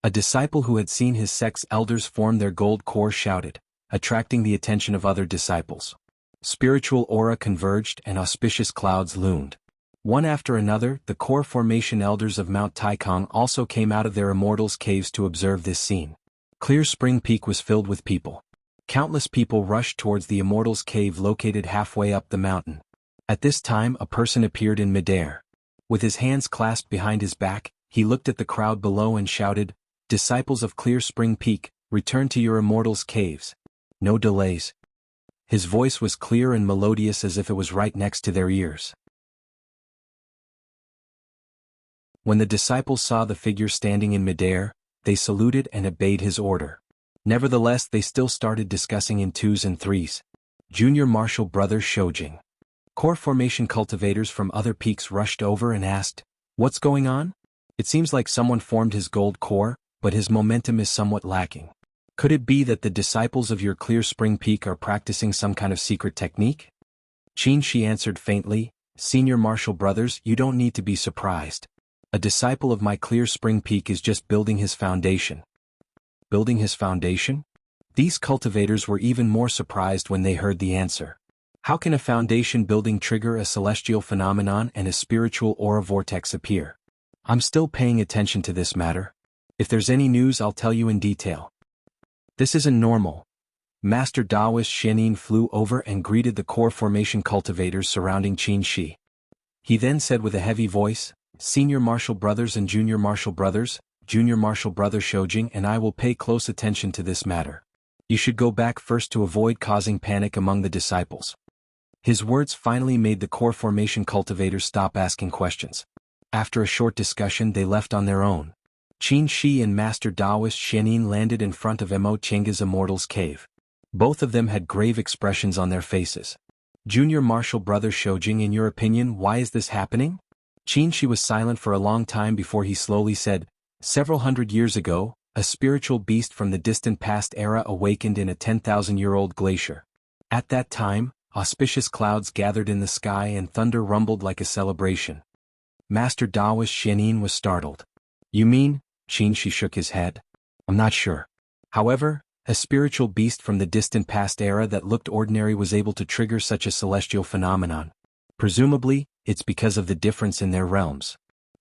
A disciple who had seen his sect's elders form their gold core shouted, attracting the attention of other disciples. Spiritual aura converged and auspicious clouds loomed. One after another, the core formation elders of Mount Taikang also came out of their immortals' caves to observe this scene. Clear Spring Peak was filled with people. Countless people rushed towards the immortals' cave located halfway up the mountain. At this time, a person appeared in midair. With his hands clasped behind his back, he looked at the crowd below and shouted, "Disciples of Clear Spring Peak, return to your immortals' caves. No delays." His voice was clear and melodious as if it was right next to their ears. When the disciples saw the figure standing in midair, they saluted and obeyed his order. Nevertheless, they still started discussing in twos and threes. Junior Marshal Brother Shoujing. Core formation cultivators from other peaks rushed over and asked, "What's going on? It seems like someone formed his gold core, but his momentum is somewhat lacking. Could it be that the disciples of your Clear Spring Peak are practicing some kind of secret technique?" Qin Shi answered faintly, "Senior Marshal Brothers, you don't need to be surprised. A disciple of my Clear Spring Peak is just building his foundation." Building his foundation? These cultivators were even more surprised when they heard the answer. How can a foundation building trigger a celestial phenomenon and a spiritual aura vortex appear? I'm still paying attention to this matter. If there's any news, I'll tell you in detail. This isn't normal. Master Daoist Xianyin flew over and greeted the core formation cultivators surrounding Qin Shi. He then said with a heavy voice, "Senior Martial Brothers and Junior Martial Brothers, Junior Martial Brother Shoujing and I will pay close attention to this matter. You should go back first to avoid causing panic among the disciples." His words finally made the core formation cultivators stop asking questions. After a short discussion they left on their own. Qin Shi and Master Daoist Xianyin landed in front of Mo Chenga's Immortal's Cave. Both of them had grave expressions on their faces. "Junior Martial Brother Shoujing, in your opinion, why is this happening?" Qin Shi was silent for a long time before he slowly said, "Several hundred years ago, a spiritual beast from the distant past era awakened in a 10,000-year-old glacier. At that time, auspicious clouds gathered in the sky and thunder rumbled like a celebration." Master Daoist Xianyin was startled. "You mean?" Qin Shi shook his head. "I'm not sure. However, a spiritual beast from the distant past era that looked ordinary was able to trigger such a celestial phenomenon. Presumably, it's because of the difference in their realms."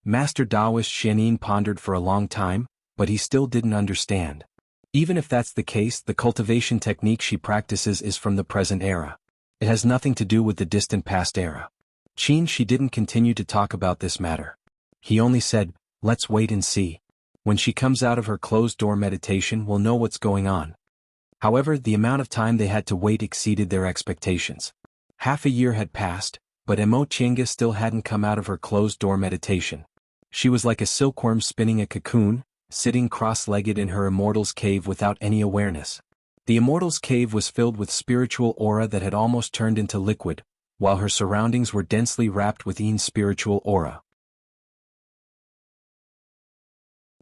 Master Daoist Xianyin pondered for a long time, but he still didn't understand. Even if that's the case, the cultivation technique she practices is from the present era. It has nothing to do with the distant past era. Qin Shi didn't continue to talk about this matter. He only said, "Let's wait and see. When she comes out of her closed-door meditation we'll know what's going on." However, the amount of time they had to wait exceeded their expectations. Half a year had passed, but Mo Chenga still hadn't come out of her closed-door meditation. She was like a silkworm spinning a cocoon, sitting cross-legged in her Immortal's Cave without any awareness. The Immortal's Cave was filled with spiritual aura that had almost turned into liquid, while her surroundings were densely wrapped within spiritual aura.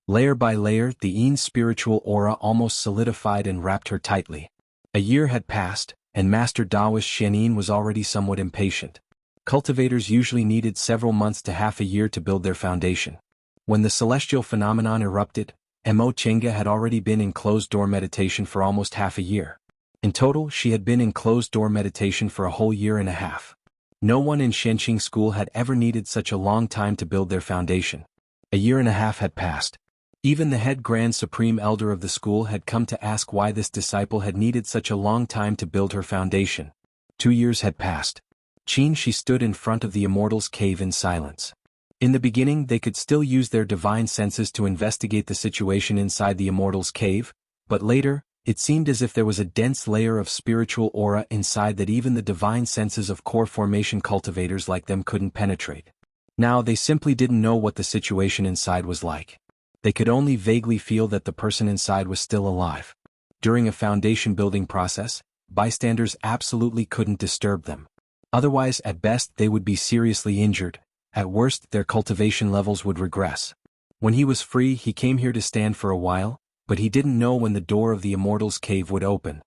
Layer by layer, the Yin's spiritual aura almost solidified and wrapped her tightly. A year had passed, and Master Daoist Xianyin was already somewhat impatient. Cultivators usually needed several months to half a year to build their foundation. When the celestial phenomenon erupted, Mo Chenga had already been in closed-door meditation for almost half a year. In total, she had been in closed-door meditation for a whole year and a half. No one in Shenqing School had ever needed such a long time to build their foundation. A year and a half had passed. Even the head Grand Supreme Elder of the school had come to ask why this disciple had needed such a long time to build her foundation. 2 years had passed. Qin Shi stood in front of the Immortal's Cave in silence. In the beginning they could still use their divine senses to investigate the situation inside the Immortal's Cave, but later, it seemed as if there was a dense layer of spiritual aura inside that even the divine senses of core formation cultivators like them couldn't penetrate. Now they simply didn't know what the situation inside was like. They could only vaguely feel that the person inside was still alive. During a foundation building process, bystanders absolutely couldn't disturb them. Otherwise, at best, they would be seriously injured. At worst, their cultivation levels would regress. When he was free, he came here to stand for a while, but he didn't know when the door of the Immortal's Cave would open.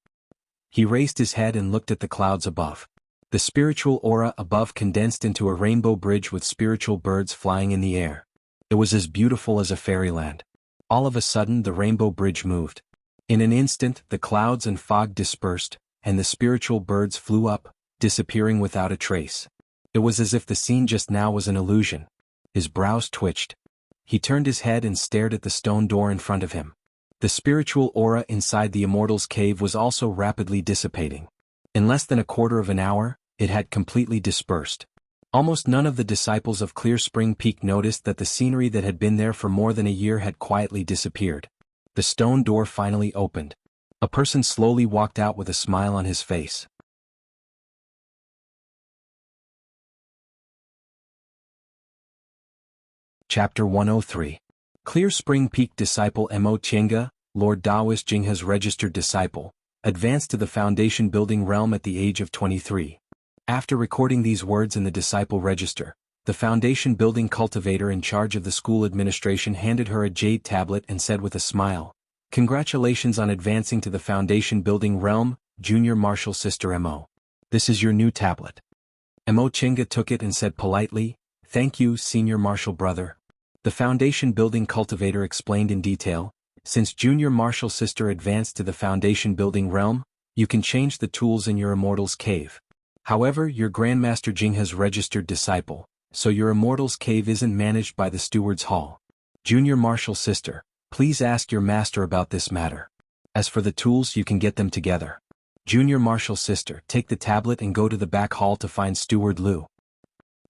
He raised his head and looked at the clouds above. The spiritual aura above condensed into a rainbow bridge with spiritual birds flying in the air. It was as beautiful as a fairyland. All of a sudden the rainbow bridge moved. In an instant the clouds and fog dispersed, and the spiritual birds flew up, disappearing without a trace. It was as if the scene just now was an illusion. His brows twitched. He turned his head and stared at the stone door in front of him. The spiritual aura inside the Immortal's Cave was also rapidly dissipating. In less than a quarter of an hour, it had completely dispersed. Almost none of the disciples of Clear Spring Peak noticed that the scenery that had been there for more than a year had quietly disappeared. The stone door finally opened. A person slowly walked out with a smile on his face. Chapter 103. Clear Spring Peak disciple Mo Chenga, Lord Daoist Jinghe's registered disciple, advanced to the foundation building realm at the age of 23. After recording these words in the disciple register, the foundation building cultivator in charge of the school administration handed her a jade tablet and said with a smile, "Congratulations on advancing to the foundation building realm, Junior Martial Sister Mo. This is your new tablet." Mo Chenga took it and said politely, "Thank you, Senior Martial Brother." The foundation building cultivator explained in detail, "Since Junior Martial Sister advanced to the foundation building realm, you can change the tools in your Immortal's Cave. However, your Grandmaster Jinghe's registered disciple, so your Immortal's Cave isn't managed by the Steward's Hall. Junior Martial Sister, please ask your master about this matter. As for the tools, you can get them together." Junior Marshal Sister, take the tablet and go to the back hall to find Steward Lu.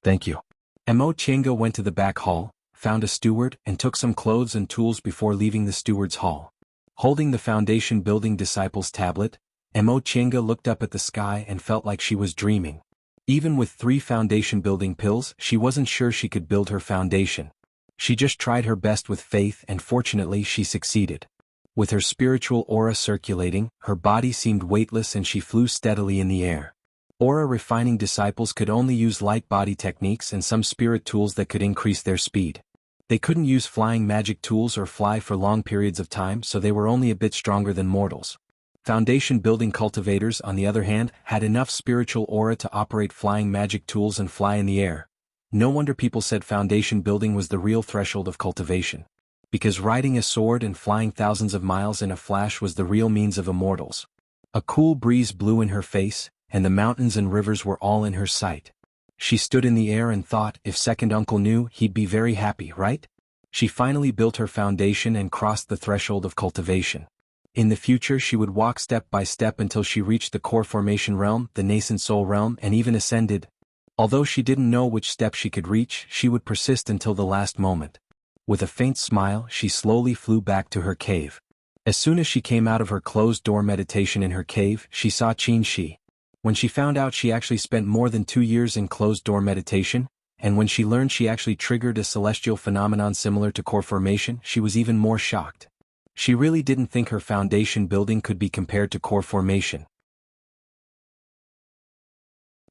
Thank you. Mo Qianga went to the back hall, found a steward, and took some clothes and tools before leaving the steward's hall. Holding the foundation building disciples tablet, Mo Qianga looked up at the sky and felt like she was dreaming. Even with 3 foundation building pills, she wasn't sure she could build her foundation. She just tried her best with faith, and fortunately she succeeded. With her spiritual aura circulating, her body seemed weightless and she flew steadily in the air. Aura refining disciples could only use light body techniques and some spirit tools that could increase their speed. They couldn't use flying magic tools or fly for long periods of time, so they were only a bit stronger than mortals. Foundation building cultivators, on the other hand, had enough spiritual aura to operate flying magic tools and fly in the air. No wonder people said foundation building was the real threshold of cultivation. Because riding a sword and flying thousands of miles in a flash was the real means of immortals. A cool breeze blew in her face, and the mountains and rivers were all in her sight. She stood in the air and thought, if second uncle knew, he'd be very happy, right? She finally built her foundation and crossed the threshold of cultivation. In the future she would walk step by step until she reached the core formation realm, the nascent soul realm, and even ascended. Although she didn't know which step she could reach, she would persist until the last moment. With a faint smile, she slowly flew back to her cave. As soon as she came out of her closed-door meditation in her cave, she saw Qin Shi. When she found out she actually spent more than 2 years in closed-door meditation, and when she learned she actually triggered a celestial phenomenon similar to core formation, she was even more shocked. She really didn't think her foundation building could be compared to core formation.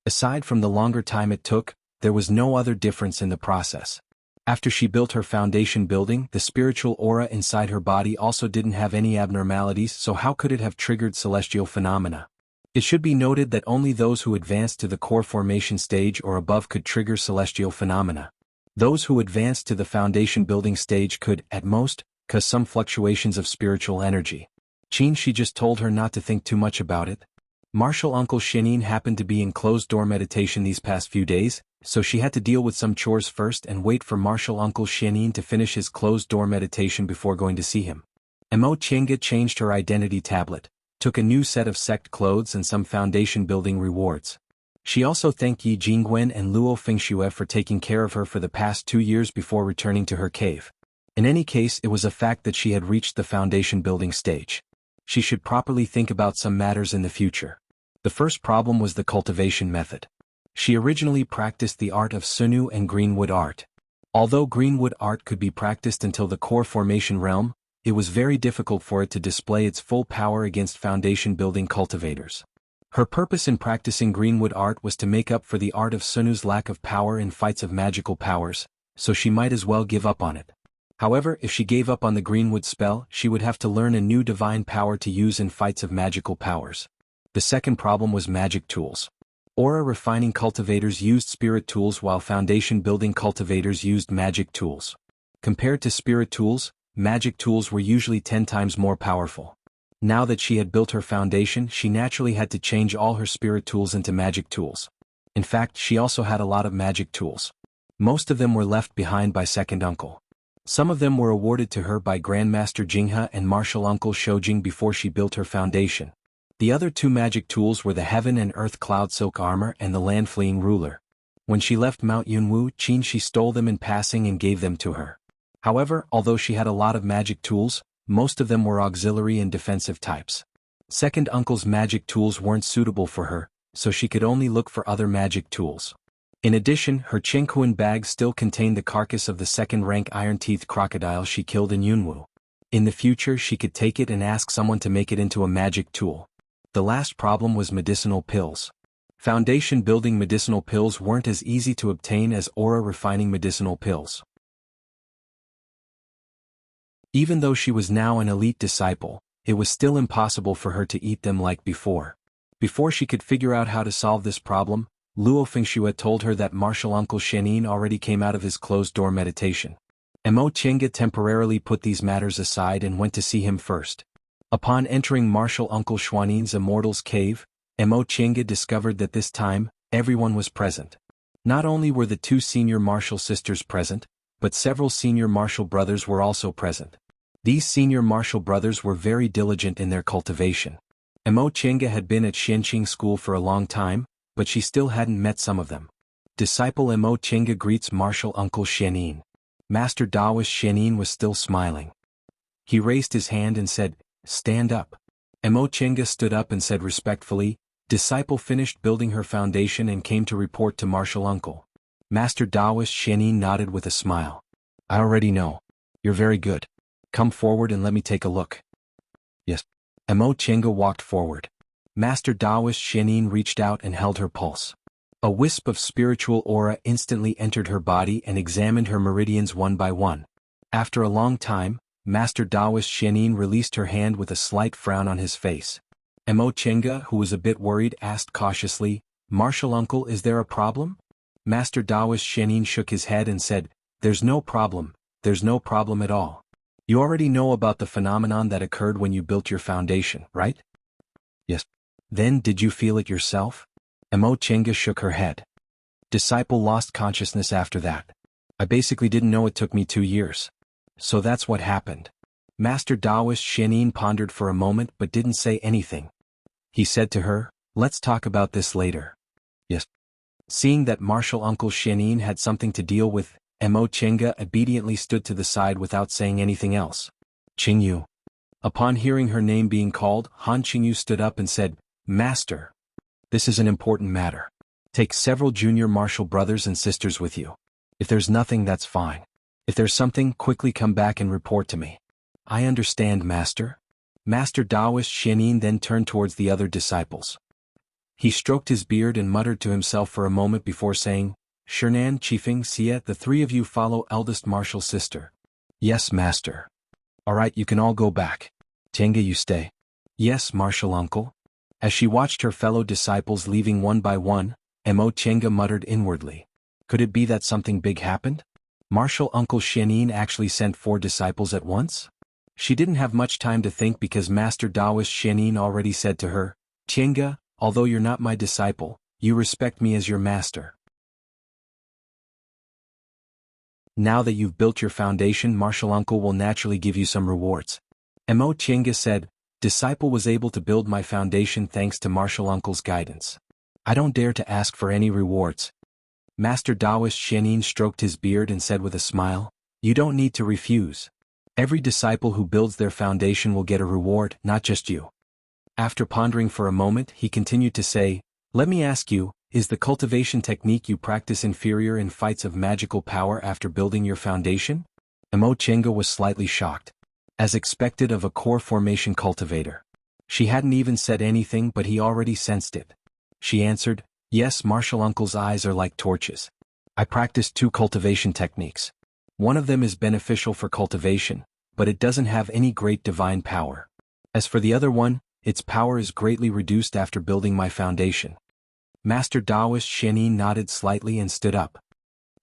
Aside from the longer time it took, there was no other difference in the process. After she built her foundation building, the spiritual aura inside her body also didn't have any abnormalities, so how could it have triggered celestial phenomena? It should be noted that only those who advanced to the core formation stage or above could trigger celestial phenomena. Those who advanced to the foundation building stage could, at most, cause some fluctuations of spiritual energy. Qin Shi just told her not to think too much about it. Martial Uncle Xianin happened to be in closed-door meditation these past few days, so she had to deal with some chores first and wait for Martial Uncle Xianin to finish his closed-door meditation before going to see him. Mo Qianga changed her identity tablet, took a new set of sect clothes and some foundation-building rewards. She also thanked Yi Jingwen and Luo Fengxue for taking care of her for the past 2 years before returning to her cave. In any case, it was a fact that she had reached the foundation-building stage. She should properly think about some matters in the future. The first problem was the cultivation method. She originally practiced the art of Sunu and Greenwood art. Although Greenwood art could be practiced until the core formation realm, it was very difficult for it to display its full power against foundation-building cultivators. Her purpose in practicing Greenwood art was to make up for the art of Sunu's lack of power in fights of magical powers, so she might as well give up on it. However, if she gave up on the Greenwood spell, she would have to learn a new divine power to use in fights of magical powers. The second problem was magic tools. Aura refining cultivators used spirit tools while foundation building cultivators used magic tools. Compared to spirit tools, magic tools were usually 10 times more powerful. Now that she had built her foundation, she naturally had to change all her spirit tools into magic tools. In fact, she also had a lot of magic tools. Most of them were left behind by second uncle. Some of them were awarded to her by Grandmaster Jinghe and Martial Uncle Shoujing before she built her foundation. The other 2 magic tools were the Heaven and Earth Cloud Silk Armor and the Land Fleeing Ruler. When she left Mount Yunwu, Qin Shi stole them in passing and gave them to her. However, although she had a lot of magic tools, most of them were auxiliary and defensive types. Second uncle's magic tools weren't suitable for her, so she could only look for other magic tools. In addition, her Chengquan bag still contained the carcass of the second-rank iron-teethed crocodile she killed in Yunwu. In the future she could take it and ask someone to make it into a magic tool. The last problem was medicinal pills. Foundation-building medicinal pills weren't as easy to obtain as aura-refining medicinal pills. Even though she was now an elite disciple, it was still impossible for her to eat them like before. Before she could figure out how to solve this problem, Luo Fengxue told her that Martial Uncle Xianin already came out of his closed-door meditation. Mo Qianga temporarily put these matters aside and went to see him first. Upon entering Martial Uncle Xuanin's Immortal's Cave, Mo Qianga discovered that this time, everyone was present. Not only were the 2 senior martial sisters present, but several senior martial brothers were also present. These senior martial brothers were very diligent in their cultivation. Mo Chenga had been at Xianqing school for a long time, but she still hadn't met some of them. Disciple Mo Chenga greets martial uncle Xianin. Master Daoist Xianin was still smiling. He raised his hand and said, "Stand up." Mo Chenga stood up and said respectfully, "Disciple finished building her foundation and came to report to martial uncle." Master Daoist Xianin nodded with a smile. "I already know. You're very good. Come forward and let me take a look." "Yes." Mo Chenga walked forward. Master Daoist Xianin reached out and held her pulse. A wisp of spiritual aura instantly entered her body and examined her meridians one by one. After a long time, Master Daoist Xianin released her hand with a slight frown on his face. Mo Chenga, who was a bit worried, asked cautiously, "Martial uncle, is there a problem?" Master Daoist Xianin shook his head and said, there's no problem at all. You already know about the phenomenon that occurred when you built your foundation, right? Yes. Then did you feel it yourself? Mo Chenga shook her head. Disciple lost consciousness after that. I basically didn't know it took me 2 years. So that's what happened. Master Daoist Xianin pondered for a moment but didn't say anything. He said to her, "Let's talk about this later." Yes. Seeing that martial uncle Xianin had something to deal with, Mo Chenga obediently stood to the side without saying anything else. Qingyu. Upon hearing her name being called, Han Qingyu stood up and said, "Master. This is an important matter. Take several junior martial brothers and sisters with you. If there's nothing, that's fine. If there's something, quickly come back and report to me." "I understand, Master." Master Daoist Xianin then turned towards the other disciples. He stroked his beard and muttered to himself for a moment before saying, "Shernan, Qifeng, Xie, the 3 of you follow eldest martial sister." "Yes, Master." "All right, you can all go back. Chenga, you stay." "Yes, martial uncle." As she watched her fellow disciples leaving one by one, Mo Chenga muttered inwardly. Could it be that something big happened? Martial uncle Xianin actually sent 4 disciples at once? She didn't have much time to think because Master Daoist Xianin already said to her, "Chenga, although you're not my disciple, you respect me as your master. Now that you've built your foundation, martial uncle will naturally give you some rewards." Mo Chenga said, "Disciple was able to build my foundation thanks to martial uncle's guidance. I don't dare to ask for any rewards." Master Daoist Xianin stroked his beard and said with a smile, "You don't need to refuse. Every disciple who builds their foundation will get a reward, not just you." After pondering for a moment, he continued to say, "Let me ask you, is the cultivation technique you practice inferior in fights of magical power after building your foundation?" Mo Chenga was slightly shocked. As expected of a core formation cultivator. She hadn't even said anything but he already sensed it. She answered, "Yes, martial uncle's eyes are like torches. I practice 2 cultivation techniques. One of them is beneficial for cultivation, but it doesn't have any great divine power. As for the other one, its power is greatly reduced after building my foundation." Master Daoist Xianin nodded slightly and stood up.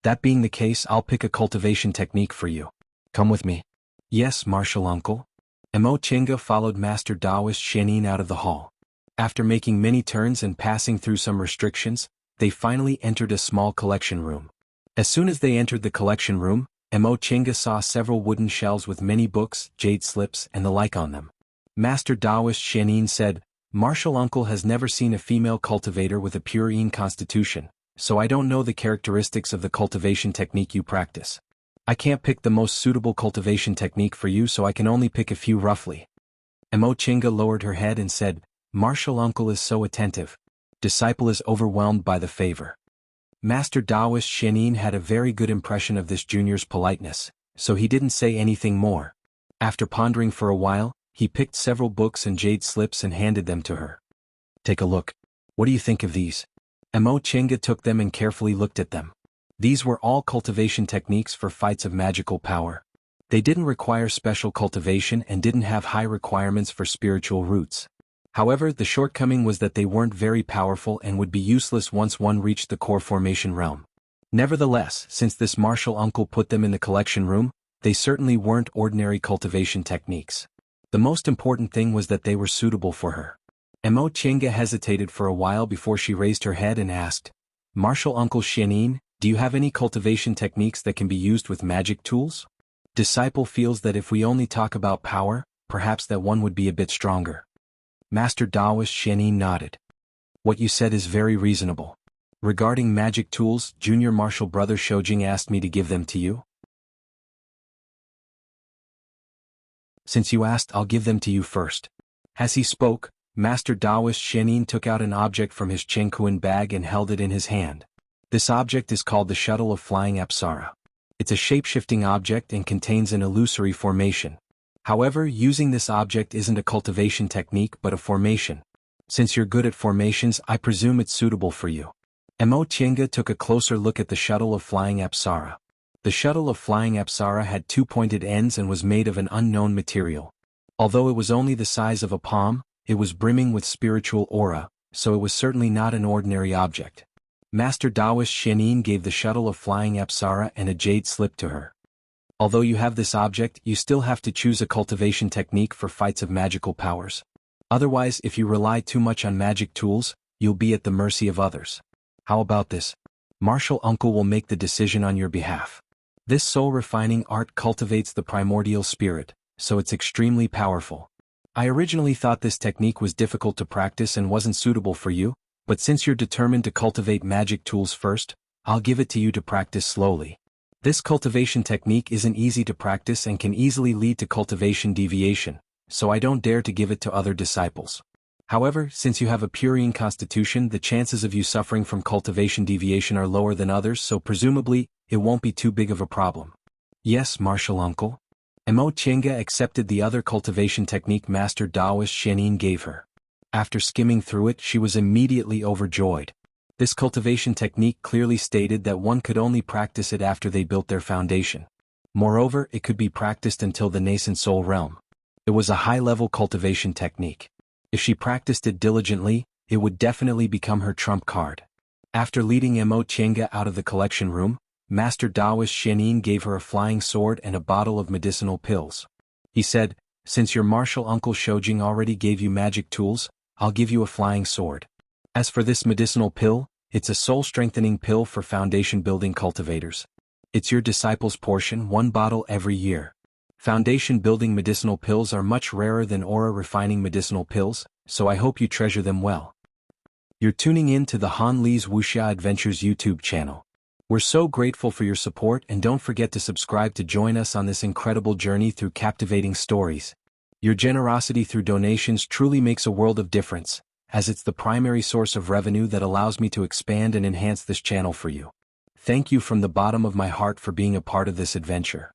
"That being the case, I'll pick a cultivation technique for you. Come with me." "Yes, martial uncle." Mo Chenga followed Master Daoist Xianin out of the hall. After making many turns and passing through some restrictions, they finally entered a small collection room. As soon as they entered the collection room, Mo Chenga saw several wooden shelves with many books, jade slips, and the like on them. Master Daoist Xianin said, "Martial uncle has never seen a female cultivator with a pure yin constitution, so I don't know the characteristics of the cultivation technique you practice. I can't pick the most suitable cultivation technique for you, so I can only pick a few roughly." Mo Chenga lowered her head and said, "Martial uncle is so attentive. Disciple is overwhelmed by the favor." Master Daoist Xianin had a very good impression of this junior's politeness, so he didn't say anything more. After pondering for a while, he picked several books and jade slips and handed them to her. "Take a look. What do you think of these?" Mo Chenga took them and carefully looked at them. These were all cultivation techniques for fights of magical power. They didn't require special cultivation and didn't have high requirements for spiritual roots. However, the shortcoming was that they weren't very powerful and would be useless once one reached the core formation realm. Nevertheless, since this martial uncle put them in the collection room, they certainly weren't ordinary cultivation techniques. The most important thing was that they were suitable for her. Mo Chenga hesitated for a while before she raised her head and asked, "Martial uncle Xianin, do you have any cultivation techniques that can be used with magic tools?" Disciple feels that if we only talk about power, perhaps that one would be a bit stronger. Master Daoist Xianyin nodded. What you said is very reasonable. Regarding magic tools, Junior Martial Brother Shoujing asked me to give them to you. Since you asked, I'll give them to you first. As he spoke, Master Daoist Xianyin took out an object from his Chengkuan bag and held it in his hand. This object is called the Shuttle of Flying Apsara. It's a shape-shifting object and contains an illusory formation. However, using this object isn't a cultivation technique but a formation. Since you're good at formations, I presume it's suitable for you. Mo Tiange took a closer look at the Shuttle of Flying Apsara. The Shuttle of Flying Apsara had two pointed ends and was made of an unknown material. Although it was only the size of a palm, it was brimming with spiritual aura, so it was certainly not an ordinary object. Master Daoist Xianyin gave the Shuttle of Flying Apsara and a jade slip to her. Although you have this object, you still have to choose a cultivation technique for fights of magical powers. Otherwise, if you rely too much on magic tools, you'll be at the mercy of others. How about this? Martial Uncle will make the decision on your behalf. This soul-refining art cultivates the primordial spirit, so it's extremely powerful. I originally thought this technique was difficult to practice and wasn't suitable for you, but since you're determined to cultivate magic tools first, I'll give it to you to practice slowly. This cultivation technique isn't easy to practice and can easily lead to cultivation deviation, so I don't dare to give it to other disciples. However, since you have a Purine constitution, the chances of you suffering from cultivation deviation are lower than others, so presumably, it won't be too big of a problem. Yes, Martial Uncle. Mo Tiange accepted the other cultivation technique Master Daoist Xianyin gave her. After skimming through it, she was immediately overjoyed. This cultivation technique clearly stated that one could only practice it after they built their foundation. Moreover, it could be practiced until the nascent soul realm. It was a high-level cultivation technique. If she practiced it diligently, it would definitely become her trump card. After leading Mo Tiange out of the collection room, Master Daoist Xianyin gave her a flying sword and a bottle of medicinal pills. He said, "Since your martial uncle Shoujing already gave you magic tools, I'll give you a flying sword. As for this medicinal pill, it's a soul-strengthening pill for foundation-building cultivators. It's your disciple's portion, one bottle every year. Foundation-building medicinal pills are much rarer than aura-refining medicinal pills, so I hope you treasure them well." You're tuning in to the Han Li's Wuxia Adventures YouTube channel. We're so grateful for your support, and don't forget to subscribe to join us on this incredible journey through captivating stories. Your generosity through donations truly makes a world of difference, as it's the primary source of revenue that allows me to expand and enhance this channel for you. Thank you from the bottom of my heart for being a part of this adventure.